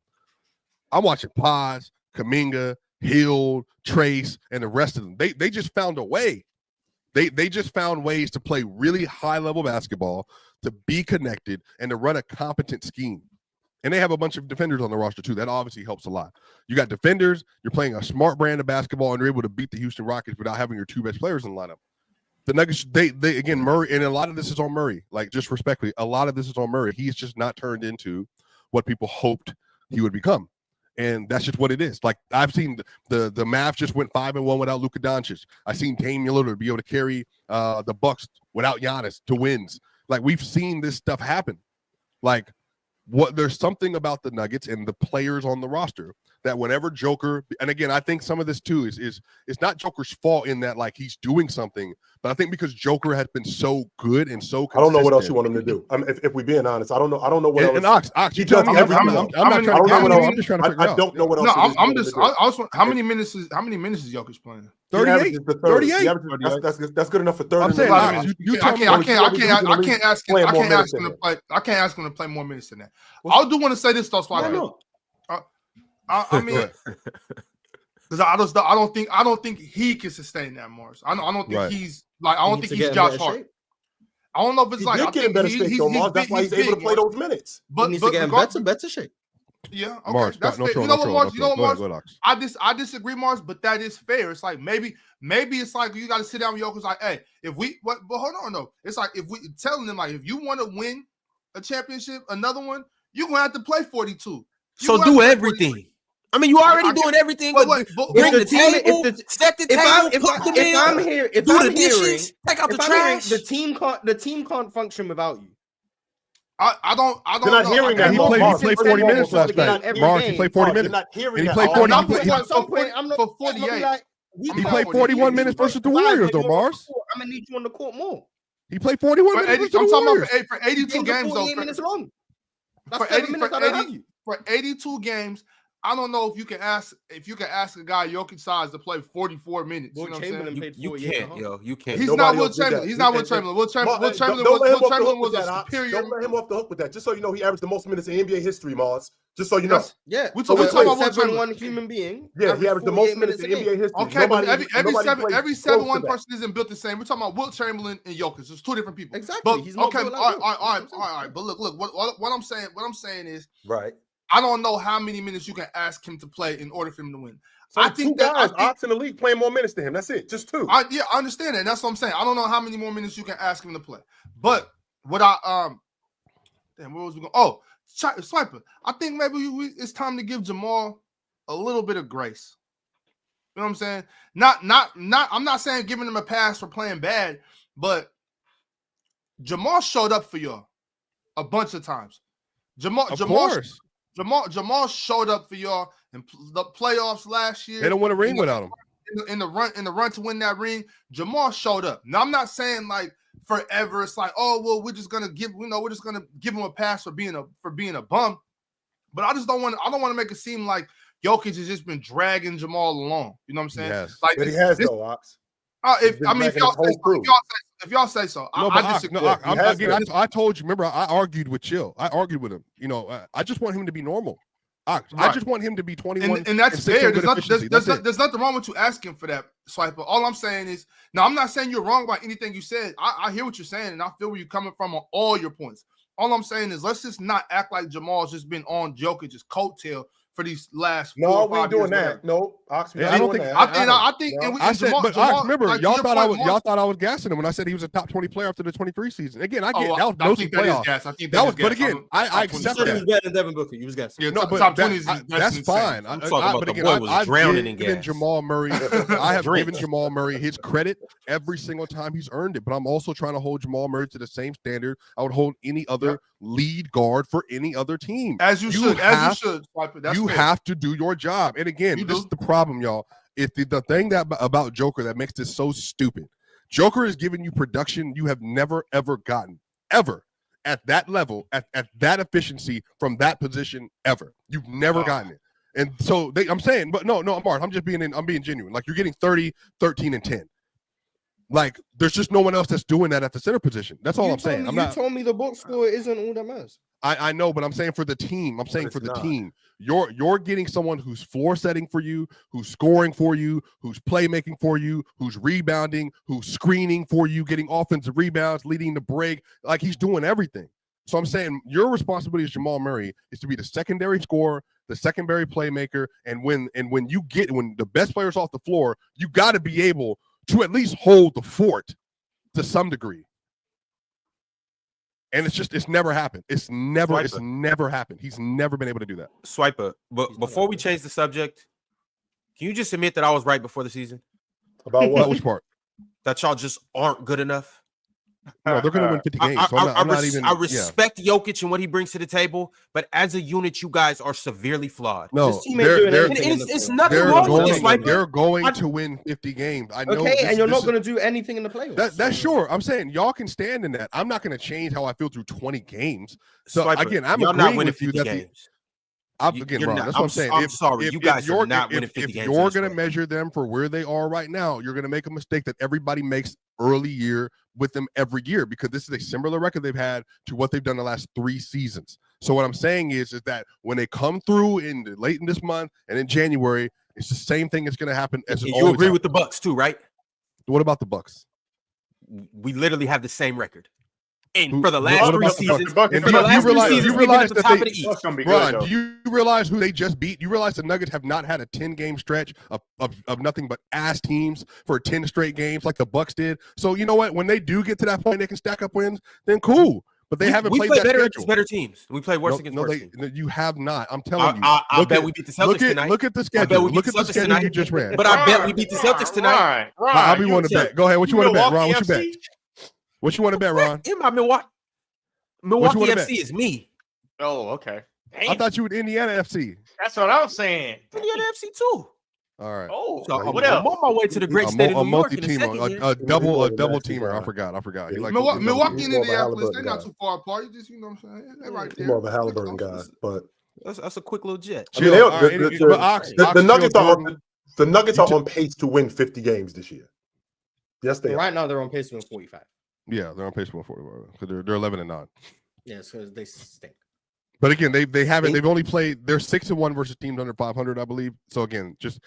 I'm watching Paz, Kuminga, Hill, Trace, and the rest of them. They just found a way. They just found ways to play really high-level basketball, to be connected, and to run a competent scheme. And they have a bunch of defenders on the roster, too. That obviously helps a lot. You got defenders, you're playing a smart brand of basketball, and you're able to beat the Houston Rockets without having your two best players in the lineup. The Nuggets, they again, Murray, and a lot of this is on Murray. Like, just respectfully, a lot of this is on Murray. He's just not turned into what people hoped he would become. And that's just what it is. Like, I've seen the Mavs just went 5-1 without Luka Doncic. I've seen Damian Lillard be able to carry the Bucks without Giannis to wins. Like, we've seen this stuff happen. Like, there's something about the Nuggets and the players on the roster that whenever Joker, and again, I think some of this too is it's not Joker's fault in that like he's doing something, but I think because Joker has been so good and so consistent. I don't know what else you want him to do. If we're being honest, I don't know what else. And Ox, you tell me everything. I'm not trying to get out. I'm just trying to figure out. I don't know what else. No, I'm just. How many minutes is Jokic playing? 38. 38. That's good enough for 30. I'm saying, I can't ask him to play more minutes than that. I do want to say this though, Swagger. I mean, because I don't think he can sustain that, Mars. I don't think he's like. I don't think he's Josh Hart. I don't know if it's like. He did get in better shape, though, Mars. That's why he's able to play those minutes. But he needs to get in better shape. Yeah, okay. Mars, that's fair. You know what, Mars? I disagree, Mars, but that is fair. It's like maybe it's like you got to sit down with Jokic. Like, hey, if we but hold on, no. It's like if we telling them like if you want to win a championship, another one, you're gonna have to play 42. So do everything. I mean, you already doing everything. But bring the table, set the table, put them in. If do I'm the dishes, take out the trash. The team can't function without you. You're I don't not know. hearing that. He played 40 minutes last night. Mars, he played 40 minutes. You're not hearing that. For 48. He played 41 minutes versus the Warriors, though, Mars. I'm gonna need you on the court more. He played 41 minutes. I'm talking about for 82 games, though. Minutes long. That's For 82 games, I don't know if you can ask a guy Jokic size to play 44 minutes. You know what I'm saying? You can't, yo. You can't. He's not Will Chamberlain. He's not Will Chamberlain. Will Chamberlain was a superior. Don't let him off the hook with that. Just so you know, he averaged the most minutes in NBA history, Mars. Just so you know. Yeah. We're talking about Will Chamberlain. One human being. Yeah, he averaged the most minutes in NBA history. Okay, but every 7-1 person isn't built the same. We're talking about Will Chamberlain and Jokic. It's two different people. Exactly. But he's not okay, all right. But look. What I'm saying is right. I don't know how many minutes you can ask him to play in order for him to win. So I think Ox in the league playing more minutes than him. That's it. Just two. I understand that. That's what I'm saying. I don't know how many more minutes you can ask him to play. But what damn, where was we going? Oh, Swiper. I think maybe it's time to give Jamal a little bit of grace. You know what I'm saying? Not. I'm not saying giving him a pass for playing bad, but Jamal showed up for y'all a bunch of times. Jamal showed up for y'all in the playoffs last year. They don't win a ring without him. In the run to win that ring, Jamal showed up. Now I'm not saying like forever. It's like, oh well, we're just gonna give him a pass for being a bum. But I don't want to make it seem like Jokic has just been dragging Jamal along. You know what I'm saying? Yes. Like but he has though, Ox. If y'all say so, I disagree. I told you. Remember, I argued with Chill. I argued with him. You know, I just want him to be normal. I just want him to be 21, and that's fair. There's nothing wrong with you asking for that, Swiper. All I'm saying is, now I'm not saying you're wrong about anything you said. I hear what you're saying, and I feel where you're coming from on all your points. All I'm saying is, let's just not act like Jamal's just been on Jokic's coattail for these last 4 or 5 years. No, we ain't doing that. No, Ox, I think. Remember, y'all thought I was gassing him when I said he was a top 20 player after the 23 season. Again, I get that was mostly playoffs. But again, I accept that. He was better than Devin Booker. You was gassing. Yeah, no, but top 20 that's fine. I've given Jamal Murray. I have given Jamal Murray his credit every single time he's earned it. But I'm also trying to hold Jamal Murray to the same standard I would hold any other lead guard for any other team. As you should. You have to do your job. And again, this is the problem, y'all. It's the thing about Joker that makes this so stupid. Joker is giving you production you have never, ever gotten, ever, at that level, at that efficiency from that position, ever. You've never gotten it. And so I'm saying, but no, Mark, I'm being genuine. Like, you're getting 30, 13, and 10. Like, there's just no one else that's doing that at the center position. That's all I'm saying. You told me the box score isn't all that matters. I know, but I'm saying for the team. I'm saying for the team. You're getting someone who's floor setting for you, who's scoring for you, who's playmaking for you, who's rebounding, who's screening for you, getting offensive rebounds, leading the break. Like, he's doing everything. So I'm saying your responsibility as Jamal Murray is to be the secondary scorer, the secondary playmaker, and when the best player's off the floor, you got to be able to at least hold the fort to some degree. And it's never happened. It's never happened. He's never been able to do that. Swiper, but before we change the subject, can you just admit that I was right before the season? About what? Which part? That y'all just aren't good enough? No, they're going to win 50 games. I respect Jokic and what he brings to the table, but as a unit, you guys are severely flawed. No, it's nothing wrong with this. Like, they're going to win 50 games. I know. Okay, and you're not going to do anything in the playoffs. That's sure. I'm saying y'all can stand in that. I'm not going to change how I feel through 20 games. So again, I'm agreeing with you that games. Ron, that's what I'm saying. I'm sorry, you guys are not winning 50 games. If you're going to measure them for where they are right now, you're going to make a mistake that everybody makes early year with them every year, because this is a similar record they've had to what they've done the last 3 seasons. So what I'm saying is that when they come through late in this month and in January, it's the same thing that's going to happen. As you agree with the Bucks too, right? What about the Bucks? We literally have the same record. And for the last 3 seasons, you realize at the top of the East. Ron, do you realize who they just beat? You realize the Nuggets have not had a 10-game stretch of nothing but ass teams for 10 straight games like the Bucks did. So you know what? When they do get to that point, they can stack up wins. Then cool. But they haven't played that better schedule. Better teams. We play worse against worse teams. You have not. I'm telling you. I bet we beat the Celtics tonight. Look at the schedule. Look at the schedule you just ran. But I bet we beat the Celtics tonight. I'll be one to bet. Go ahead. What you want to bet, Ron? What you bet? What you want to bet, Ron? In my Milwaukee FC is me. Oh, okay. Damn. I thought you were Indiana FC. That's what I'm saying. Indiana FC too. All right. Oh, so what else? I'm on my way to the great state of New York. A double teamer. I forgot. Milwaukee and Indianapolis, they're not too far apart. You just, you know what I'm saying? They're right there. More of a Halliburton guy, but That's a quick little jet. I mean, the Nuggets are on pace to win 50 games this year. Yes, they are. Right now, they're on pace to win 45. Yeah, they're on pace to win 45 because they're 11-9. Yes, because they stink. But again, they haven't. They've only played. They're 6-1 versus teams under 500, I believe. So again, just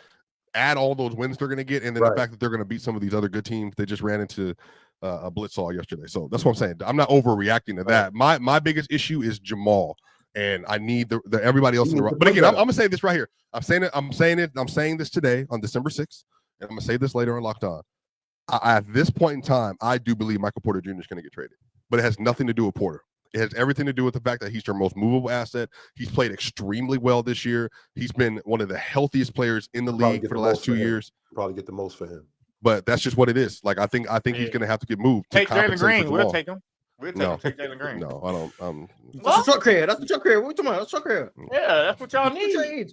add all those wins they're going to get, and then the fact that they're going to beat some of these other good teams. They just ran into a blitzsaw yesterday. So that's what I'm saying. I'm not overreacting to that. My biggest issue is Jamal, and I need the everybody else in the. But again, I'm going to say this right here. I'm saying this today on December 6th, and I'm going to say this later on Locked On. At this point in time, I do believe Michael Porter Jr. is going to get traded, but it has nothing to do with Porter. It has everything to do with the fact that he's their most movable asset. He's played extremely well this year. He's been one of the healthiest players in the league for the last 2 years. Probably get the most for him. But that's just what it is. Like I think he's going to have to get moved. Take Jalen Green. We'll take him. Take Jalen Green. No, I don't. That's the truck career. That's the truck career. What are we talking about? That's truck career. Yeah, that's what y'all need.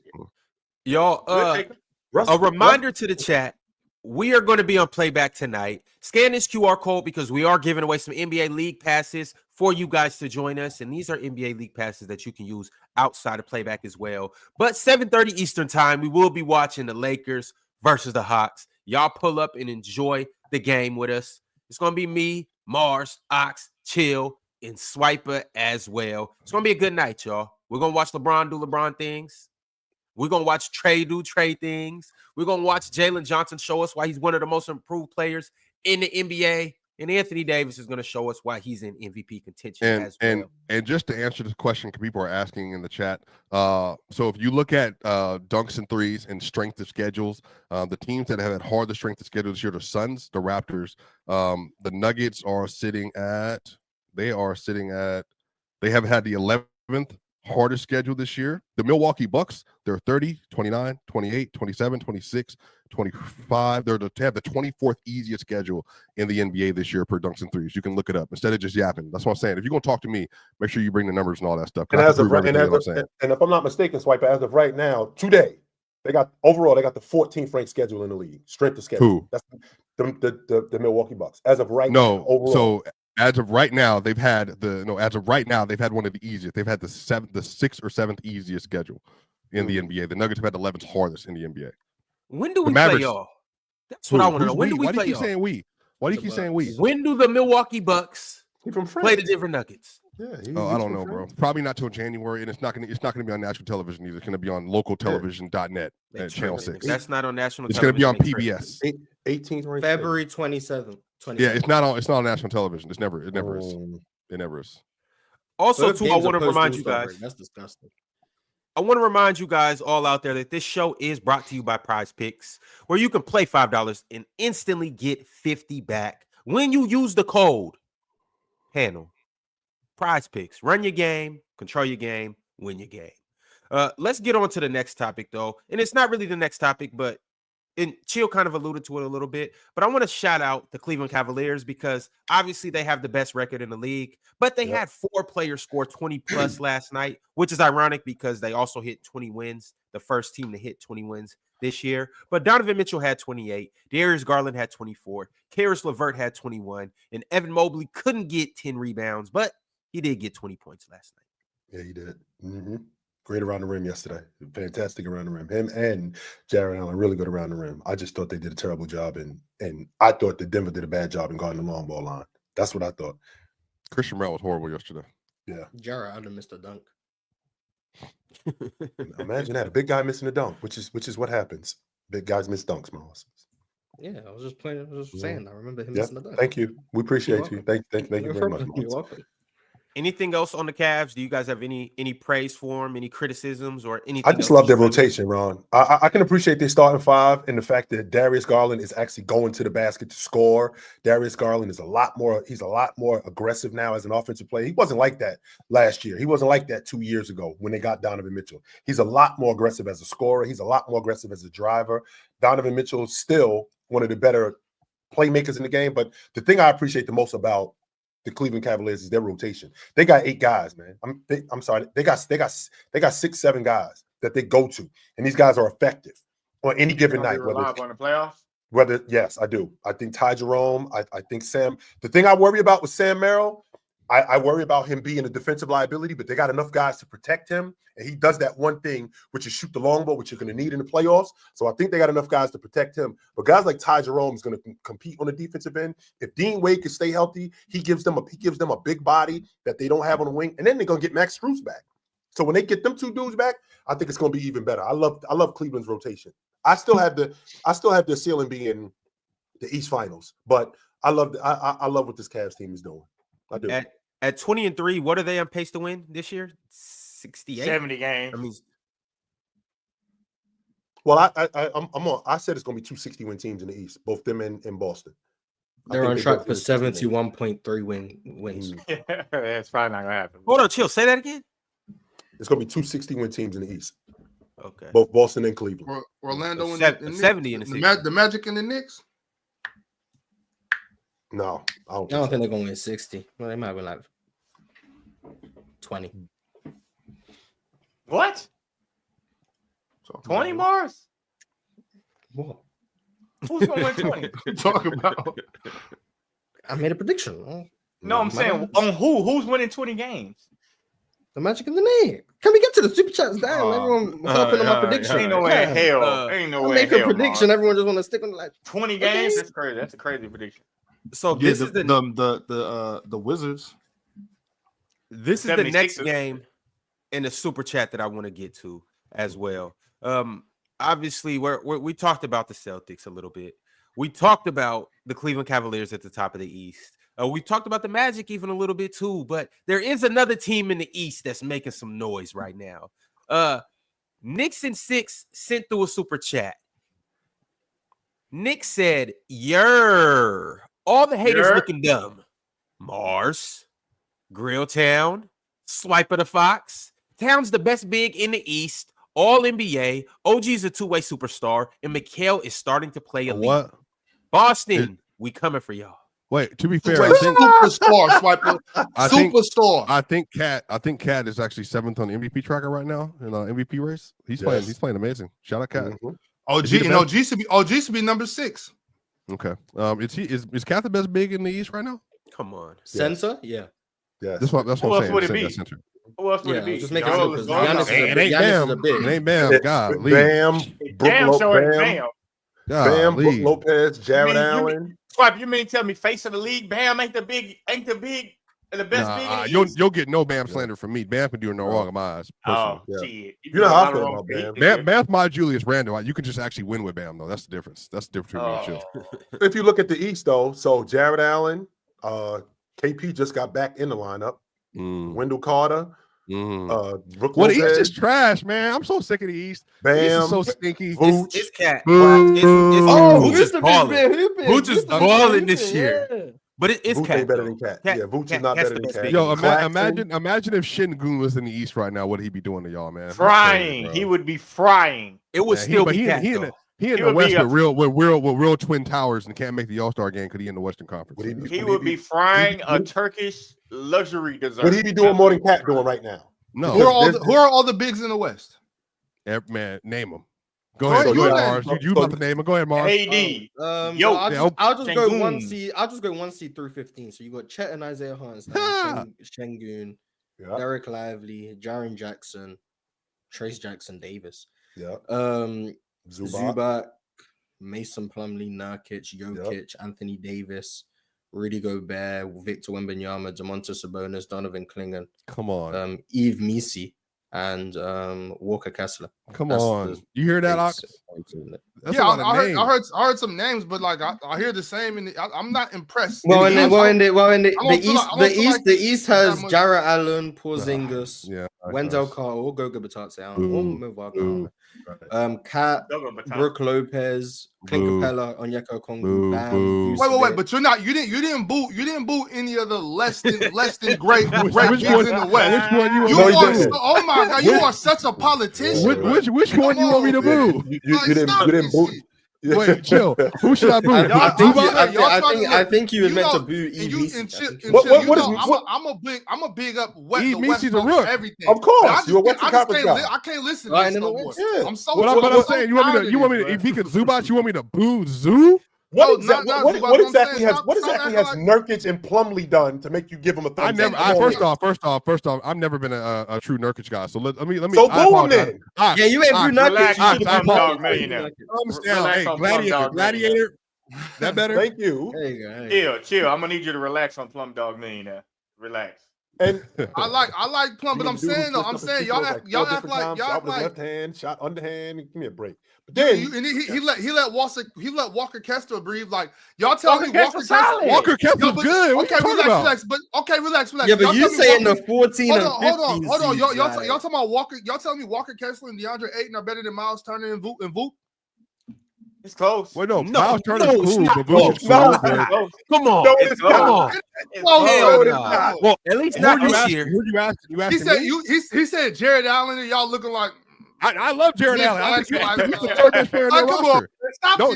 Y'all, a reminder to the chat. We are going to be on playback tonight. Scan this QR code because we are giving away some NBA League passes for you guys to join us. And these are NBA League passes that you can use outside of playback as well. But 7:30 Eastern time, we will be watching the Lakers versus the Hawks. Y'all pull up and enjoy the game with us. It's going to be me, Mars, Ox, Chill, and Swiper as well. It's going to be a good night, y'all. We're going to watch LeBron do LeBron things. We're going to watch Trey do Trey things. We're going to watch Jalen Johnson show us why he's one of the most improved players in the NBA. And Anthony Davis is going to show us why he's in MVP contention as well. And just to answer this question, people are asking in the chat. So if you look at dunks and threes and strength of schedules, the teams that have had hardest strength of schedule this year, the Suns, the Raptors, the Nuggets are sitting at, they have had the 11th hardest schedule this year. The Milwaukee Bucks, they're 30, 29, 28, 27, 26, 25. They have the 24th easiest schedule in the NBA this year per dunks and threes. You can look it up instead of just yapping. That's what I'm saying. If you're going to talk to me, make sure you bring the numbers and all that stuff. And if I'm not mistaken, Swiper, as of right now, today, they got the 14th ranked schedule in the league. Strength of schedule. Who? That's the Milwaukee Bucks. As of right now, overall. So as of right now, they've had one of the easiest. They've had the 6th or 7th easiest schedule in the NBA. The Nuggets have had the 11th hardest in the NBA. When do we play y'all? That's what I want to know. When do we play y'all? Why do you keep saying we? Why do you keep saying we? When do the Milwaukee Bucks play the Denver Nuggets? Yeah, I don't know, bro. Probably not till January, and it's not gonna be on national television either. It's gonna be on localtelevision.net at Channel 6. That's not on national. It's gonna be on PBS. 18th, February 27th. Yeah, it's not on national television. It never is. It never is. Also, too, I want to remind you guys. That's disgusting. I want to remind you guys all out there that this show is brought to you by PrizePicks, where you can play $5 and instantly get 50 back when you use the code handle. PrizePicks. Run your game, control your game, win your game. Let's get on to the next topic, though. And it's not really the next topic, but Chill kind of alluded to it a little bit. But I want to shout out the Cleveland Cavaliers because obviously they have the best record in the league. But they had 4 players score 20-plus last night, which is ironic because they also hit 20 wins, the first team to hit 20 wins this year. But Donovan Mitchell had 28. Darius Garland had 24. Karis LeVert had 21. And Evan Mobley couldn't get 10 rebounds, but he did get 20 points last night. Yeah, he did. Mm-hmm. Great around the rim yesterday. Fantastic around the rim. Him and Jarrett Allen really good around the rim. I just thought they did a terrible job, and I thought that Denver did a bad job in guarding the long ball line. That's what I thought. Christian Brown was horrible yesterday. Yeah. Jarrett Allen missed a dunk. Imagine that. A big guy missing a dunk, which is what happens. Big guys miss dunks, Miles. Yeah, I was just saying. I remember him missing a dunk. Thank you. We appreciate you. Thank you very much. You're welcome. Anything else on the Cavs? Do you guys have any praise for them, any criticisms, or anything? I just love their rotation, Ron. I can appreciate their starting 5 and the fact that Darius Garland is actually going to the basket to score. Darius Garland is a lot more aggressive now as an offensive player. He wasn't like that last year. He wasn't like that 2 years ago when they got Donovan Mitchell. He's a lot more aggressive as a scorer. He's a lot more aggressive as a driver. Donovan Mitchell is still one of the better playmakers in the game. But the thing I appreciate the most about the Cleveland Cavaliers is their rotation. They got 8 guys, man. I'm sorry. They got 6, 7 guys that they go to, and these guys are effective on any given night. On the playoffs? Yes, I do. I think Ty Jerome. I think Sam. The thing I worry about with Sam Merrill, I worry about him being a defensive liability, but they got enough guys to protect him. And he does that one thing, which is shoot the long ball, which you're going to need in the playoffs. So I think they got enough guys to protect him. But guys like Ty Jerome is going to compete on the defensive end. If Dean Wade can stay healthy, he gives them a big body that they don't have on the wing. And then they're going to get Max Strus back. So when they get them two dudes back, I think it's going to be even better. I love Cleveland's rotation. I still have the ceiling being the East Finals, but I love what this Cavs team is doing. I do. At 20-3, what are they on pace to win this year? 68, 70 games. I mean, well, I said it's going to be 2 60-win teams in the East, both them and Boston. They're on track for 71.3 wins. Yeah, that's probably not gonna happen. Hold on, chill. Say that again. It's going to be 2 60-win teams in the East. Okay. Both Boston and Cleveland. Orlando and 70 in the Magic and the Knicks. No, I don't think they're going to win 60. Well, they might be like 20. What? 20 Mars? What? Who's gonna win 20? Talk about. I made a prediction. No, I'm saying on who? Who's winning 20 games? The Magic and the Knicks. Can we get to the super chats? Damn, everyone hopping on my prediction. Ain't no way in hell. Ain't no way. Make a prediction. Mars. Everyone just want to stick on like 20 games. That's crazy. That's a crazy prediction. So this is the Wizards. This is the next game in the super chat that I want to get to as well. Obviously, we talked about the Celtics a little bit. We talked about the Cleveland Cavaliers at the top of the East. We talked about the Magic even a little bit too, but there is another team in the East that's making some noise right now. Knicks and 6 sent through a super chat. Nick said, "Yer, all the haters looking dumb. Mars, Grilltown, Swiper the Fox. Town's the best big in the East. All NBA. OG's a two-way superstar, and Mikal is starting to play elite. What? Boston, we coming for y'all." Wait, to be fair, Superstar, Swiper. Superstar. I think Cat is actually 7th on the MVP tracker right now in an MVP race. He's playing amazing. Shout out Cat. Mm-hmm. OG should be number 6. Okay. Is Cat the best big in the East right now? Come on. center? Yeah. Yeah. That's what I'm saying. Who else would it be? Who else would it be? Just make it because Giannis is a big. It ain't Bam. God, Bam. Damn, so it's Bam. Bam, Brook Lopez, Jared Allen. Swipe, you mean tell me face of the league? Bam ain't the best big in the East? You'll get no Bam slander from me. Bam can do no wrong in my eyes. Oh, shit. You know how I feel about Bam. Bam's my Julius Randle. You can just actually win with Bam, though. That's the difference. That's the difference between the two. If you look at the East, though, so Jared Allen, KP just got back in the lineup. Wendell Carter. Brook Lopez. The East is trash, man. I'm so sick of the East. Bam. The East is so stinky. It's Cat. Who's just balling? Who's just balling this year? But it's Cat. Better than Cat. Yeah, Vooch is not better than Cat. Yo, imagine if Şengün was in the East right now. What would he be doing to y'all, man? Frying. He would be frying. It would still be Cat. He in the West with real twin towers and can't make the All-Star game because he in the Western Conference. He would be frying a Turkish luxury dessert. Would he be doing more than Cat doing right now? No. Who are all the bigs in the West? Man, name them. Go ahead, Mars. You about to name them. Go ahead, Mars. AD. I'll just go 1 seed. I'll just go 1 seed through 15. So you got Chet and Isaiah Hartenstein, Şengün, Derek Lively, Jaren Jackson, Trace Jackson Davis. Yeah. Zubac, Mason Plumlee, Nurkic, Jokic, Anthony Davis, Rudy Gobert, Victor Wembanyama, Domantas Sabonis, Donovan Clingan. Come on. Yves Missi and Walker Kessler. Come on. You hear that, Ox? I heard some names, but like I hear the same. I'm not impressed. The East has Jarrett Allen, Porzingis, Wendell Carter, or Goga Batatse, or Milwaukee. Cat, Brook Lopez, Clint Capella, Onyeka Okongwu, Bam. Wait, but you didn't boot any of the less than great bigs in the West. Which one you? Oh my God, you are such a politician. Which one you want me to boo? You didn't boot. Wait, chill. Who should I boo? I think you was meant to boo I'm a big up West. Yves Missi's a rook. Everything. Of course, you're a Western Conference guy. I can't listen to this no more. I'm so. But I'm saying, you want me to? If he could Zubac, you want me to boo Zoo? What exactly has Nurkic and Plumlee done to make you give him a thumbs up? First off, I've never been a true Nurkic guy. So let me. So boo him then. Yeah, you ain't true Nurkic. Gladiator. That better? Thank you. Chill. I'm gonna need you to relax on Plum Dog Millionaire. Relax. And I like Plum, but I'm saying y'all act like left hand shot underhand. Give me a break. But then he let Walker Kessler breathe. Like y'all tell me Walker Kessler's good. Okay, relax. But relax. Yeah, but you saying the 14 and 15. Hold on. Y'all talking about Walker? Y'all telling me Walker Kessler and DeAndre Ayton are better than Miles Turner and Voot? It's close. Wait, no, Miles Turner's cool, but Come on. Come on. Well, at least not this year. He said Jared Allen and y'all looking like. I love Jared Allen. I think he's the third best player in the roster.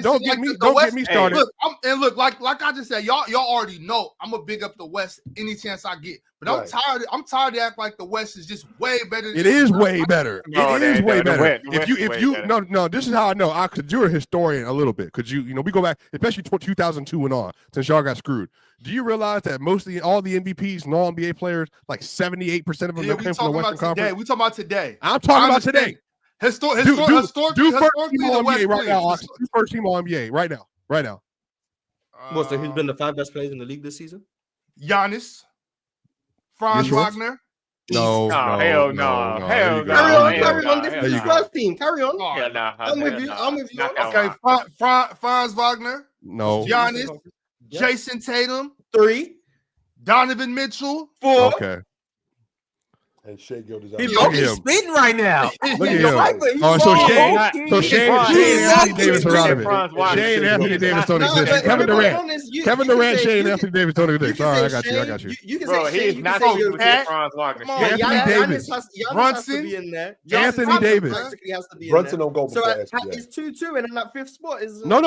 Don't get me started. Look, like I just said, y'all already know I'm gonna big up the West any chance I get. But I'm tired to act like the West is just way better. It is way better. It is way better. This is how I know. Because you're a historian a little bit. Because we go back, especially 2002 and on, since y'all got screwed. Do you realize that mostly all the MVPs and all NBA players, like 78% of them came from the Western Conference? We talking about today. I'm talking about today. Historically, the West right now. Do first team All NBA right now. So who's been the 5 best players in the league this season? Giannis, Franz Wagner. No. Hell no. Carry on. This is the first team. Carry on. I'm with you. Okay, Franz Wagner. No. Giannis, Jason Tatum. 3. Donovan Mitchell. 4. Okay. And Shea Gildas. He's spitting right now. Look at him. Shea and Anthony Davis are out of it. Shea and Anthony Davis don't exist. Kevin Durant, Shea and Anthony Davis don't exist. All right, I got you. You can Bro, say Shea. he's not even Franz Wagner. Anthony Davis. Brunson. Anthony Davis. Brunson don't go. So it's 2-2, and in that 5th spot is no.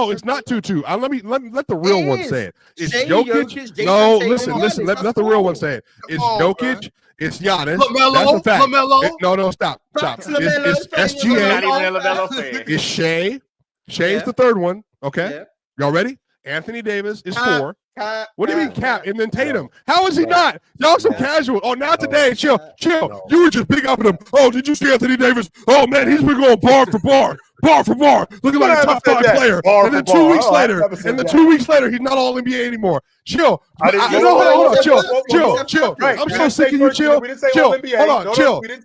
It's not 2-2. Let the real one say it. It's Jokic. No, listen. Let the real one say it. It's Jokic. It's Giannis. That's a fact. No, stop. It's SGA. It's Shea. Shea's the third one. Okay. Y'all ready? Anthony Davis is 4. What do you mean Cap? And then Tatum. How is he not? Y'all some casual. Oh, not today. Chill. You were just big up at him. Oh, did you see Anthony Davis? Oh, man, he's been going bar for bar. Looking like a top 5 player. And then 2 weeks later, he's not all NBA anymore. Chill. Hold on. Chill. I'm so sick of you. Chill. Hold on.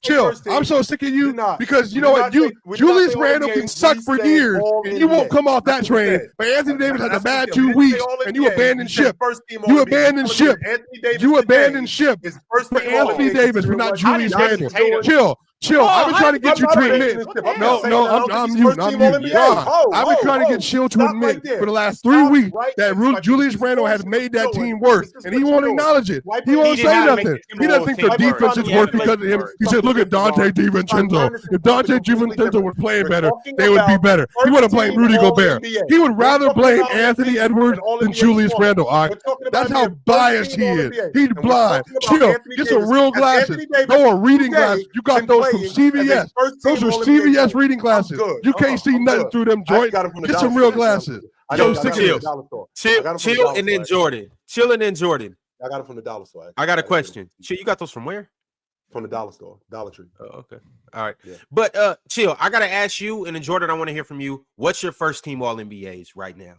Chill. I'm so sick of you because you know what? Julius Randle can suck for years, and you won't come off that train. But Anthony Davis had a bad 2 weeks, and you abandoned ship. You abandoned ship for Anthony Davis, but not Julius Randle. Chill. I've been trying to get you to admit. No, I'm mute. I've been trying to get Chill to admit for the last 3 weeks that Julius Randle has made that team work, and he won't acknowledge it. He won't say nothing. He doesn't think the defense is work because of him. He said, "Look at Dante DiVincenzo. If Dante DiVincenzo was playing better, they would be better." He wouldn't blame Rudy Gobert. He would rather blame Anthony Edwards than Julius Randle. All right, that's how biased he is. He's blind. Chill. Get some real glasses. No reading glasses. You got those from CVS. Those are CVS reading glasses. You can't see nothing through them joints. Get some real glasses. Chill and then Jordan. I got it from the dollar store. I got a question. Chill, you got those from where? From the dollar store, Dollar Tree. Oh, okay. All right. Yeah. But Chill, I gotta ask you, and then Jordan, I want to hear from you. What's your first team All NBAs right now?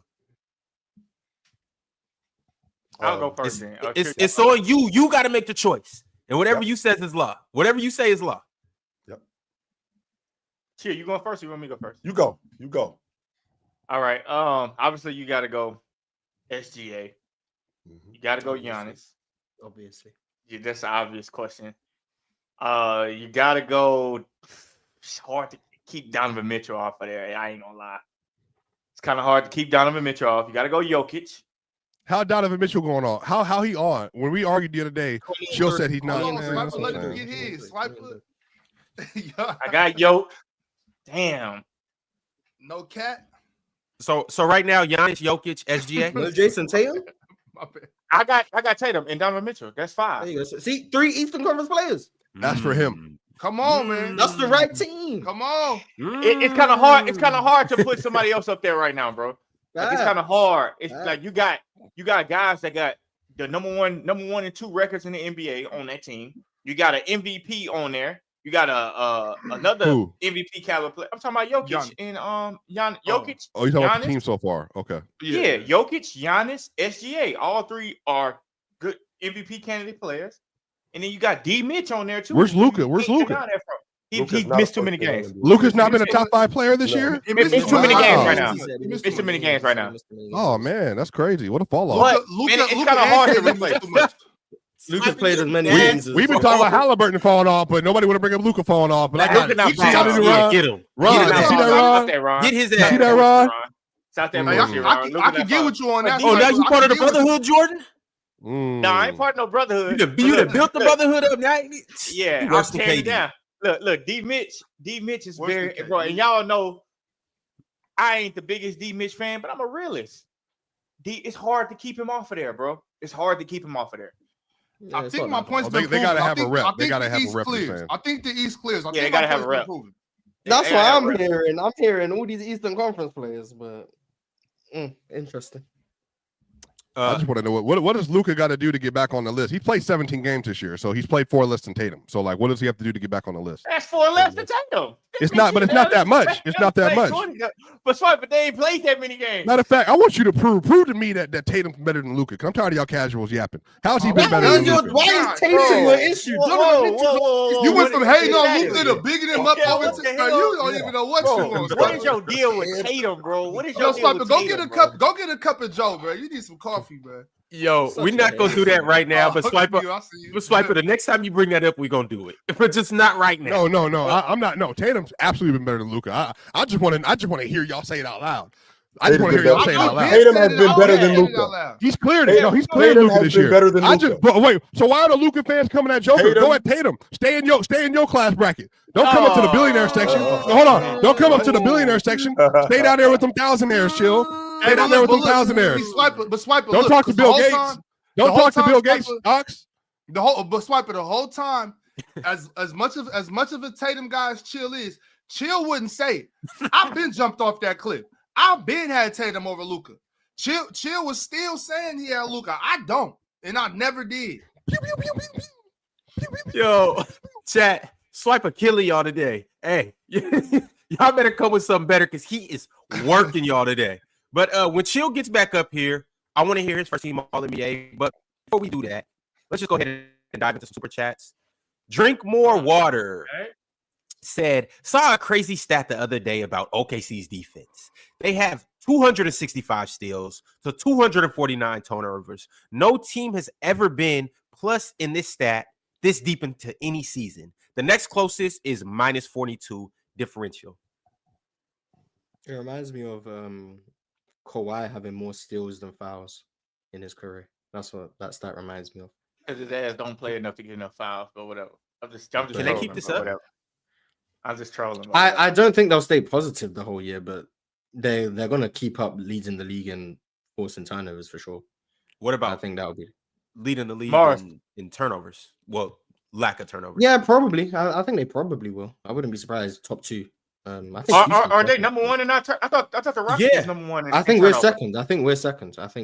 I'll go first. It's on you. You got to make the choice, and whatever you say is law. Whatever you say is law. Yep. Chill, you going first? Or you want me to go first? You go. All right. Obviously you got to go SGA. You got to go Giannis. Obviously. Yeah, that's an obvious question. You got to go. It's hard to keep Donovan Mitchell off of there. I ain't gonna lie. It's kind of hard to keep Donovan Mitchell off. You got to go Jokic. How Donovan Mitchell going on? How he on? When we argued the other day, Chill said he's not. Let him get his. I got Jokic. Damn. No cat. So right now, Giannis, Jokic, SGA. No Jason Tatum. I got Tatum and Donovan Mitchell. That's 5. There you go. See, 3 Eastern Conference players. That's for him. Come on, man. That's the right team. Come on. It's kind of hard. It's kind of hard to put somebody else up there right now, bro. Like, it's kind of hard. It's like you got guys that got the number one and 2 records in the NBA on that team. You got an MVP on there. You got another MVP caliber player. I'm talking about Jokic and Jokic. Oh, you're talking about the team so far? Okay. Yeah, Jokic, Giannis, SGA. All 3 are good MVP candidate players. And then you got D Mitch on there too. Where's Luka? Where's Luka? He missed too many games. Luka's not been a top 5 player this year? He missed too many games right now. He missed too many games right now. Oh, man, that's crazy. What a fall off. It's kind of hard to replace. Luka's played as many games. We've been talking about Halliburton falling off, but nobody would bring up Luka falling off. But Luka not falling off. Get him. Ron, you see that, Ron? Get his ass. See that, Ron? I can get with you on that. Oh, now you part of the brotherhood, Jordan? No, I ain't part of no brotherhood. You done built the brotherhood up now. Yeah, I'm tearing it down. Look, D Mitch is very, bro, and y'all know I ain't the biggest D Mitch fan, but I'm a realist. It's hard to keep him off of there, bro. It's hard to keep him off of there. Yeah, I think my point's been they gotta have a rep. They gotta have a rep. I think the East clears. Yeah, they gotta have a rep. That's what I'm hearing. I'm hearing all these Eastern Conference players, but interesting. I just want to know what does Luka got to do to get back on the list? He played 17 games this year, so he's played 4 less than Tatum. So, like, what does he have to do to get back on the list? That's 4 less than Tatum. It's not that much. It's not that much. But they ain't played that many games. Matter of fact, I want you to prove to me that Tatum's better than Luka. Because I'm tired of y'all casuals yapping. How's he been better than Luka? Why is Tatum an issue? You went from hating on Luka to bigging him up over to you don't even know what you want. What is your deal with Tatum, bro? What is your deal with Tatum? Go get a cup of Joe, bro. You need some coffee, bro. Yo, we're not gonna do that right now, but Swiper, the next time you bring that up, we're gonna do it. But just not right now. No. I'm not. No, Tatum's absolutely been better than Luka. I just want to hear y'all say it out loud. I just want to hear y'all say it out loud. Tatum has been better than Luka. He's cleared it. No, he's cleared Luka this year. Better than Luka. But wait. So why are the Luka fans coming at Joker? Go at Tatum. Stay in your class bracket. Don't come up to the billionaire section. No, hold on. Don't come up to the billionaire section. Stay down there with them thousandaires, chill. Stay down there with them thousandaires. Don't talk to Bill Gates. Don't talk to Bill Gates, Ox. The whole time, as much of a Tatum guy's chill is, Chill wouldn't say it. I've been jumped off that cliff. I've been had Tatum over Luka. Chill was still saying he had Luka. I don't, and I never did. Yo, chat, swipe a killer y'all today. Hey, y'all better come with something better because he is working y'all today. But when Chill gets back up here, I want to hear his first team All-NBA. But before we do that, let's just go ahead and dive into super chats. Drink more water. Said, saw a crazy stat the other day about OKC's defense. They have 265 steals to 249 turnovers. No team has ever been plus in this stat this deep into any season. The next closest is minus 42 differential. It reminds me of Kawhi having more steals than fouls in his career. That's what that stat reminds me of. Because his ass don't play enough to get enough fouls, but whatever. Can they keep this up? Whatever. I'm just trolling. I don't think they'll stay positive the whole year, but they're going to keep up leading the league in forcing turnovers for sure. What about? I think that'll be leading the league in turnovers. Well, lack of turnovers. Yeah, probably. I think they probably will. I wouldn't be surprised. Top two. I think are they number one in our I thought the Rockets was number one. I think we're second. I think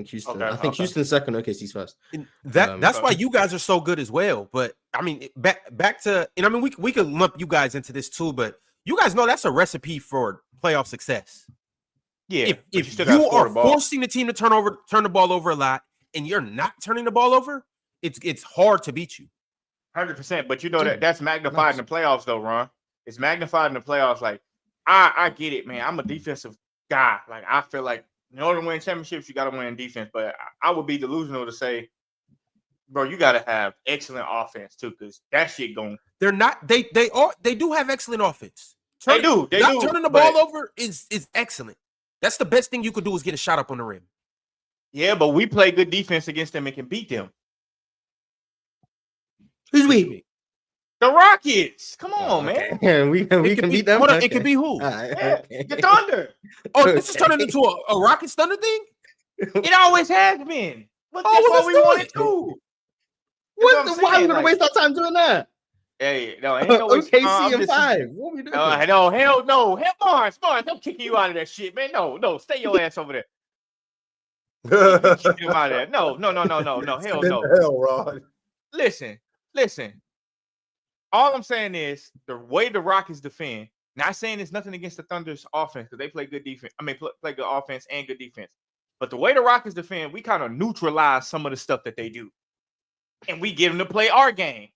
Houston. Okay, I think Houston's second. OKC's first. That's why you guys are so good as well. But I mean, back to, and I mean, we could lump you guys into this too. But you guys know that's a recipe for playoff success. Yeah. If you are forcing the team to turn the ball over a lot, and you're not turning the ball over, it's hard to beat you. 100%. But you know that's magnified in the playoffs, though, Ron. It's magnified in the playoffs. Like, I get it, man. I'm a defensive guy. Like, I feel like in order to win championships, you got to win defense. But I would be delusional to say, bro, you got to have excellent offense too, because that shit going. They're not. They do have excellent offense. They do. Turning the ball over is excellent. That's the best thing you could do is get a shot up on the rim. Yeah, but we play good defense against them and can beat them. Who's we? The Rockets. Come on, man. Yeah, we can beat them. It could be who? The Thunder. Oh, this is turning into a Rockets Thunder thing? It always has been. But that's what we wanted to. Why are we going to waste our time doing that? Hey, no, ain't no OKC and 5. What are we doing? No, hell no. Hell, Barnes, I'm kicking you out of that shit, man. No, stay your ass over there. Keep him out of there. No. Hell no. Hell, Rod. Listen. All I'm saying is the way the Rockets defend. Not saying it's nothing against the Thunder's offense because they play good defense. I mean, play good offense and good defense. But the way the Rockets defend, we kind of neutralize some of the stuff that they do, and we get them to play our game.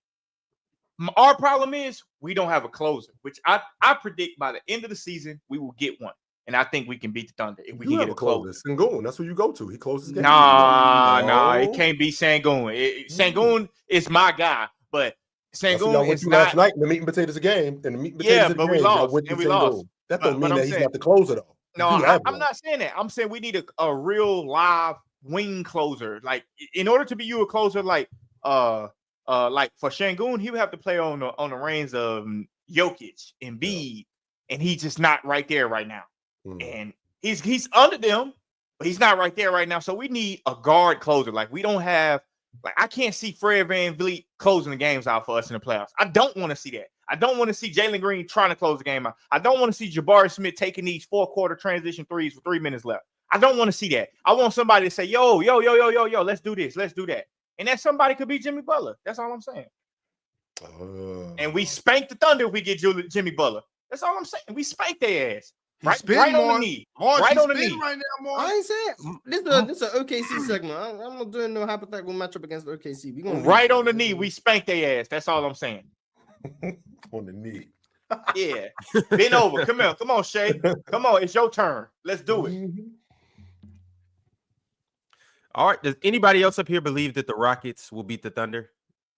Our problem is we don't have a closer, which I predict by the end of the season we will get one, and I think we can beat the Thunder if we can get a closer. Sengun, that's who you go to. He closes games. Nah, it can't be Sengun. Sengun is my guy, but Sengun is not. Last night in the meat and potatoes game, and the meat and potatoes but we lost. And we lost. That don't mean that he's not the closer though. No, I'm not saying that. I'm saying we need a real live wing closer. Like in order to be a closer, like for Sengun, he would have to play on the reins of Jokic and Embiid, and he's just not right there right now. And he's under them, but he's not right there right now. So we need a guard closer. Like we don't have. Like I can't see Fred VanVleet closing the games out for us in the playoffs. I don't want to see that. I don't want to see Jalen Green trying to close the game out. I don't want to see Jabari Smith taking these 4-quarter transition threes with 3 minutes left. I don't want to see that. I want somebody to say, yo, let's do this, let's do that. And that somebody could be Jimmy Butler. That's all I'm saying. And we spank the Thunder if we get Jimmy Butler. That's all I'm saying. We spank their ass. Right on the knee. Right on the knee. Right now, I ain't saying this is an OKC segment. I'm not doing no hypothetical matchup against OKC. We gonna right on the knee. We spank their ass. That's all I'm saying. On the knee. Yeah. Bend over. Come here. Come on, Shay. Come on. It's your turn. Let's do it. All right. Does anybody else up here believe that the Rockets will beat the Thunder?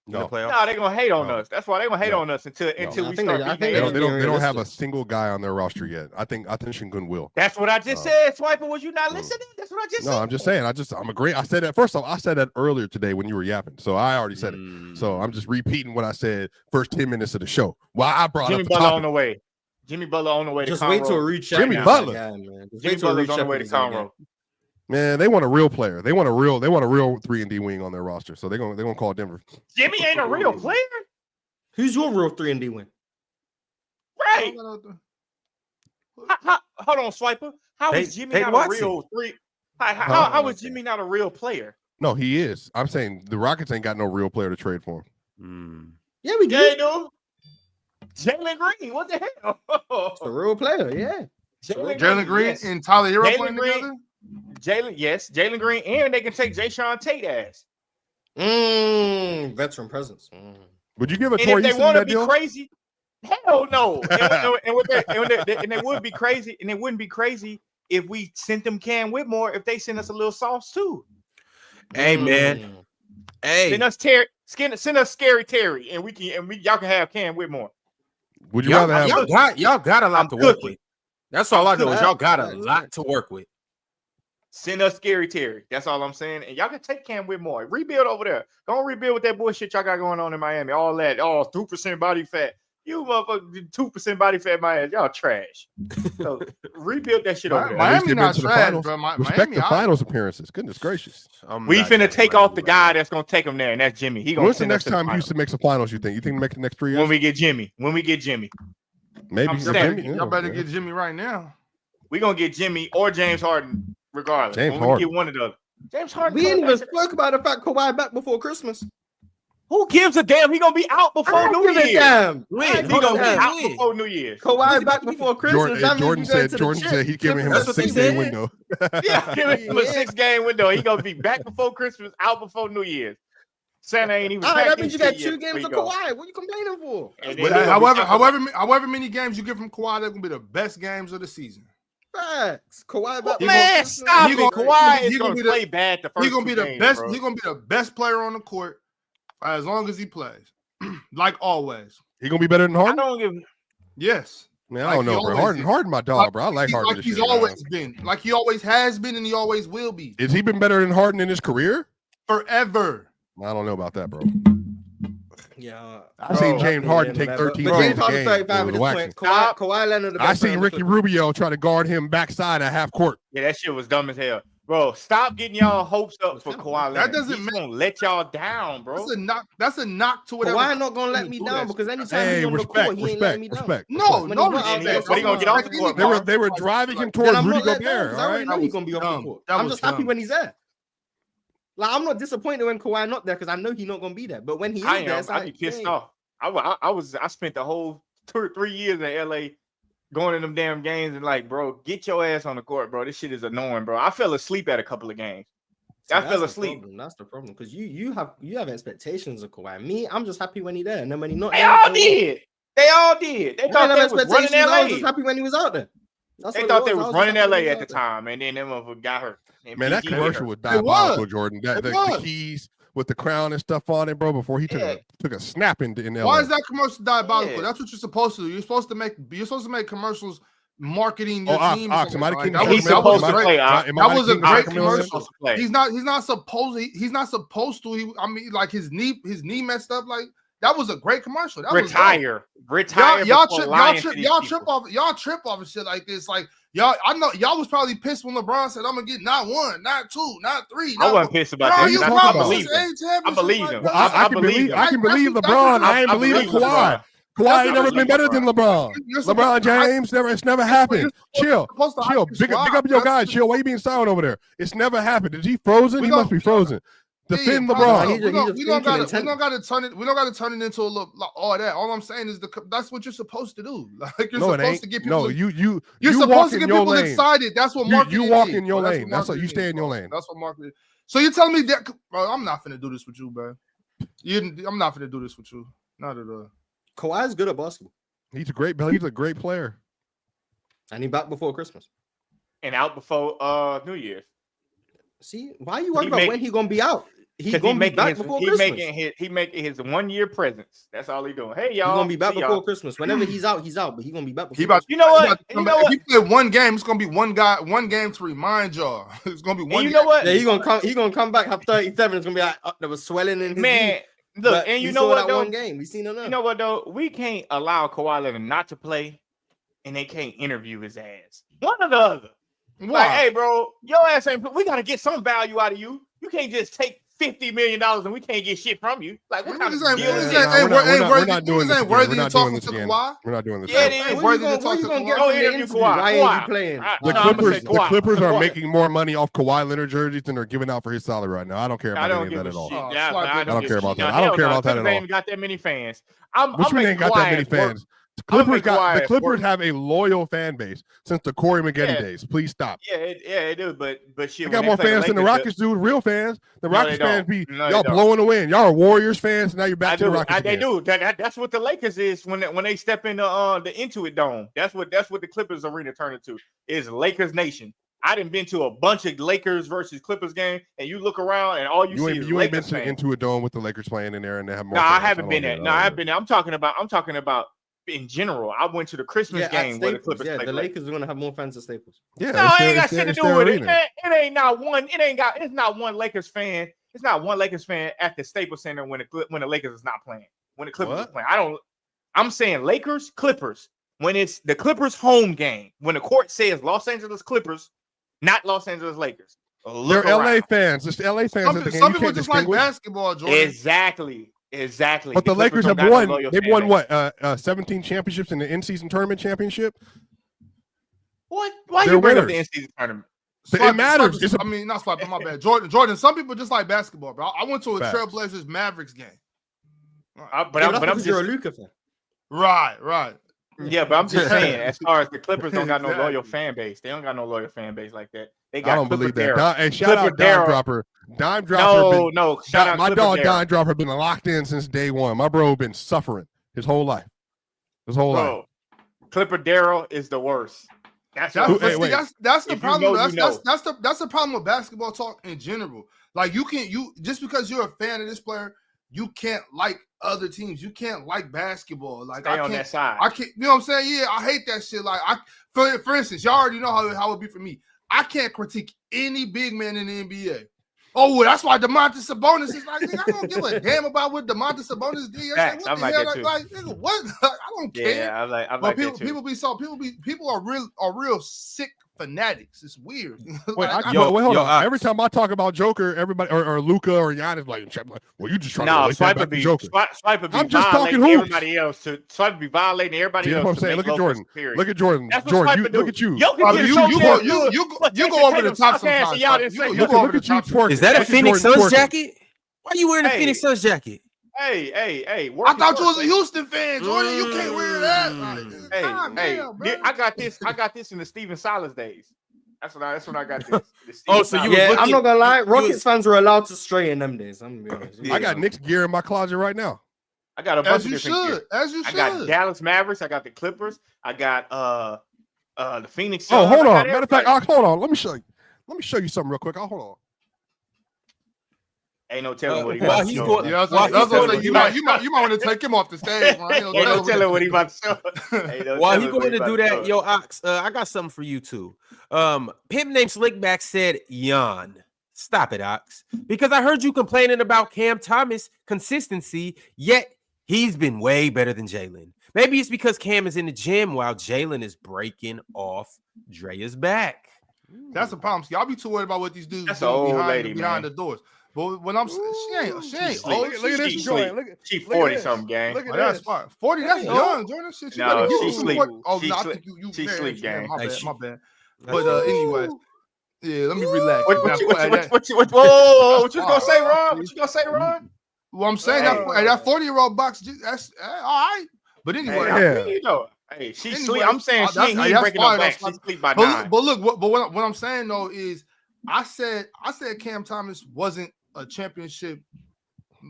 In the playoffs? No, they're gonna hate on us. That's why they're gonna hate on us until we start. They don't have a single guy on their roster yet. I think Sengun will. That's what I just said. Swiper, was you not listening? That's what I just said. No, I'm just saying. I'm agree. I said that first off. I said that earlier today when you were yapping. So I already said it. So I'm just repeating what I said first 10 minutes of the show. Well, I brought Jimmy up Butler on the way. Jimmy Butler on the way. Just wait till a reach. Jimmy Butler. Jimmy Butler's on the way to Conroe. Man, they want a real player. They want a real 3-and-D wing on their roster. So they're gonna call Denver. Jimmy ain't a real player. Who's your real 3-and-D wing? Right. Hold on, Swiper. How is Jimmy not a real 3? How is Jimmy not a real player? No, he is. I'm saying the Rockets ain't got no real player to trade for him. Yeah, we do. Jalen Green. What the hell? It's a real player. Yeah. Jalen Green and Tyler Hero playing together. Jalen Green, and they can take Jayshawn Tate ass. Veteran presence. Would you give a Corey? If they want to be crazy, hell no. And it would be crazy. And it wouldn't be crazy if we sent them Cam Whitmore. If they send us a little sauce too. Hey man, send us Scary Terry, and y'all can have Cam Whitmore. Would you rather have? Y'all got a lot to work with. That's all I know is y'all got a lot to work with. Send us Scary Terry. That's all I'm saying. And y'all can take Cam Whitmore. Rebuild over there. Don't rebuild with that bullshit y'all got going on in Miami. All that. 2% body fat. You motherfucker, 2% body fat my ass. Y'all trash. So rebuild that shit over there. Miami not trash, bro. Respect the finals appearances. Goodness gracious. We finna take off the guy that's gonna take him there, and that's Jimmy. When's the next time Houston makes the finals, you think? You think make the next 3 years? When we get Jimmy. Maybe y'all better get Jimmy right now. We're gonna get Jimmy or James Harden. Regardless, James Harden. Get one of the other. James Harden. We ain't even spoke about the fact Kawhi back before Christmas. Who gives a damn? He gonna be out before New Year's. He gonna be out before New Year's. Kawhi back before Christmas. Jordan said he giving him a 6-day window. Yeah, giving him a 6-game window. He gonna be back before Christmas, out before New Year's. Santa ain't even. All right, that means you got 2 games of Kawhi. What are you complaining for? However many games you get from Kawhi, they're gonna be the best games of the season. Facts. Kawhi back. Man, stop it. Kawhi is gonna play bad the first. He's gonna be the best. He's gonna be the best player on the court as long as he plays, like always. He gonna be better than Harden. Yes. Man, I don't know, bro. Harden, my dog, bro. I like Harden. Like he's always been, like he always has been, and he always will be. Has he been better than Harden in his career? Forever. I don't know about that, bro. Yeah, I seen James Harden take 13 games a game. Kawhi Leonard. I seen Ricky Rubio try to guard him backside at half court. Yeah, that shit was dumb as hell, bro. Stop getting y'all hopes up for Kawhi Leonard. That doesn't He's gonna let y'all down, bro. That's a knock to whatever. Kawhi not gonna let me down because anytime he's on the court, he ain't letting me down. No, but he gonna get off the court. They were driving him towards Rudy Gobert. I already know he's gonna be off the court. I'm just happy when he's there. Like, I'm not disappointed when Kawhi not there because I know he's not gonna be there. But when he is there, it's I'd be pissed off. I spent the whole 2 or 3 years in LA going to them damn games and like, bro, get your ass on the court, bro. This shit is annoying, bro. I fell asleep at a couple of games. I fell asleep. That's the problem because you have expectations of Kawhi. Me, I'm just happy when he's there, and then when he's not, They all did. They thought they was running LA. I was just happy when he was out there. They thought they was running LA at the time, and then them motherfucker got hurt. Man, that commercial was diabolical, Jordan. The keys with the crown and stuff on it, bro. Before he took a snap in LA. Why is that commercial diabolical? Yeah. That's what you're supposed to do. You're supposed to make commercial marketing your team. He's supposed to play. That was a great commercial. He's not supposed to. I mean, like his knee messed up. Like that was a great commercial. Retire. Y'all trip off of shit like this. Like y'all, I know y'all was probably pissed when LeBron said, "I'm gonna get not 1, not 2, not 3." I wasn't pissed about that. I believe him. I can believe LeBron. I ain't believe Kawhi. Kawhi ain't never been better than LeBron. LeBron James it's never happened. Chill. Big up your guy. Chill. Why you being silent over there? It's never happened. Is he frozen? He must be frozen. Defend LeBron. We don't gotta turn it into a little all that. All I'm saying is that's what you're supposed to do. Like you're supposed to get people. No, you're supposed to get people excited. That's what marketing. You walk in your lane. That's what you stay in your lane. That's what marketing. So you're telling me that, bro? I'm not finna do this with you, bro. I'm not finna do this with you. Not at all. Kawhi's good at basketball. He's a great player. And he's back before Christmas. And out before New Year's. See, why are you worried about when he's gonna be out? He's gonna be back before Christmas. He making his 1 year presence. That's all he doing. Hey, y'all. He's gonna be back before Christmas. Whenever he's out, but he's gonna be back before Christmas. You know what? If he play one game, it's gonna be one game to remind y'all. It's gonna be one. You know what? Yeah, he's gonna come back, have 37. It's gonna be like there was swelling in his knee. Look, and you know what though? One game we seen enough. You know what though? We can't allow Kawhi Leonard not to play, and they can't interview his ass. One or the other. Why? Like, hey, bro, your ass ain't. We gotta get some value out of you. You can't just take $50 million and we can't get shit from you. Like, what kind of deal is that? We're not doing this again. We're not doing this again. We're not doing this. Yeah, it is worthy to talk to Kawhi. Go interview Kawhi. Why ain't you playing? The Clippers are making more money off Kawhi Leonard jerseys than they're giving out for his salary right now. I don't care about any of that at all. I don't care about that. I don't care about that at all. They ain't got that many fans. Which mean they ain't got that many fans? The Clippers have a loyal fan base since the Corey Maggette days. Please stop. Yeah, it do. But shit, they got more fans than the Rockets do. Real fans. The Rockets fans y'all blowing the wind. Y'all are Warriors fans. Now you're back to the Rockets. They do. That's what the Lakers is when they step into the Intuit Dome. That's what the Clippers arena turned into. Is Lakers Nation. I done been to a bunch of Lakers versus Clippers game, and you look around and all you see is Lakers. You ain't been into a dome with the Lakers playing in there and they have more. No, I haven't been there. No, I've been there. I'm talking about. In general, I went to the Christmas game where the Clippers play. The Lakers are going to have more fans at Staples. Yeah, no, it ain't got shit to do with it. It ain't not one. It's not one Lakers fan. It's not one Lakers fan at the Staples Center when the Lakers is not playing. When the Clippers is playing, I'm saying Lakers, Clippers. When it's the Clippers home game, when the court says Los Angeles Clippers, not Los Angeles Lakers. They're LA fans. It's LA fans at the game. Some people just like basketball, Jordan. Exactly. But the Lakers have won. They've won what? 17 championships in the in-season tournament championship. What? Why you bring up the in-season tournament? It matters. Not swiping. My bad, Jordan. Some people just like basketball, bro. I went to a Trailblazers Mavericks game. But I'm just a Luka fan. Right. Yeah, but I'm just saying, as far as the Clippers don't got no loyal fan base. They don't got no loyal fan base like that. They got I don't believe that. Hey, shout out Dime Dropper. Dime Dropper. No. Shout out my dog Dime Dropper been locked in since day one. My bro been suffering his whole life. Life. Clipper Daryl is the worst. That's the problem. That's the problem with basketball talk in general. Like you just because you're a fan of this player, you can't like other teams. You can't like basketball. Like Stay on that side. I can't. You know what I'm saying? Yeah, I hate that shit. Like for instance, y'all already know how it would be for me. I can't critique any big man in the NBA. Oh, well, that's why Domantas Sabonis is like, I don't give a damn about what Domantas Sabonis did. I'm like that too. Like, nigga, what? I don't care. Yeah, I'm like people are real sick fanatics. It's weird. Wait, hold on. Every time I talk about Joker, everybody or Luka or Giannis like, well, you just trying to relate that back to Joker. Swipe be I'm just talking violating hoops. everybody else. Swipe be violating everybody See, else. What I'm saying. Look at Jordan. Superior. Look at Jordan. That's Jordan, what look at you. You go over the top sometimes. You go over the top. Is that a Phoenix Suns jacket? Why are you wearing a Phoenix Suns jacket? Hey. I thought you was a Houston fan, Jordan. You can't wear that. I got this in the Steven Silas days. That's when I got this. I'm not gonna lie. Rockets fans were allowed to stray in them days. I'm gonna be honest. I got Knicks gear in my closet right now. I got a bunch of different gear. As you should. I got Dallas Mavericks. I got the Clippers. I got the Phoenix Suns. Oh, hold on. Matter of fact, hold on. Let me show you. Let me show you something real quick. Hold on. Ain't no telling what he about to show. You might want to take him off the stage. Ain't no telling what he about to show. While he going to do that, yo, Ox, I got something for you too. Pimp named Slickback said, "Yawn." Stop it, Ox. Because I heard you complaining about Cam Thomas consistency, yet he's been way better than Jalen. Maybe it's because Cam is in the gym while Jalen is breaking off Drea's back. That's the problem. Y'all be too worried about what these dudes do behind the doors. But when I'm she ain't old. Look at this joint. She 40 something, gang. Look at that's fine. 40, that's young, Jordan. Shit, no, she sleep. Oh, no, I think you sleep, gang. My bad. But anyway, yeah, let me relax. What you gonna say, Ron? What you gonna say, Ron? Well, I'm saying that 40-year-old box, that's all right. But anyway, hey, she sleep. I'm saying she ain't breaking her back. She sleep by 9. But look, what I'm saying though is, I said Cam Thomas wasn't a championship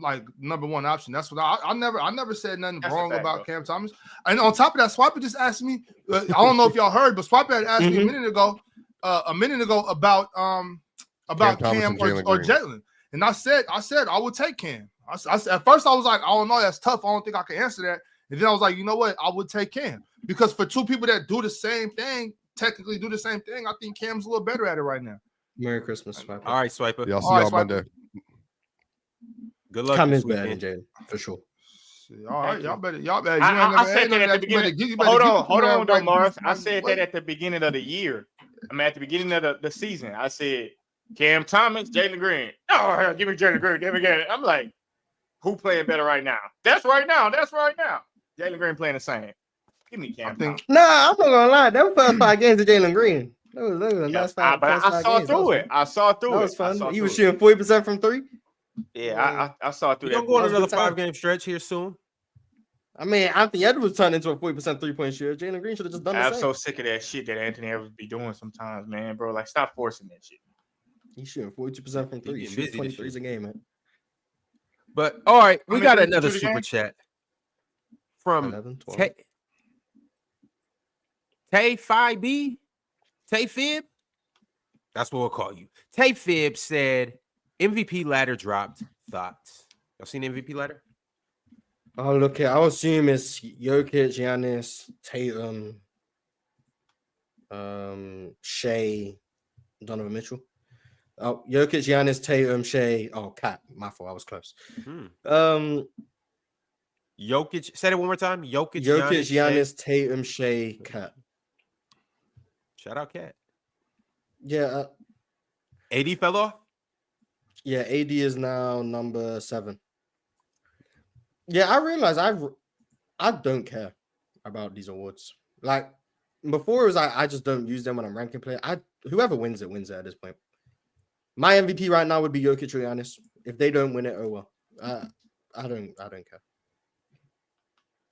like number one option. That's what I never said nothing wrong about Cam Thomas. And on top of that, Swiper just asked me. I don't know if y'all heard, but Swiper had asked me a minute ago about Cam or Jalen, and I said I would take Cam. I at first I was like, I don't know, that's tough. I don't think I can answer that. And then I was like, you know what? I would take Cam because for two people that do the same thing, technically do the same thing, I think Cam's a little better at it right now. Merry Christmas, Swiper. All right, Swiper. Y'all see y'all Monday. Good luck. Cam is better than Jalen, for sure. All right, y'all better. I said that at the beginning. Hold on, though, Morris. I said that at the beginning of the year. At the beginning of the season. I said Cam Thomas, Jalen Green. Oh, give me Jalen Green. Give me. I'm like, who playing better right now? That's right now. Jalen Green playing the same. Give me Cam. I'm not gonna lie. That was first 5 games of Jalen Green. That was last 5. But I saw through it. I saw through it. That was fun. He was shooting 40% from 3. Yeah, I saw through that. You're going another 5-game stretch here soon. I mean, Anthony Edwards turned into a 40% 3-point shooter. Jalen Green should have just done the same. I'm so sick of that shit that Anthony Edwards be doing sometimes, man, bro. Like, stop forcing that shit. He's shooting 42% from 3. He shoots 23s a game, man. But all right, we got another super chat from Tay Phi B. Tay Fib. That's what we'll call you. Tay Fib said MVP ladder dropped. Thoughts? Y'all seen the MVP ladder? Oh, look here. I'll assume it's Jokic, Giannis, Tatum, Shea, Donovan Mitchell. Oh, Jokic, Giannis, Tatum, Shea. Oh, Cat. My fault. I was close. Jokic. Say that one more time. Jokic, Giannis, Tatum, Shea, Cat. Shout out, Cat. Yeah. AD fell off? Yeah, AD is now number 7. Yeah, I realize I don't care about these awards. Like, before it was like I just don't use them when I'm ranking player. Whoever wins it at this point. My MVP right now would be Jokic or Giannis. If they don't win it, oh well. I don't care.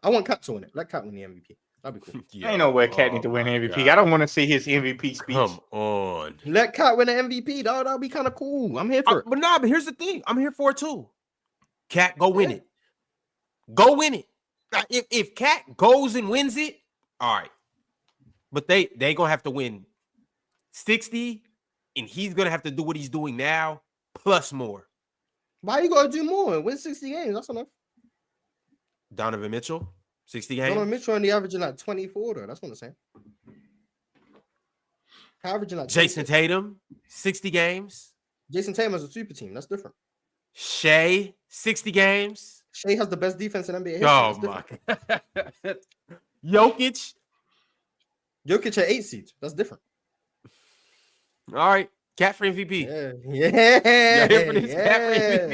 I want Cat to win it. Let Cat win the MVP. That'd be cool. Ain't no way Cat need to win MVP. God. I don't want to see his MVP speech. Come on. Let Cat win the MVP. That'll be kind of cool. I'm here for it. But here's the thing. I'm here for it too. Cat, go win it. Go win it. If Cat goes and wins it, all right. But they gonna have to win 60, and he's gonna have to do what he's doing now, plus more. Why you gotta do more? Win 60 games. That's enough. Donovan Mitchell, 60 games. Donovan Mitchell only averaging like 24, though. That's what I'm saying. Averaging like Jason Tatum, 60 games. Jason Tatum has a super team. That's different. Shea, 60 games. Shea has the best defense in NBA history. Oh my! Jokic at 8 seed. That's different. All right. Cat for MVP.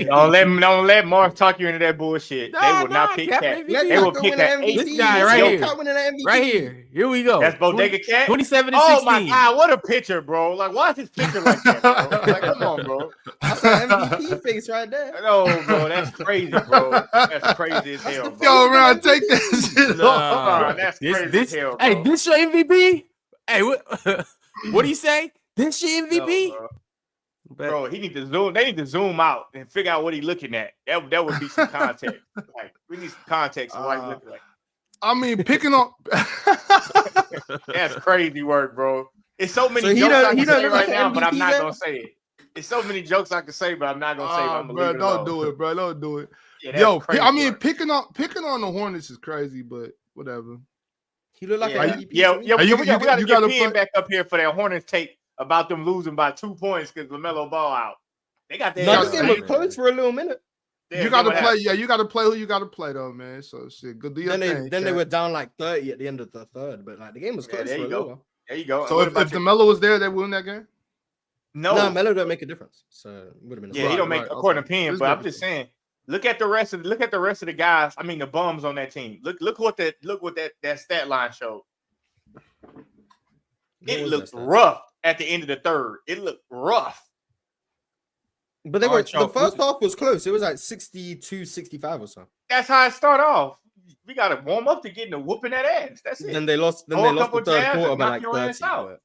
Don't let Mark talk you into that bullshit. They will not pick Cat. They will pick an this guy right here. Here we go. That's Bodega Cat. 27 and 16. Oh my God, what a picture, bro! Like, why is his picture like that, bro? Like, come on, bro. That's an MVP face right there. No, bro, that's crazy, bro. That's crazy as hell, bro. Yo, man, take that shit off. That's crazy as hell, bro. Hey, this your MVP? Hey, what do you say? This your MVP? No, bro, he need to zoom. They need to zoom out and figure out what he's looking at. That would be some context. Like, we need some context of what he's looking like. I mean, picking up. That's crazy work, bro. It's so many jokes I can say right now, but I'm not gonna say it. It's so many jokes I can say, but I'm not gonna say it. I'm bro, don't do it, bro. Don't do it. Yeah, yo, I mean, picking on the Hornets is crazy, but whatever. He look like an MVP. Yeah. We got to get Penn back up here for that Hornets take about them losing by 2 points because LaMelo ball out. They got that. No, this game was close for a little minute. You got to play. Yeah, you got to play who you got to play, though, man. So shit, good deal. Then they were down like 30 at the end of the third, but like the game was close. There you go. There you go. So if LaMelo was there, they win that game. No, Melo don't make a difference. So it would have been. Yeah, he don't make according to Penn, but I'm just saying. Look at the rest of the guys. I mean, the bums on that team. Look what that stat line showed. It looked rough at the end of the third. It looked rough. But they were the first half was close. It was like 62-65 or so. That's how it started off. We got to warm up to getting a whooping that ass. That's it. Then they lost the third quarter by like 30. Out.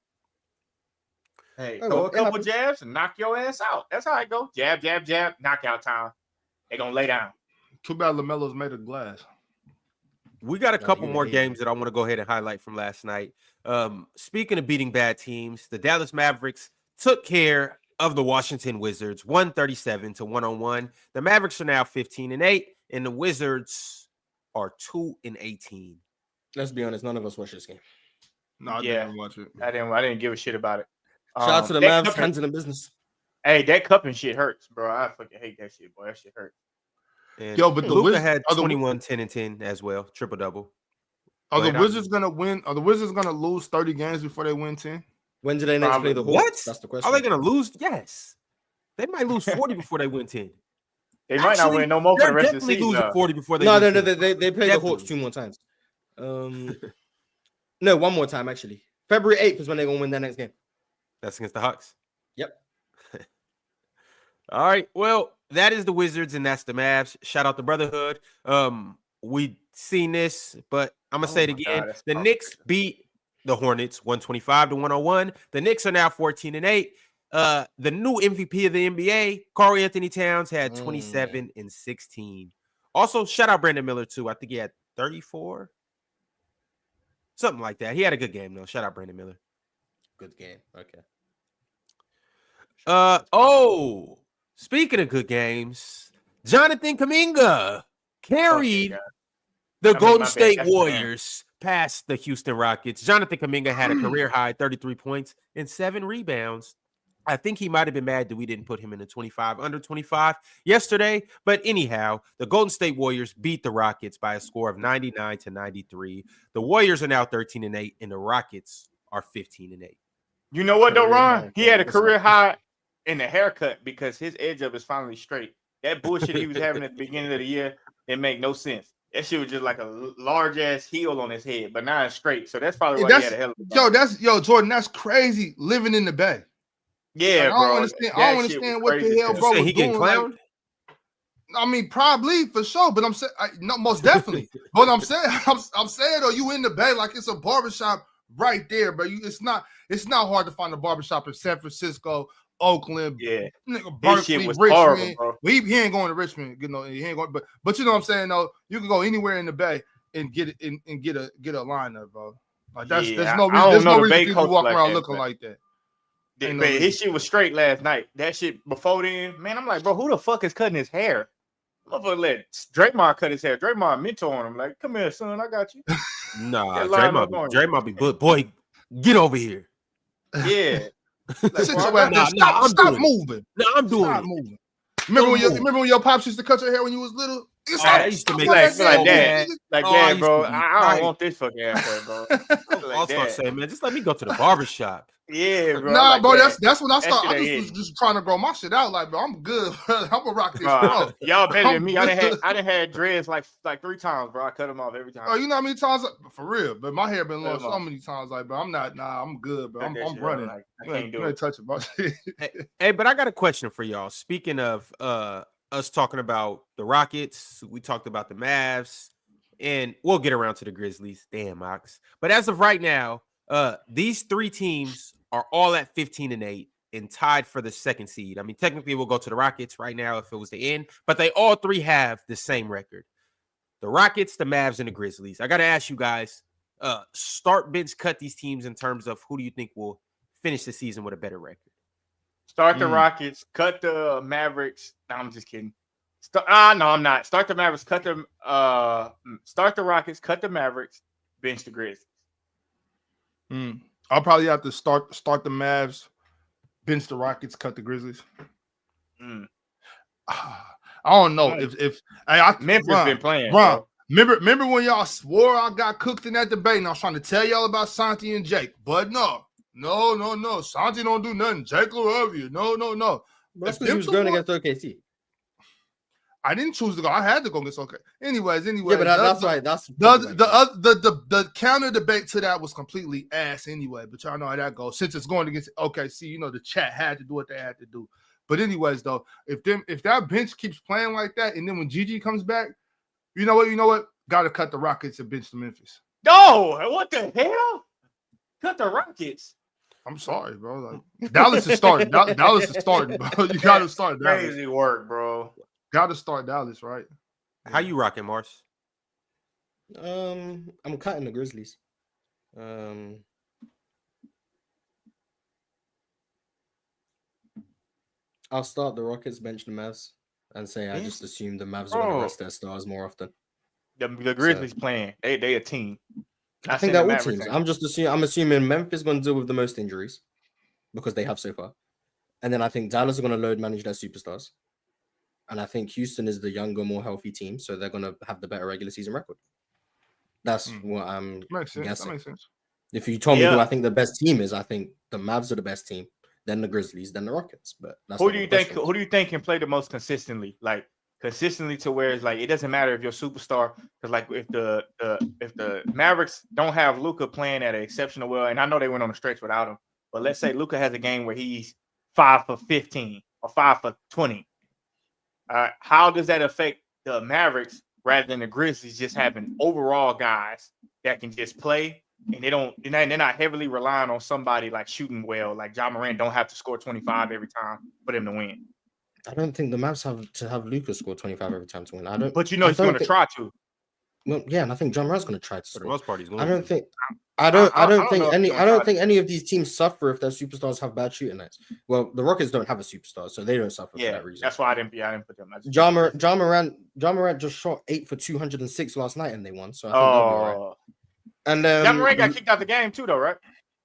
Hey, throw a couple jabs and knock your ass out. That's how it goes. Jab, jab, jab, knockout time. They're going to lay down. Too bad LaMelo's made of glass. We got a couple more games that I want to go ahead and highlight from last night. Speaking of beating bad teams, the Dallas Mavericks took care of the Washington Wizards, 137-101. The Mavericks are now 15-8, and the Wizards are 2-18. Let's be honest, none of us watched this game. No, I didn't watch it. I didn't give a shit about it. Shout out to the Mavs, hands in the business. Hey, that cupping shit hurts, bro. I fucking hate that shit, boy. That shit hurts. And yo, but the Luka had 21, 10, and 10 as well, triple double. Are the Wizards gonna win? Are the Wizards gonna lose 30 games before they win 10? When do they next play the Hawks? What? That's the question. Are they gonna lose? Yes, they might lose 40 before they win 10. They might not win no more for the rest of the season. Losing 40 before they no, they play the Hawks 2 more times. No, 1 more time actually. February 8th is when they're gonna win their next game. That's against the Hawks. Yep. All right. Well, that is the Wizards and that's the Mavs. Shout out the Brotherhood. We seen this, but I'm gonna say it again. God, the Knicks beat the Hornets 125-101. The Knicks are now 14-8. The new MVP of the NBA, Karl Anthony Towns, had 27 and 16. Also, shout out Brandon Miller too. I think he had 34, something like that. He had a good game though. Shout out Brandon Miller. Good game. Okay. Speaking of good games, Jonathan Kuminga carried the Golden State Warriors past the Houston Rockets. Jonathan Kuminga had a career high 33 points and 7 rebounds. I think he might have been mad that we didn't put him in the 25 under 25 yesterday. But anyhow, the Golden State Warriors beat the Rockets by a score of 99-93. The Warriors are now 13-8, and the Rockets are 15-8. You know what, though, Ron? He had a career high in the haircut because his edge up is finally straight. That bullshit he was having at the beginning of the year, it make no sense. That shit was just like a large ass heel on his head, but now it's straight. So that's probably why he had a hell of a Jordan, that's crazy living in the Bay. Yeah, like, I don't understand what the hell, bro. He getting clowned? I mean, probably for sure, but I'm saying no, most definitely. But I'm saying, though, you in the Bay like it's a barbershop right there, bro. It's not hard to find a barbershop in San Francisco, Oakland, nigga, Berkeley, Richmond. Horrible, bro. He ain't going to Richmond, you know. He ain't going, but you know what I'm saying though. You can go anywhere in the Bay and get it and get a lineup, bro. Like there's no reason people walk around looking like that. His shit was straight last night. That shit before then, man, I'm like, bro, who the fuck is cutting his hair? Motherfucker let Draymond cut his hair. Draymond mentor on him, like, come here, son, I got you. Nah, Draymond be boy, get over here. Yeah. Like, stop moving. No, I'm doing it. Remember when your pops used to cut your hair when you was little? I used to make like that. Dad, bro. I don't want this fucking haircut, bro. I'll start saying, man, just let me go to the barbershop. Yeah, bro. Nah, like bro, that. that's when I start. That I shit just was just trying to grow my shit out. Like, bro, I'm good. I'm gonna rock this. Y'all better than me. I good. done had dreads like 3 times, bro. I cut them off every time. Oh, you know how many times? For real, but my hair been long so many times. Like, bro, I'm not. Nah, I'm good, bro. I'm running. Like, I can't do it. Touch it, bro. Hey, but I got a question for y'all. Speaking of us talking about the Rockets, we talked about the Mavs, and we'll get around to the Grizzlies. Damn, Ox. But as of right now, these 3 teams are all at 15-8 and tied for the 2nd seed. I mean, technically, we'll go to the Rockets right now if it was the end, but they all 3 have the same record. The Rockets, the Mavs, and the Grizzlies. I got to ask you guys, start, bench, cut these teams in terms of who do you think will finish the season with a better record? Start the Rockets, cut the Mavericks. No, I'm just kidding. No, I'm not. Start the Mavericks, start the Rockets, cut the Mavericks, bench the Grizzlies. I'll probably have to start the Mavs, bench the Rockets, cut the Grizzlies. I don't know if Memphis been playing. Bro. Remember when y'all swore I got cooked in that debate and I was trying to tell y'all about Santi and Jake, but no. Santi don't do nothing. Jake will love you. No. That's because he was going against OKC. I didn't choose to go. I had to go against OKC. Anyways. Yeah, but that's right. That's the counter debate to that was completely ass anyway. But y'all know how that goes. Since it's going against OKC, you know the chat had to do what they had to do. But anyways, though, if that bench keeps playing like that, and then when Gigi comes back, you know what? Got to cut the Rockets and bench the Memphis. No, what the hell? Cut the Rockets. I'm sorry, bro. Like Dallas is starting. Dallas is starting, bro. You got to start Dallas. Crazy work, bro. Got to start Dallas, right? How you rocking, Mars? I'm cutting the Grizzlies. I'll start the Rockets, bench the Mavs, and say I just assume the Mavs are going to rest their stars more often. The Grizzlies playing. They a team. I think they're all teams. I'm assuming Memphis is going to deal with the most injuries because they have so far. And then I think Dallas are going to load manage their superstars. And I think Houston is the younger, more healthy team, so they're going to have the better regular season record. That's what I'm guessing. That makes sense. If you told me who I think the best team is, I think the Mavs are the best team, then the Grizzlies, then the Rockets. But that's who do you think can play the most consistently? Like consistently to where it's like it doesn't matter if you're a superstar, because like if the Mavericks don't have Luka playing at an exceptional well, and I know they went on a stretch without him, but let's say Luka has a game where he's 5 for 15 or 5 for 20. How does that affect the Mavericks rather than the Grizzlies just having overall guys that can just play and they're not heavily relying on somebody like shooting well, like Ja Morant don't have to score 25 every time for them to win? I don't think the Mavs have to have Luka score 25 every time to win. But he's going to try to. Well, yeah, and I think Ja Morant's going to try to score. For the most part, he's going. I don't think any of these teams suffer if their superstars have bad shooting nights. Well, the Rockets don't have a superstar, so they don't suffer for that reason. That's why I didn't put them. Ja Morant just shot 8 for 206 last night and they won. So I think they'll be all right. And Ja Morant got kicked out the game too, though, right?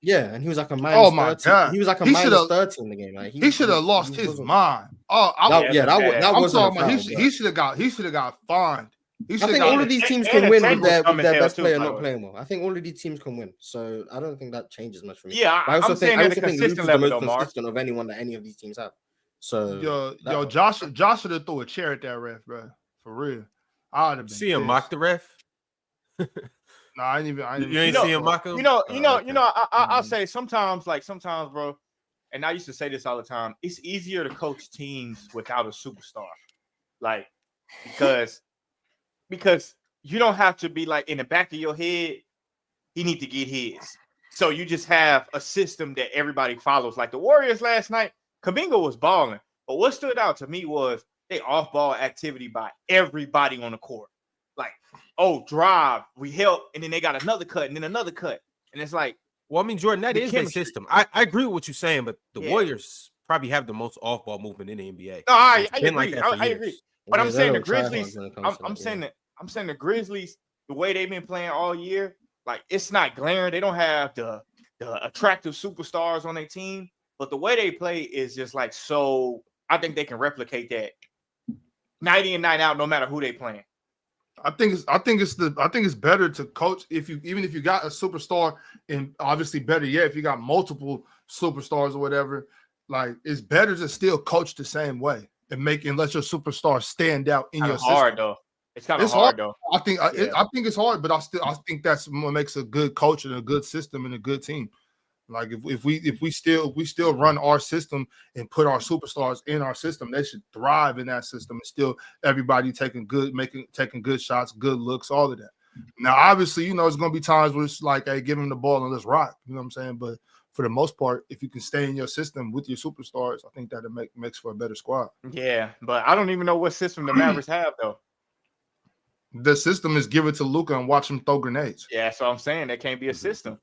Yeah, and he was like a minus 30. God. He was like a minus 30 in the game. Like he should have lost his mind. That wasn't. He should have got fined. I think all of these teams can win with their best player not playing well. I think all of these teams can win. So I don't think that changes much for me. Yeah, I also think Luka's the most consistent of anyone that any of these teams have. So Josh should have threw a chair at that ref, bro. For real. I would have been. See him mock the ref. No, I didn't even. You ain't see him mock him. I'll say sometimes, bro. And I used to say this all the time. It's easier to coach teams without a superstar, like because you don't have to be like in the back of your head, he need to get his. So you just have a system that everybody follows. Like the Warriors last night, Kuminga was balling. But what stood out to me was they off-ball activity by everybody on the court. Like, drive, we help, and then they got another cut, and then another cut. And it's like, well, I mean, Jordan, that is their system. I agree with what you're saying, but the Warriors probably have the most off-ball movement in the NBA. No, I agree. I agree. But I'm saying the Grizzlies. I'm saying the Grizzlies, the way they've been playing all year, like it's not glaring. They don't have the attractive superstars on their team, but the way they play is just like so. I think they can replicate that night in, night out, no matter who they playing. I think it's better to coach even if you got a superstar, and obviously better yet if you got multiple superstars or whatever. Like, it's better to still coach the same way and let your superstar stand out in your system. Hard though. It's kind of hard though. I think it's hard, but I think that's what makes a good coach and a good system and a good team. Like if we still run our system and put our superstars in our system, they should thrive in that system and still everybody taking good shots, good looks, all of that. Now, obviously, it's going to be times where it's like, hey, give him the ball and let's rock. You know what I'm saying? But for the most part, if you can stay in your system with your superstars, I think that it makes for a better squad. Yeah, but I don't even know what system the Mavericks have though. The system is give it to Luka and watch him throw grenades. Yeah, that's what I'm saying. That can't be a system.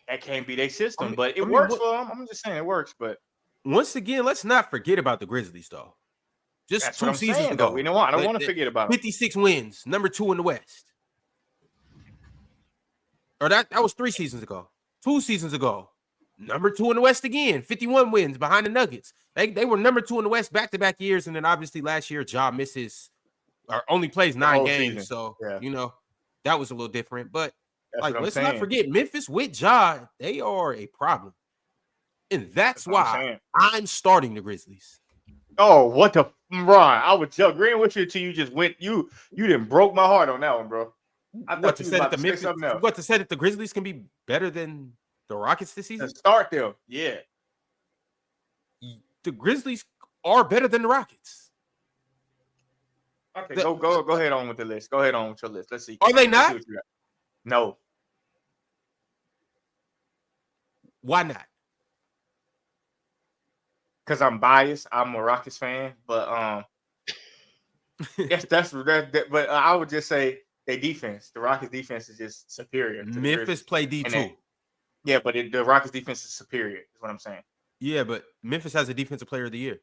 That can't be their system, but it works for them. I'm just saying it works. But once again, let's not forget about the Grizzlies, though. Just 2 seasons ago. You know what? I don't want to forget about 56 wins, number 2 in the West. Or that was 3 seasons ago. 2 seasons ago, number 2 in the West again, 51 wins behind the Nuggets. They were number 2 in the West back-to-back years, and then obviously last year, Ja misses or only plays 9 games. Season. So, that was a little different. But let's not forget, Memphis with Ja, they are a problem. And that's why I'm starting the Grizzlies. Oh, what the Ron? I was agreeing with you until you just went. You didn't broke my heart on that one, bro. I thought you was about to say something else. What to say that the Grizzlies can be better than the Rockets this season? Start them, yeah. The Grizzlies are better than the Rockets. Okay, go ahead on with the list. Go ahead on with your list. Let's see. Are they not? No. Why not? Because I'm biased. I'm a Rockets fan, but but I would just say their defense. The Rockets defense is just superior. Memphis play D2. Yeah, but the Rockets defense is superior. Is what I'm saying. Yeah, but Memphis has a defensive player of the year.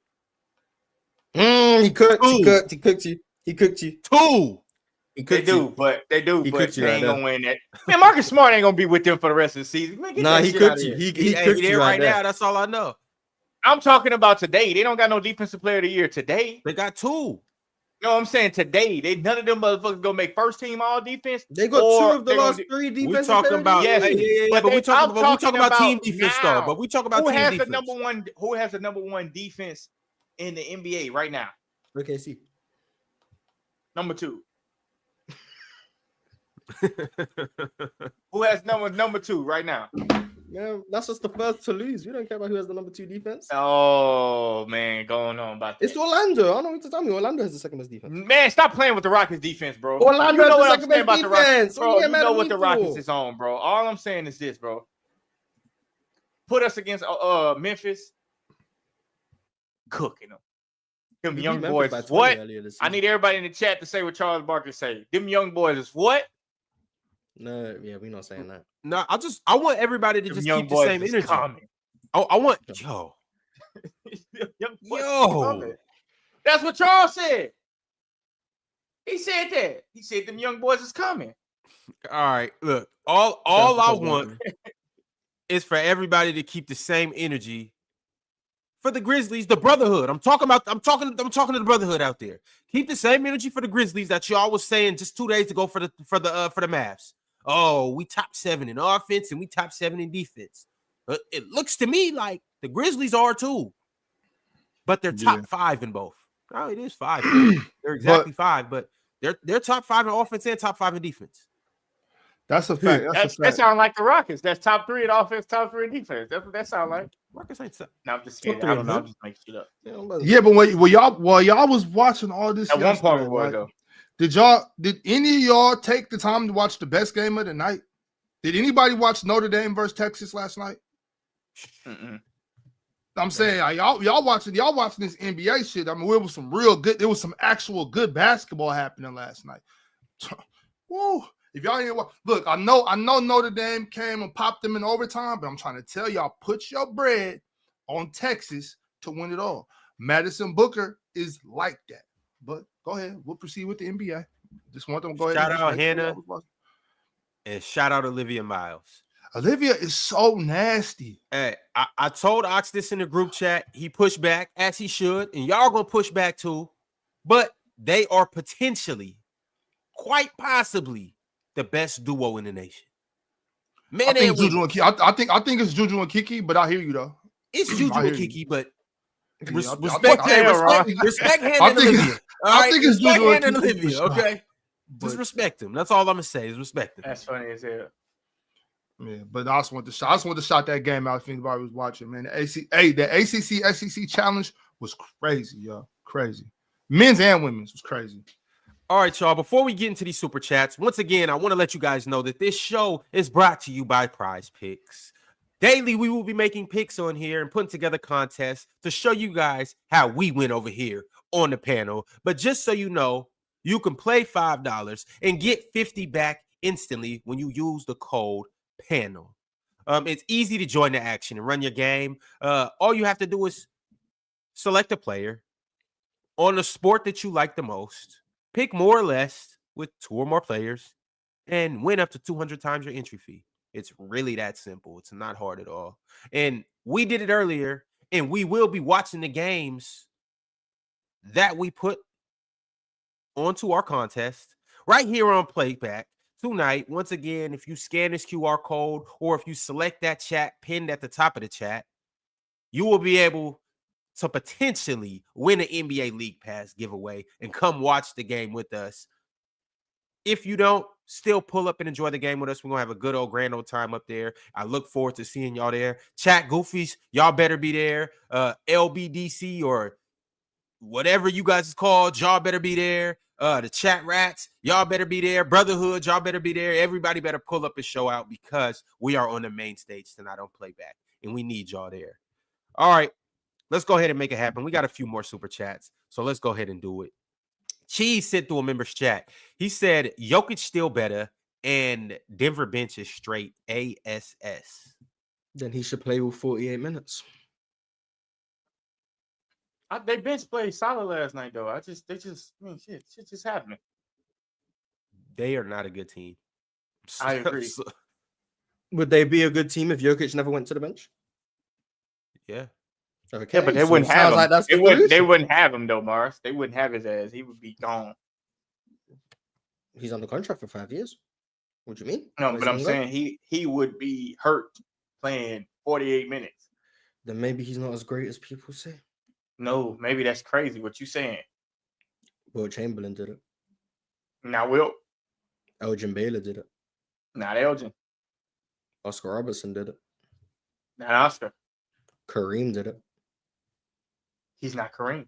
He cooked you. 2. They do, but they ain't gonna win that. Man, Marcus Smart ain't gonna be with them for the rest of the season. Man, he cooked you. He cooked you right now. That's all I know. I'm talking about today. They don't got no defensive player of the year today. They got 2. No, I'm saying today. None of them motherfuckers gonna make first team all defense. They got 2 of the last 3 defensive. We talking about but we talking about team defense though. But we talk about who team has defense. Who has the number 1 defense in the NBA right now? OKC. Number 2. Who has number 2 right now? Yeah, that's just the first to lose. We don't care about who has the number 2 defense. Oh man, going on about that. It's Orlando. I don't know what to tell me. Orlando has the second best defense. Man, stop playing with the Rockets defense, bro. Orlando you know has the second best defense. Bro, you know what the Rockets is on, bro. All I'm saying is this, bro. Put us against Memphis, cooking them. Them young boys, what? I need everybody in the chat to say what Charles Barkley say. Them young boys is what? No, yeah, we're not saying that. No, I want everybody to just keep the same energy. I want yo. That's what Charles said. He said that. He said them young boys is coming. All right, look. All I want is for everybody to keep the same energy for the Grizzlies, the brotherhood. I'm talking to the brotherhood out there. Keep the same energy for the Grizzlies that y'all was saying just 2 days ago for the Mavs. Oh, we top 7 in offense and we top 7 in defense. It looks to me like the Grizzlies are too, but they're top 5 in both. Oh, it is 5. They're exactly 5, but they're top 5 in offense and top 5 in defense. That's a fact. That sounds like the Rockets. That's top 3 in offense, top 3 in defense. That's what that sounds like. Rockets ain't top. No, I'm just kidding. I don't know. I'm just making shit up. Yeah, but while y'all was watching all this, at one point it was though. Did any of y'all take the time to watch the best game of the night? Did anybody watch Notre Dame versus Texas last night? I'm saying y'all watching this NBA shit. I mean, it was some real good. There was some actual good basketball happening last night. Woo! If y'all ain't look, I know Notre Dame came and popped them in overtime, but I'm trying to tell y'all, put your bread on Texas to win it all. Madison Booker is like that. But go ahead, we'll proceed with the NBA. Just want them to go ahead. Shout out Hannah and shout out Olivia Miles. Olivia is so nasty. Hey, I told Ox this in the group chat. He pushed back as he should, and y'all gonna push back too. But they are potentially, quite possibly, the best duo in the nation. I think Juju and Kiki. I think it's Juju and Kiki, but I hear you though. It's Juju and Kiki, but respect hand and Olivia. I think it's Juju and Olivia. Okay, just respect him. That's all I'm gonna say is respect him. That's funny as hell. Yeah, but I just want to shout that game out if anybody was watching, man. The ACC SEC challenge was crazy, y'all. Crazy. Men's and women's was crazy. All right, y'all. Before we get into these super chats, once again, I want to let you guys know that this show is brought to you by PrizePicks. Daily, we will be making picks on here and putting together contests to show you guys how we win over here on the panel. But just so you know, you can play $5 and get 50 back instantly when you use the code PANEL. It's easy to join the action and run your game. All you have to do is select a player on the sport that you like the most, pick more or less with 2 or more players, and win up to 200 times your entry fee. It's really that simple. It's not hard at all. And we did it earlier, and we will be watching the games that we put onto our contest right here on Playback tonight. Once again, if you scan this QR code or if you select that chat pinned at the top of the chat, you will be able to potentially win an NBA League Pass giveaway and come watch the game with us. If you don't, still pull up and enjoy the game with us. We're going to have a good old grand old time up there. I look forward to seeing y'all there. Chat Goofies, y'all better be there. LBDC or whatever you guys is called, y'all better be there. The Chat Rats, y'all better be there. Brotherhood, y'all better be there. Everybody better pull up and show out because we are on the main stage tonight on Playback, and we need y'all there. All right, let's go ahead and make it happen. We got a few more super chats, so let's go ahead and do it. Cheese sent through a member's chat. He said, Jokic still better, and Denver bench is straight ASS. Then he should play with 48 minutes. They bench played solid last night, though. Shit just happening. They are not a good team. I agree. Would they be a good team if Jokic never went to the bench? Yeah. Okay, yeah, but they wouldn't have him. Like they wouldn't have him though, Mars. They wouldn't have his ass. He would be gone. He's under contract for 5 years. What do you mean? No, but I'm saying he would be hurt playing 48 minutes. Then maybe he's not as great as people say. No, maybe that's crazy. What you saying? Will Chamberlain did it. Now Will. Elgin Baylor did it. Not Elgin. Oscar Robertson did it. Not Oscar. Kareem did it. He's not Kareem.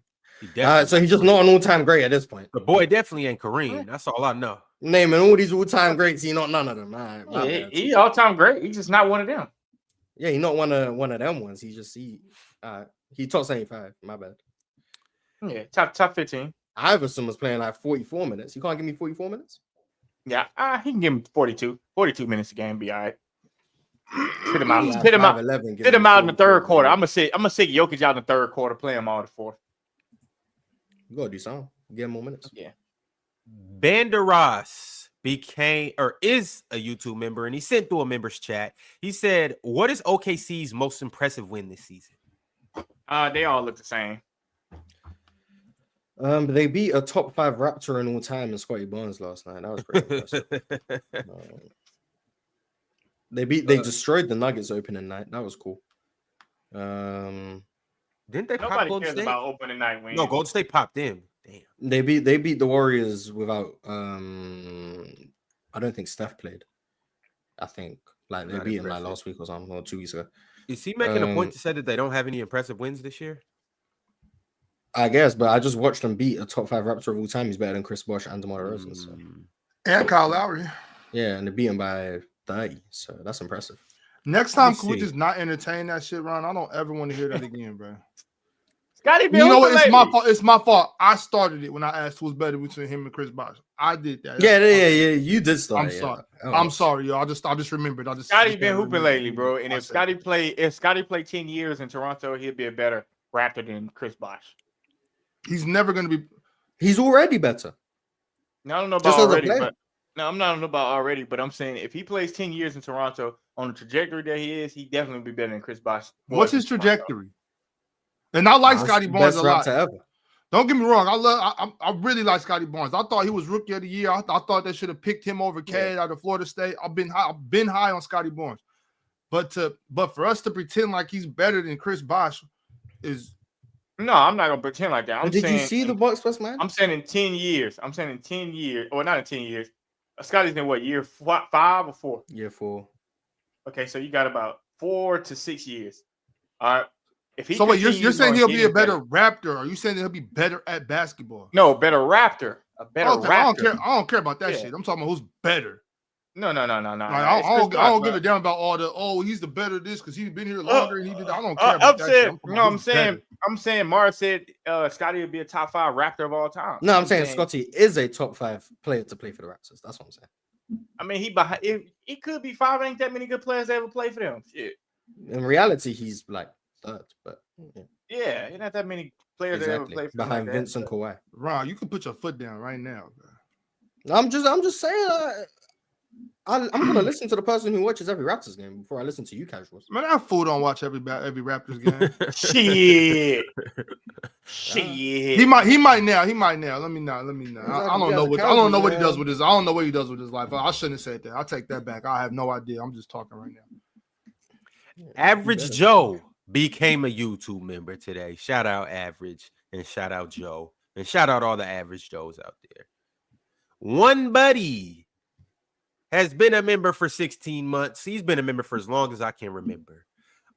So he's just not an all-time great at this point. The boy definitely ain't Kareem. That's all I know. Naming all these all-time greats, he not none of them. All right, he all-time great. He's just not one of them. Yeah, he not one of them ones. He top 75. My bad. Yeah, top 15. Iverson was playing like 44 minutes. You can't give me 44 minutes? Yeah, he can give him 42. 42 minutes a game, be all right. Spit him out. Yeah, Spit him out. 11, Spit him out in the third quarter. I'm gonna sit Jokic out in the third quarter, play him all the fourth. You gotta do something. Get him more minutes. Yeah. Banderas is a YouTube member, and he sent through a members chat. He said, "What is OKC's most impressive win this season?" They all look the same. They beat a top 5 Raptor in all time in Scotty Barnes last night. That was pretty impressive. They destroyed the Nuggets opening night. That was cool. Didn't they pop Nobody Golden cares State? about opening night win. No, Golden State popped them. Damn. They beat the Warriors without I don't think Steph played. I think they beat him like last week or something, or 2 weeks ago. Is he making a point to say that they don't have any impressive wins this year? I guess, but I just watched them beat a top 5 Raptor of all time. He's better than Chris Bosh and DeMar DeRozan. So. And Kyle Lowry. Yeah, and they beat him by 30. So that's impressive. Next time, can we just not entertain that shit, Ron? I don't ever want to hear that again, bro. Scotty, you know what? It's my fault. It's my fault. I started it when I asked who's better between him and Chris Bosh. I did that. Yeah. You did start. I'm sorry. I'm sorry, y'all. I just remembered. Scotty been hooping lately, bro. And if Scotty played 10 years in Toronto, he'd be a better Raptor than Chris Bosh. He's never going to be. He's already better. No, I don't know about already, but no, I'm not about already. But I'm saying if he plays 10 years in Toronto on the trajectory that he is, he definitely be better than Chris Bosh. What's his trajectory? And I like Scotty Barnes a lot. Don't get me wrong. I really like Scotty Barnes. I thought he was rookie of the year. I thought they should have picked him over Cade out of Florida State. I've been high on Scotty Barnes. But for us to pretend like he's better than Chris Bosh is no, I'm not gonna pretend like that. Did you see the Bucks first, man? I'm saying in 10 years. I'm saying in 10 years, or not in 10 years. Scotty's in what year 5 or 4? Year 4. Okay, so you got about 4 to 6 years. All right. If he you're saying he'll be a better Raptor, or are you saying he'll be better at basketball? No, better Raptor. A better Raptor. I don't care about that shit. I'm talking about who's better. No. Like, I don't give a damn about he's the better this because he's been here longer and he did. I don't care about that shit. I'm saying Mars said Scotty would be a top 5 Raptor of all time. No, I'm saying Scotty is a top 5 player to play for the Raptors. That's what I'm saying. I mean, he could be 5. Ain't that many good players that ever play for them. Shit. In reality, he's like 3rd, but yeah, not that many players that ever play for them behind Vince and Kawhi. Ron, you can put your foot down right now, bro. I'm just saying. I'm gonna listen to the person who watches every Raptors game before I listen to you casuals. Man, that fool don't watch every Raptors game. Shit. He might now. Let me know. I don't know what he does with his. I don't know what he does with his life. I shouldn't have said that. I'll take that back. I have no idea. I'm just talking right now. Average Joe became a YouTube member today. Shout out Average and shout out Joe and shout out all the Average Joes out there. One buddy has been a member for 16 months. He's been a member for as long as I can remember.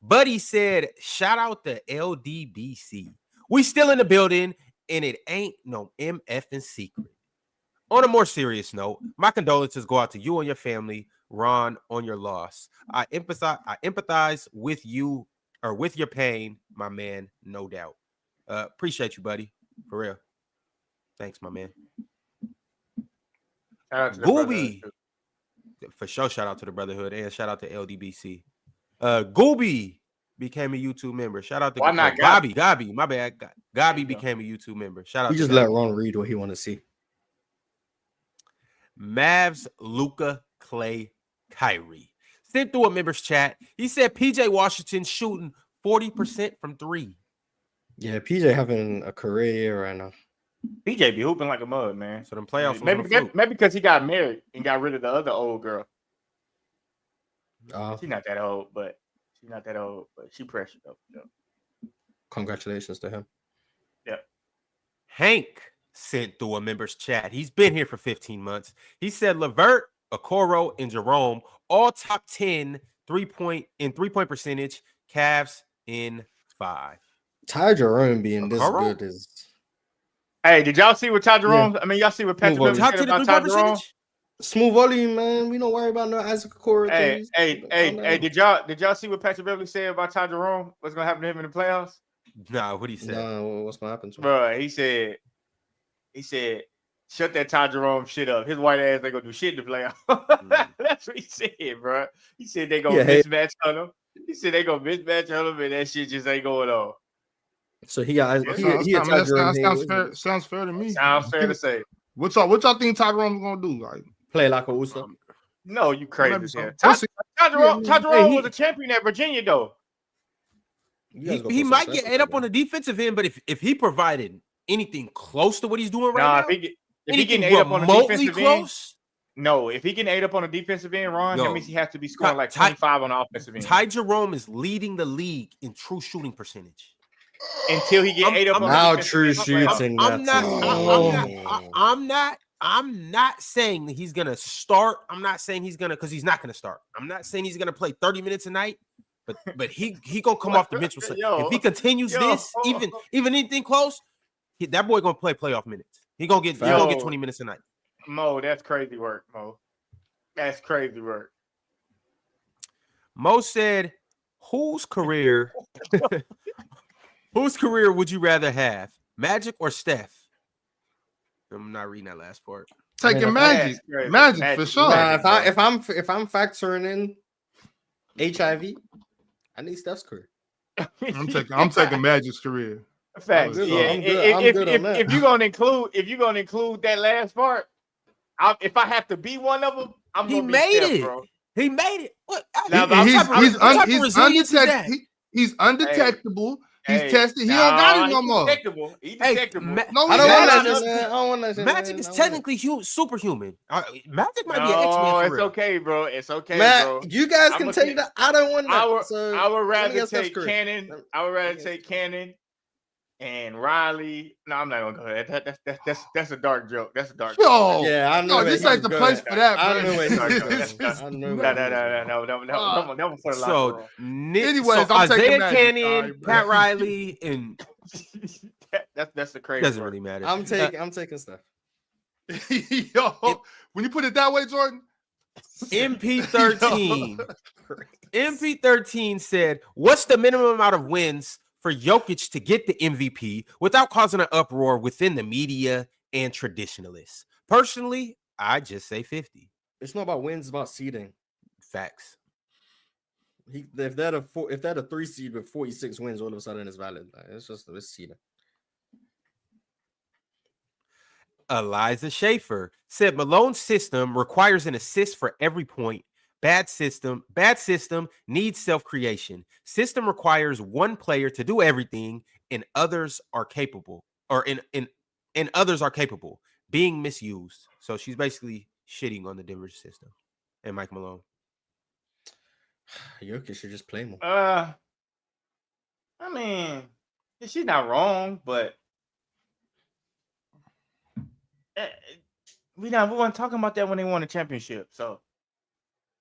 Buddy said, shout out to LDBC. We still in the building, and it ain't no MFing secret. On a more serious note, my condolences go out to you and your family, Ron, on your loss. I empathize with you or with your pain, my man, no doubt. Appreciate you, buddy. For real. Thanks, my man. Gooby. For sure, shout out to the Brotherhood and shout out to LDBC. Gooby became a YouTube member. Shout out to Gabi. My bad. Gabi became a YouTube member. Shout out. You just let Ron read what he want to see. Mavs, Luka, Clay, Kyrie. Sent through a members chat. He said PJ Washington shooting 40% from 3. Yeah, PJ having a career year right now. PJ be hooping like a mud, man. So them playoffs. Maybe because he got married and got rid of the other old girl. She's not that old, but she pressured up. Congratulations to him. Yep. Hank sent through a members chat. He's been here for 15 months. He said Levert, Okoro, and Jerome all top 10 3-point percentage. Cavs in 5. Ty Jerome being this good is. Hey, did y'all see what Ty Jerome? Yeah. I mean, y'all see what Patrick Beverley said about Ty Jerome? Smooth volume, man. We don't worry about no Isaac Okoro. Hey, did y'all see what Patrick Beverley said about Ty Jerome? What's gonna happen to him in the playoffs? Nah, what he said? No, what's gonna happen to him? Bro, he said, shut that Ty Jerome shit up. His white ass ain't gonna do shit in the playoffs. That's what he said, bro. He said they gonna mismatch on him. He said they gonna mismatch on him, and that shit just ain't going on. So sounds fair to me. Sounds fair to say. What y'all think Ty Jerome's gonna do? Like play like a Uso? No, you crazy. Ty Jerome was a champion at Virginia, though. He might get ate up on the defensive end, but if he provided anything close to what he's doing right now, if he getting ate up on the defensive end, no, if he getting ate up on the defensive end, Ron, that means he has to be scoring like 25 on the offensive end. Ty Jerome is leading the league in true shooting percentage. Until he get ate up on now true shooting. I'm not saying that he's gonna start. I'm not saying he's gonna because he's not gonna start. I'm not saying he's gonna play 30 minutes a night, but he gonna come off the bench with if he continues this, even anything close, that boy gonna play playoff minutes. He gonna get 20 minutes a night. Mo, that's crazy work, Mo. That's crazy work. Mo said, whose career would you rather have? Magic or Steph? I'm not reading that last part. Taking Magic for sure. If I'm factoring in HIV, I need Steph's career. I'm taking Magic's career. Facts. Yeah. If you're gonna include that last part, if I have to be one of them, I'm gonna be Steph, bro. He made it. What? He's undetectable. He's tested. He don't got it no more. He's detectable. No, I don't want that shit. Magic is technically superhuman. Magic might be an X-Men. No, it's okay, bro. It's okay, bro. bro. You guys can take that. I don't want that. I would rather take Cannon. I would rather take Cannon and Riley. No, I'm not gonna go ahead. That's a dark joke. That's a dark joke. Yeah, I know. No, this ain't the place for that, bro. I know No. So, anyways, I'm Isaiah Cannon, Pat Riley, and that's the crazy. Doesn't part. really matter. I'm taking stuff. Yo, when you put it that way, Jordan. MP13 said, "What's the minimum amount of wins for Jokic to get the MVP without causing an uproar within the media and traditionalists?" Personally, I just say 50. It's not about wins; it's about seeding. Facts. If they're a 3 seed with 46 wins, all of a sudden it's valid. It's seeding. Eliza Schaefer said Malone's system requires an assist for every point. Bad system needs self-creation. System requires one player to do everything, and others are capable, and others are capable being misused. So she's basically shitting on the Denver system and Mike Malone. Jokic should just play more. I mean, she's not wrong, but we weren't talking about that when they won a championship. So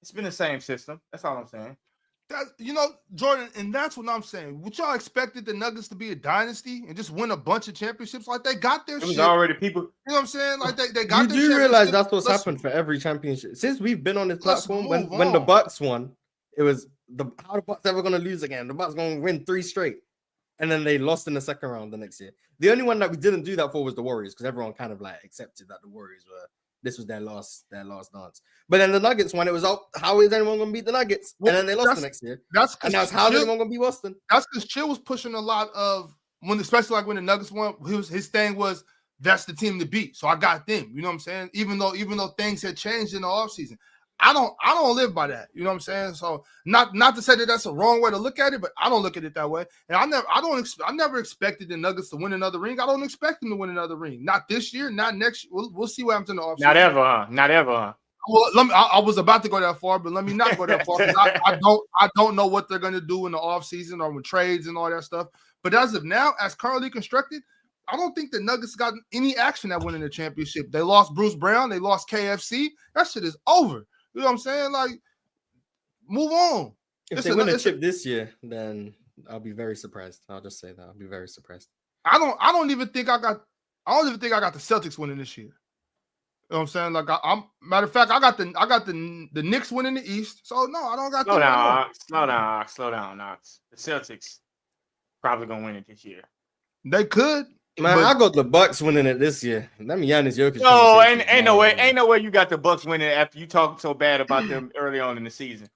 it's been the same system. That's all I'm saying. Jordan, and that's what I'm saying. Would y'all expected the Nuggets to be a dynasty and just win a bunch of championships? Like they got their shit. It was already people. You know what I'm saying? Like they got. You do realize that's what's happened for every championship since we've been on this platform. When the Bucks won, it was how the Bucks ever going to lose again? The Bucks going to win 3 straight, and then they lost in the second round the next year. The only one that we didn't do that for was the Warriors, because everyone kind of like accepted that the Warriors this was their last dance. But then the Nuggets won. It was how is anyone going to beat the Nuggets? And then they lost the next year. And now how is anyone going to beat Boston? That's because Chill was pushing a lot of especially like when the Nuggets won. His thing was that's the team to beat. So I got them. You know what I'm saying? Even though things had changed in the offseason. I don't live by that. You know what I'm saying? So not to say that that's a wrong way to look at it, but I don't look at it that way. And I never expected the Nuggets to win another ring. I don't expect them to win another ring. Not this year, not next year. We'll see what happens in the offseason. Not ever, huh? Not ever, huh? Well, I was about to go that far, but let me not go that far. I don't know what they're going to do in the offseason or with trades and all that stuff. But as of now, as currently constructed, I don't think the Nuggets got any action at winning the championship. They lost Bruce Brown. They lost KFC. That shit is over. You know what I'm saying? Like, move on. If they win a chip this year, then I'll be very surprised. I'll just say that. I'll be very surprised. I don't even think I got the Celtics winning this year. You know what I'm saying? Like, matter of fact, I got the Knicks winning the East. So no, I don't got. Slow down, Knox. The Celtics probably gonna win it this year. They could. Man, I got the Bucks winning it this year. Let me Giannis Jokic. No, ain't no way you got the Bucks winning after you talking so bad about them early on in the season.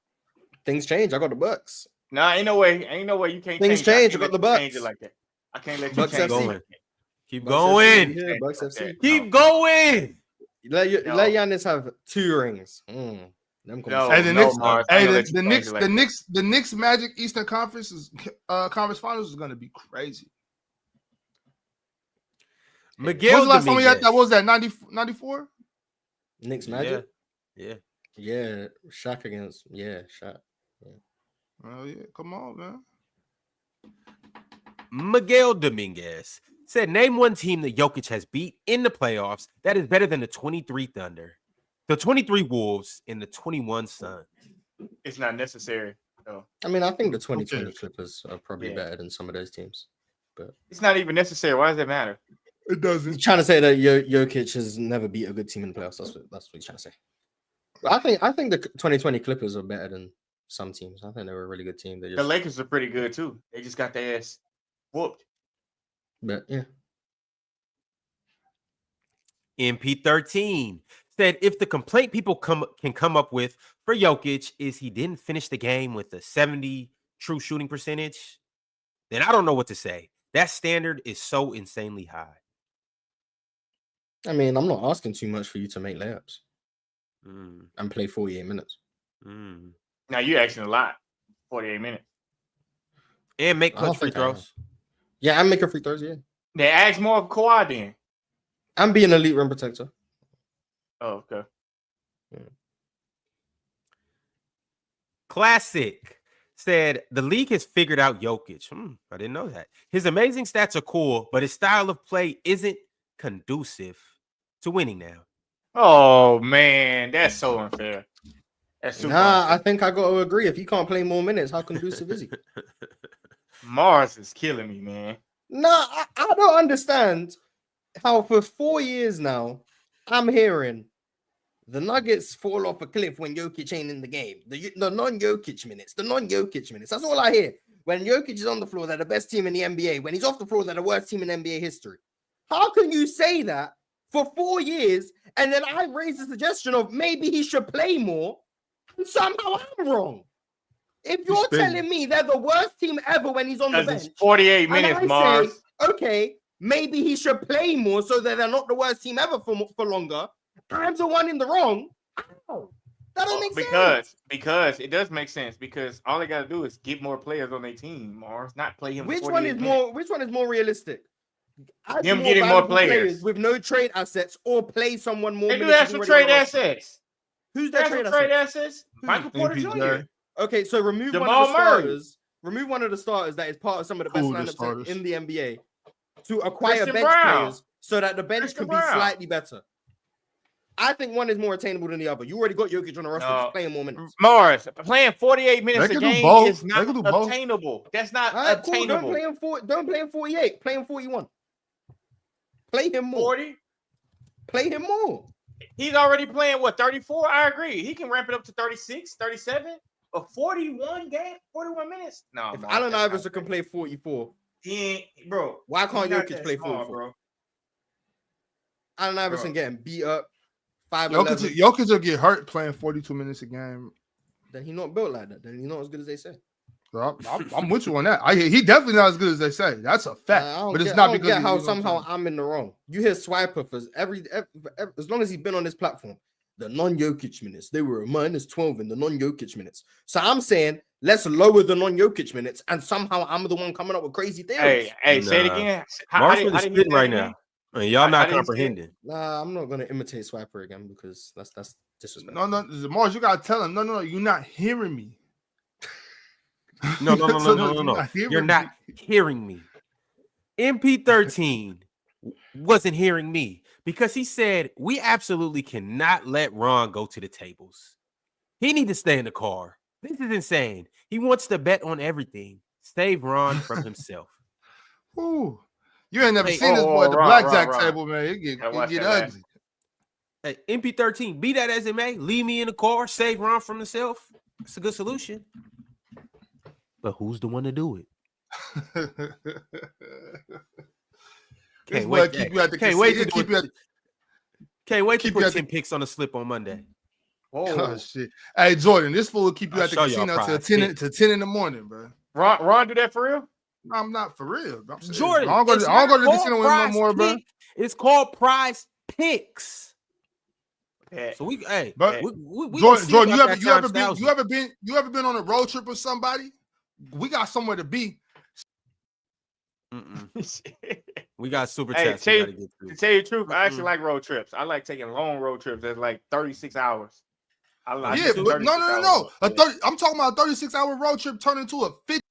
Things change. I got the Bucks. Nah, ain't no way you can't. Things change. I got the Bucks. Change it like that. I can't let you Bucks change FC. it. Keep going. Bucks FC. Keep going. Let Giannis have 2 rings. The Knicks Magic Eastern Conference Finals is going to be crazy. Miguel, when was the last time we had that? What was that? 94? Knicks Magic? Yeah. Shaq against Shaq. Yeah. Oh yeah, come on, man. Miguel Dominguez said, name one team that Jokic has beat in the playoffs that is better than the 23 Thunder, the 23 Wolves, and the 21 Suns. It's not necessary, though. I mean, I think the 2020 Clippers are probably better than some of those teams. But it's not even necessary. Why does it matter? It doesn't. He's trying to say that Jokic has never beat a good team in the playoffs. That's what he's trying to say. But I think the 2020 Clippers are better than some teams. I think they were a really good team. The Lakers are pretty good too. They just got their ass whooped. But yeah. MP13 said, if the complaint people can come up with for Jokic is he didn't finish the game with a 70 true shooting percentage, then I don't know what to say. That standard is so insanely high. I mean, I'm not asking too much for you to make layups and play 48 minutes. Now you're asking a lot. 48 minutes. And make clutch free throws. Yeah, I'm making free throws. Yeah. They ask more of Kawhi then. I'm being elite rim protector. Oh, okay. Yeah. Classic said the league has figured out Jokic. I didn't know that. His amazing stats are cool, but his style of play isn't conducive to winning now. Oh man, that's so unfair. That's super unfair. I think I got to agree. If he can't play more minutes, how conducive is he? Mars is killing me, man. I don't understand how for 4 years now I'm hearing the Nuggets fall off a cliff when Jokic ain't in the game. The non-Jokic minutes. That's all I hear. When Jokic is on the floor, they're the best team in the NBA. When he's off the floor, they're the worst team in NBA history. How can you say that for 4 years and then I raise the suggestion of maybe he should play more and somehow I'm wrong? If you're telling me they're the worst team ever when he's on the bench, 48 minutes, Mars. Say, okay, maybe he should play more so that they're not the worst team ever for longer. I'm the one in the wrong. Oh, that don't make sense. Because it does make sense because all they got to do is get more players on their team, Mars, not play him. Which one is more realistic? Him getting more players with no trade assets or play someone more. They do have some trade assets. Who's that trade assets? Michael Porter Jr. Okay, so remove Jamal one of the starters. Remove one of the starters that is part of some of the best lineups in the NBA to acquire bench players so that the bench could be slightly better. I think one is more attainable than the other. You already got Jokic on the roster, just playing more minutes. Mars, playing 48 minutes a game is not attainable. That's not attainable. Cool. Don't play him 48. Play him 41. Play him more. 40? Play him more. He's already playing, 34? I agree. He can ramp it up to 36, 37. But 41 minutes? No. If Allen Iverson can play 44, bro. Why can't Jokic play 44? Bro. Allen Iverson getting beat up. Jokic will get hurt playing 42 minutes a game. Then he's not built like that. Then he's not as good as they say. So I'm with you on that. He definitely not as good as they say. That's a fact. But it's not because how somehow I'm in the wrong. You hear Swiper for every as long as he's been on this platform. The non-Jokic minutes, they were a -12 in the non-Jokic minutes. So I'm saying let's lower the non-Jokic minutes, and somehow I'm the one coming up with crazy theories. Hey, say it again. Marshall is spitting right now. Y'all not comprehending. Nah, I'm not gonna imitate Swiper again because that's disrespectful. No, Mars, you gotta tell him. No, you're not hearing me. No. You're not hearing me. MP13 wasn't hearing me because he said we absolutely cannot let Ron go to the tables. He need to stay in the car. This is insane. He wants to bet on everything. Save Ron from himself. Ooh. You ain't never seen this boy at the blackjack table, man. It get ugly. Hey, MP13, be that as it may, leave me in the car, save Ron from himself. It's a good solution. But who's the one to do it? Can't wait to put 10 picks on the slip on Monday. Oh shit! Hey Jordan, this fool will keep you at the casino till 10 in the morning, bro. Ron do that for real? I'm not for real. I'm saying, Jordan, I don't go to the casino with no more, bro. It's called PrizePicks. Yeah. So we Jordan, you ever been on a road trip with somebody? We got somewhere to be. We got Superchats. To tell you the truth, I actually like road trips. I like taking long road trips. That's like 36 hours. No. I'm talking about a 36-hour road trip turned into a 50.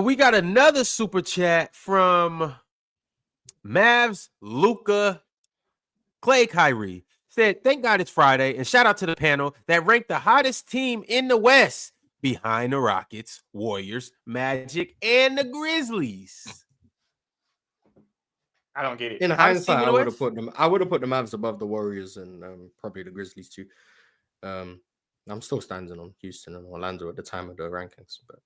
We got another super chat from Mavs Luca Clay Kyrie. Said, thank God it's Friday, and shout out to the panel that ranked the hottest team in the West behind the Rockets, Warriors, Magic, and the Grizzlies. I don't get it. In hindsight, I would have put the Mavs above the Warriors and probably the Grizzlies too. I'm still standing on Houston and Orlando at the time of the rankings, but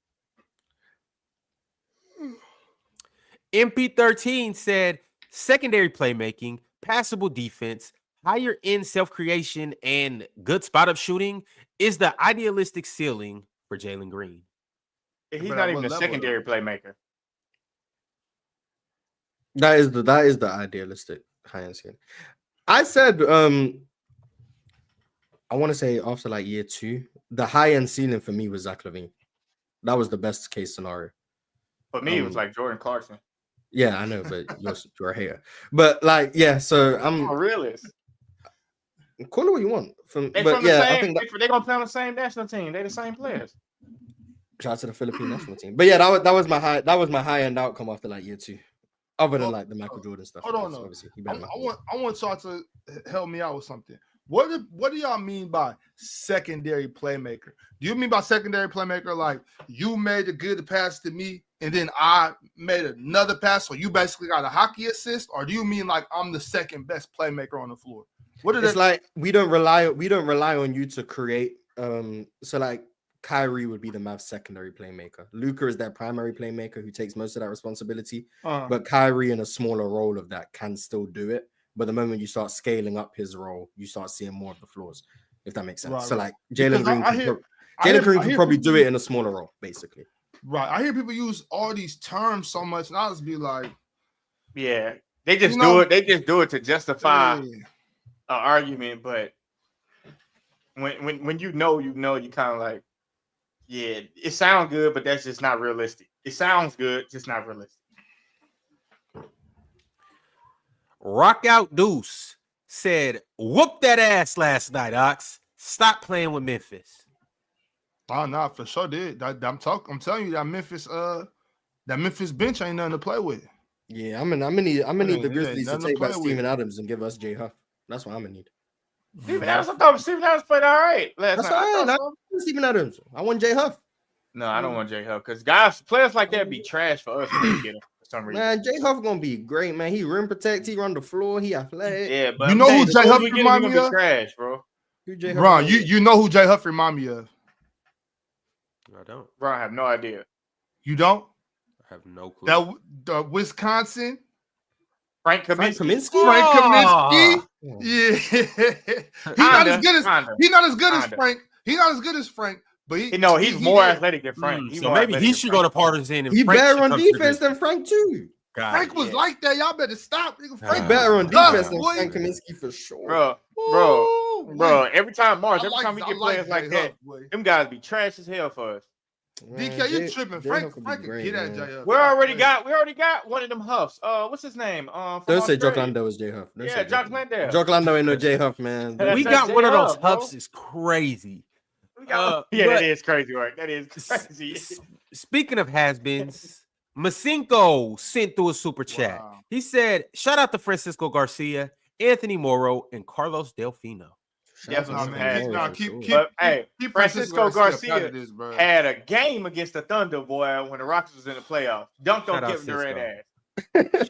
MP13 said secondary playmaking, passable defense, higher end self-creation, and good spot-up shooting is the idealistic ceiling for Jalen Green. He's not even a secondary playmaker. That is the idealistic high-end ceiling. I said, I want to say after like year 2, the high-end ceiling for me was Zach LaVine. That was the best case scenario. For me, it was like Jordan Clarkson. Yeah, I know, but you're here. But like, yeah, so I'm a realist. Call it what you want. They're gonna play on the same national team. They're the same players. Shout out to the Philippine national team. But yeah, that was my high end outcome after like year 2. Other than like the Michael Jordan stuff. Hold on, I want y'all to help me out with something. What do y'all mean by secondary playmaker? Do you mean by secondary playmaker like you made a good pass to me and then I made another pass, so you basically got a hockey assist, or do you mean like I'm the second best playmaker on the floor? It's like we don't rely on you to create. So like Kyrie would be the Mavs secondary playmaker. Luka is their primary playmaker who takes most of that responsibility. But Kyrie in a smaller role of that can still do it. But the moment you start scaling up his role, you start seeing more of the flaws, if that makes sense. Right, so like Jalen Green can probably do it in a smaller role, basically. Right. I hear people use all these terms so much, and I just be like, yeah, they just do it. They just do it to justify an argument. But when you kind of like, yeah, it sounds good, but that's just not realistic. It sounds good, just not realistic. Rock Out Deuce said, whoop that ass last night, Ox. Stop playing with Memphis. Oh, no, for sure did. I'm telling you that Memphis bench ain't nothing to play with. Yeah, I'm gonna need the Grizzlies to take back Steven Adams and give us J Huff. That's what I'm gonna need. Steven Adams, I thought Steven Adams played all right last night. Steven Adams. I want J Huff. No, I don't want J Huff because players like that be trash for us if they get him for some reason. Man, J Huff gonna be great, man. He rim protect, he run the floor, he athletic. Yeah, but you know who J Huff remind me of? Trash, bro. Ron, you know who J Huff remind me of? I don't. Bro, I have no idea. You don't? I have no clue. The Wisconsin. Frank Kaminsky. Yeah. He's not as good as Frank. He's not as good as Frank, but he's more athletic than Frank. So maybe he should go to Partisan. He better on defense than Frank too. Frank was like that. Y'all better stop. Frank better on defense than Frank Kaminsky for sure. Bro. Every time we get players like that, them guys be trash as hell for us. DK, you tripping? Frank can get at J Huff. We already got one of them Huffs. What's his name? Don't say Jock Landale is J Huff. Yeah, Jock Landale. Jock Landale ain't no J Huff, man. We got one of those Huffs. Is crazy. That is crazy, right? That is crazy. Speaking of has-beens, Masinko sent through a super chat. Wow. He said, "Shout out to Francisco Garcia, Anthony Morrow, and Carlos Delfino." Keep Francisco Garcia had a game against the Thunder, boy, when the Rockets was in the playoffs. Dunked on Kevin Durant ass.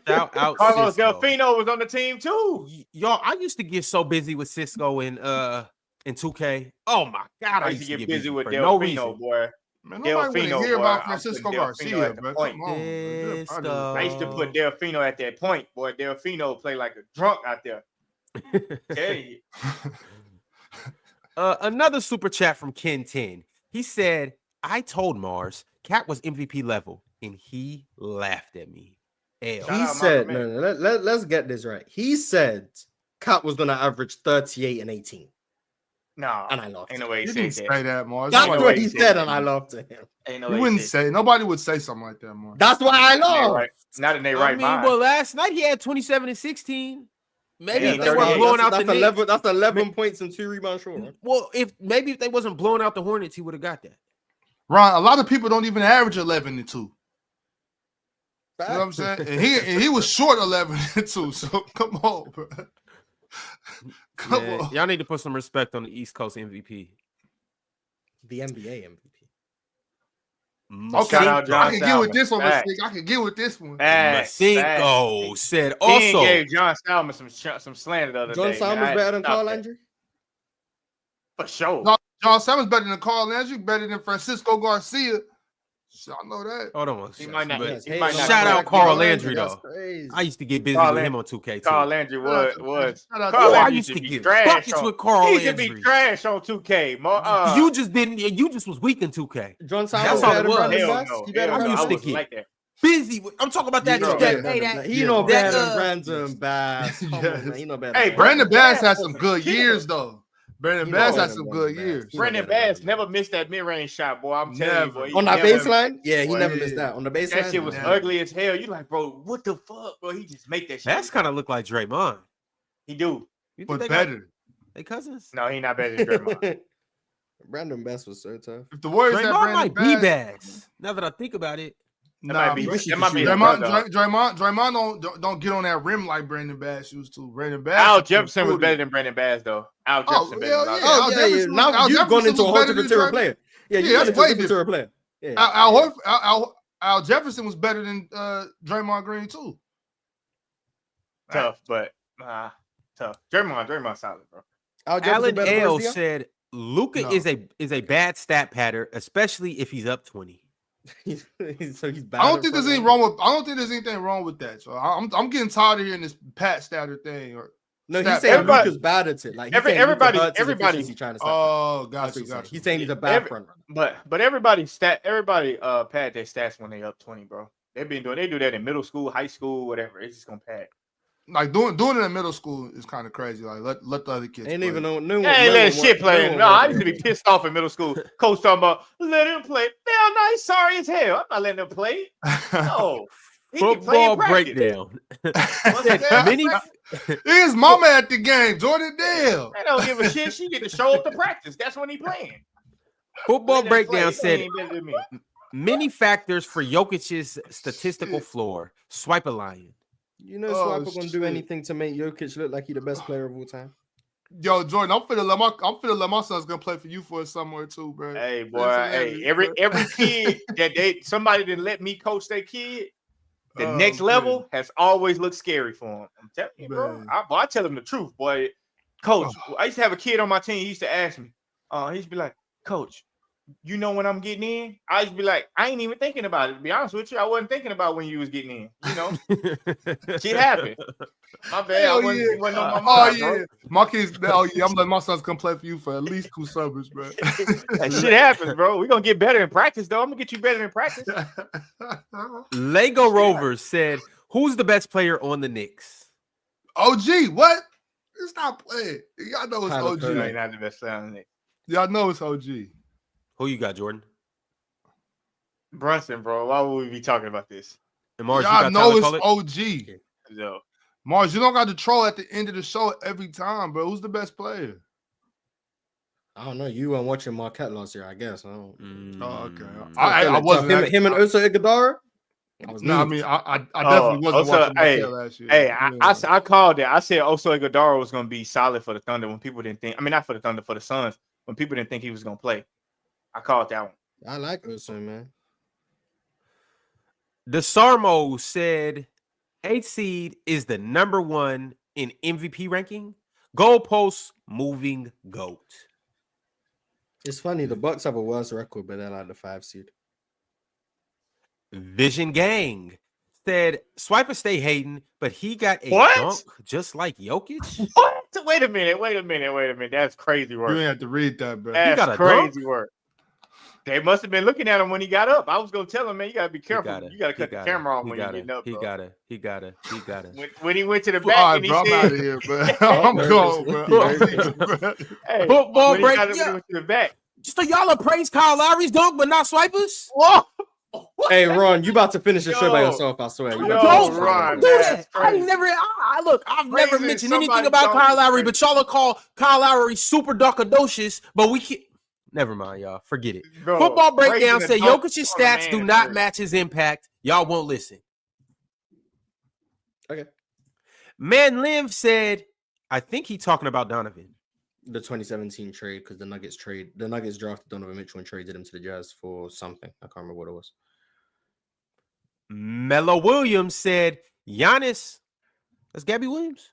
Shout out Carlos Cisco. Delfino was on the team too. Y'all, I used to get so busy with Cisco in 2K. Oh my God, I used to get busy with Delfino, boy. Man, nobody want to hear about Francisco Garcia, bro. Come on. I used to put Delfino at that point, boy. Delfino played like a drunk out there. Tell you. Another super chat from Ken 10. He said, "I told Mars Cat was MVP level, and he laughed at me." He said, let's get this right. He said Cat was gonna average 38 and 18. No, and I laughed. Ain't no way he didn't say that, Mars. That's what he said, and I laughed at him. Ain't no way. You wouldn't say. Nobody would say something like that, Mars. That's why I laughed. Right. Not in their right mind. Well, last night he had 27 and 16. Maybe if they weren't blowing out the Knicks. That's 11 points and 2 rebounds short. Right? Well, if they wasn't blowing out the Hornets, he would have got that. Ron, a lot of people don't even average 11 and 2. You know what I'm saying? And he was short 11 and 2. So come on, bro. Come on. Y'all need to put some respect on the East Coast MVP. The NBA MVP. Okay, I can get with this one. I can get with this one. Masinko said also. He gave John Salmon some slander the other day. John Salmon's better than Carl Landry? For sure. No, John Salmon's better than Carl Landry, better than Francisco Garcia. Y'all know that. Hold on. He might not. Shout out Carl Landry though. I used to get busy with him on 2K too. Carl Landry was. I used to get buckets with Carl Landry. He used to be trash on 2K. You just didn't. You just was weak in 2K. John Salmon better than Brandon Bass. I used to get like that. Busy. I'm talking about that. He know better than Brandon Bass. Hey, Brandon Bass had some good years though. Brandon Bass had some good years. Brandon Bass never missed that mid-range shot, boy. I'm telling you, boy. On that baseline? Yeah, he never missed that. On the baseline? That shit was ugly as hell. You like, bro, what the fuck, bro? He just make that shit. That's kind of look like Draymond. He do. But better. They cousins? No, he not better than Draymond. Brandon Bass was so tough. If the Warriors had Draymond might be Bass, Bass. Now that I think about it. Draymond don't get on that rim like Brandon Bass used to. Brandon Bass. Al Jefferson was better than Brandon Bass, though. Al Jefferson better. Now you've gone into a whole different tier of player. Yeah, that's way different player. Al Jefferson was better than Draymond Green too. Tough, but tough. Draymond solid, bro. Alan L said Luka is a bad stat pattern, especially if he's up 20. So he's bad. I don't think there's anything wrong with that. So I'm getting tired of hearing this pat statter thing. No, he's saying Luka's bad at it. Like everybody trying to stop. Oh, gotcha. He's saying he's a bad front. But everybody pad their stats when they up 20, bro. They do that in middle school, high school, whatever. It's just gonna pad. Like doing it in middle school is kind of crazy. Like let the other kids. Ain't play. even know. Ain't letting shit play. No, I used to be pissed off in middle school. Coach talking about let him play. Man, I'm not sorry as hell. I'm not letting him play. No. Football breakdown. His mama at the game, Jordan Dale. I don't give a shit. She get to show up to practice. That's when he playing. Football breakdown said many factors for Jokic's statistical floor. Swipe a lion. You know, Swiper gonna do anything to make Jokic look like he the best player of all time. Yo, Jordan, I'm finna let my son's gonna play for you for a summer or two, bro. Hey, boy, every kid that somebody didn't let me coach their kid, the next level has always looked scary for him. I'm telling you, bro. I tell him the truth, boy. Coach, I used to have a kid on my team. He used to ask me, he used to be like, Coach, you know when I'm getting in? I used to be like, I ain't even thinking about it. To be honest with you, I wasn't thinking about when you was getting in. You know, shit happened. My bad. I wasn't on my mind, bro. My kids. I'm letting my sons come play for you for at least 2 summers, bro. That shit happens, bro. We're gonna get better in practice, though. I'm gonna get you better in practice. Lego Rovers said, "Who's the best player on the Knicks?" OG. What? Stop playing. Y'all know it's OG. Ain't not the best player on the Knicks. Y'all know it's OG. Who you got, Jordan? Brunson, bro. Why would we be talking about this? And Mars, y'all know it's OG. Yo. Mars, you don't got to troll at the end of the show every time, bro. Who's the best player? I don't know. You weren't watching Marquette last year, I guess. I don't. Oh, okay. I wasn't. Him and Oso Iguodala? No, I mean, I definitely wasn't watching Marquette last year. Hey, I called it. I said Oso Iguodala was going to be solid for the Thunder when people didn't think. I mean, not for the Thunder, for the Suns when people didn't think he was going to play. I called that one. I like Oso, man. DeSarmo said 8th seed is the number 1 in MVP ranking. Goalposts moving GOAT. It's funny. The Bucks have a worse record, but they're like the 5 seed. Vision Gang said Swiper stay hating, but he got a dunk just like Jokic. What? Wait a minute. That's crazy work. You didn't have to read that, bro. That's crazy work. They must have been looking at him when he got up. I was gonna tell him, man, you gotta be careful. You gotta cut the camera off when you're getting up. Bro. He gotta. When he went to the back, and he I'm out of here, bro. I'm going, bro. Hey, football break. Went to the back. So y'all praise Kyle Lowry's dunk, but not Swipers? Whoa. Hey, Ron, you about to finish the show by yourself, I swear. Ron, do that. I've never mentioned anything about Kyle Lowry, but y'all call Kyle Lowry super darkadocious, but we can't. Never mind, y'all. Forget it. Bro, Football breakdown said Jokic's stats do not match his impact. Y'all won't listen. Okay. Man Liv said, I think he's talking about Donovan. The 2017 trade, because the Nuggets drafted Donovan Mitchell and traded him to the Jazz for something. I can't remember what it was. Melo Williams said, Giannis. That's Gabby Williams.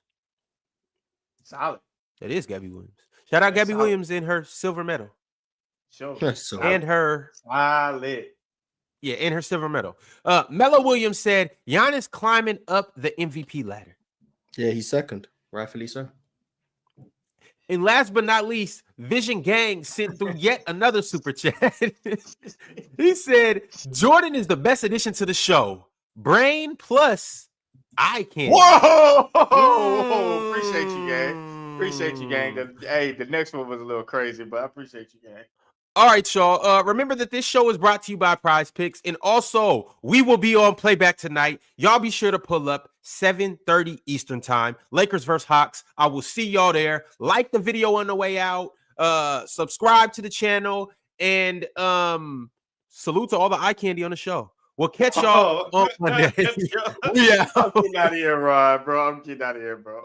Solid. It is Gabby Williams. Shout out Gabby Williams in her silver medal. And her solid. Yeah, and her silver medal. Melo Williams said Giannis climbing up the MVP ladder. Yeah, he's second. Rightfully so. And last but not least, Vision Gang sent through yet another super chat. He said Jordan is the best addition to the show. Brain plus eye candy. Whoa! Appreciate you, gang. Appreciate you, gang. Hey, the next one was a little crazy, but I appreciate you, gang. All right, y'all. Remember that this show is brought to you by PrizePicks, and also we will be on playback tonight. Y'all be sure to pull up 7:30 Eastern time. Lakers versus Hawks. I will see y'all there. Like the video on the way out. Subscribe to the channel, and salute to all the eye candy on the show. We'll catch y'all on Monday. I'm getting out of here, Rod, bro. I'm getting out of here, bro.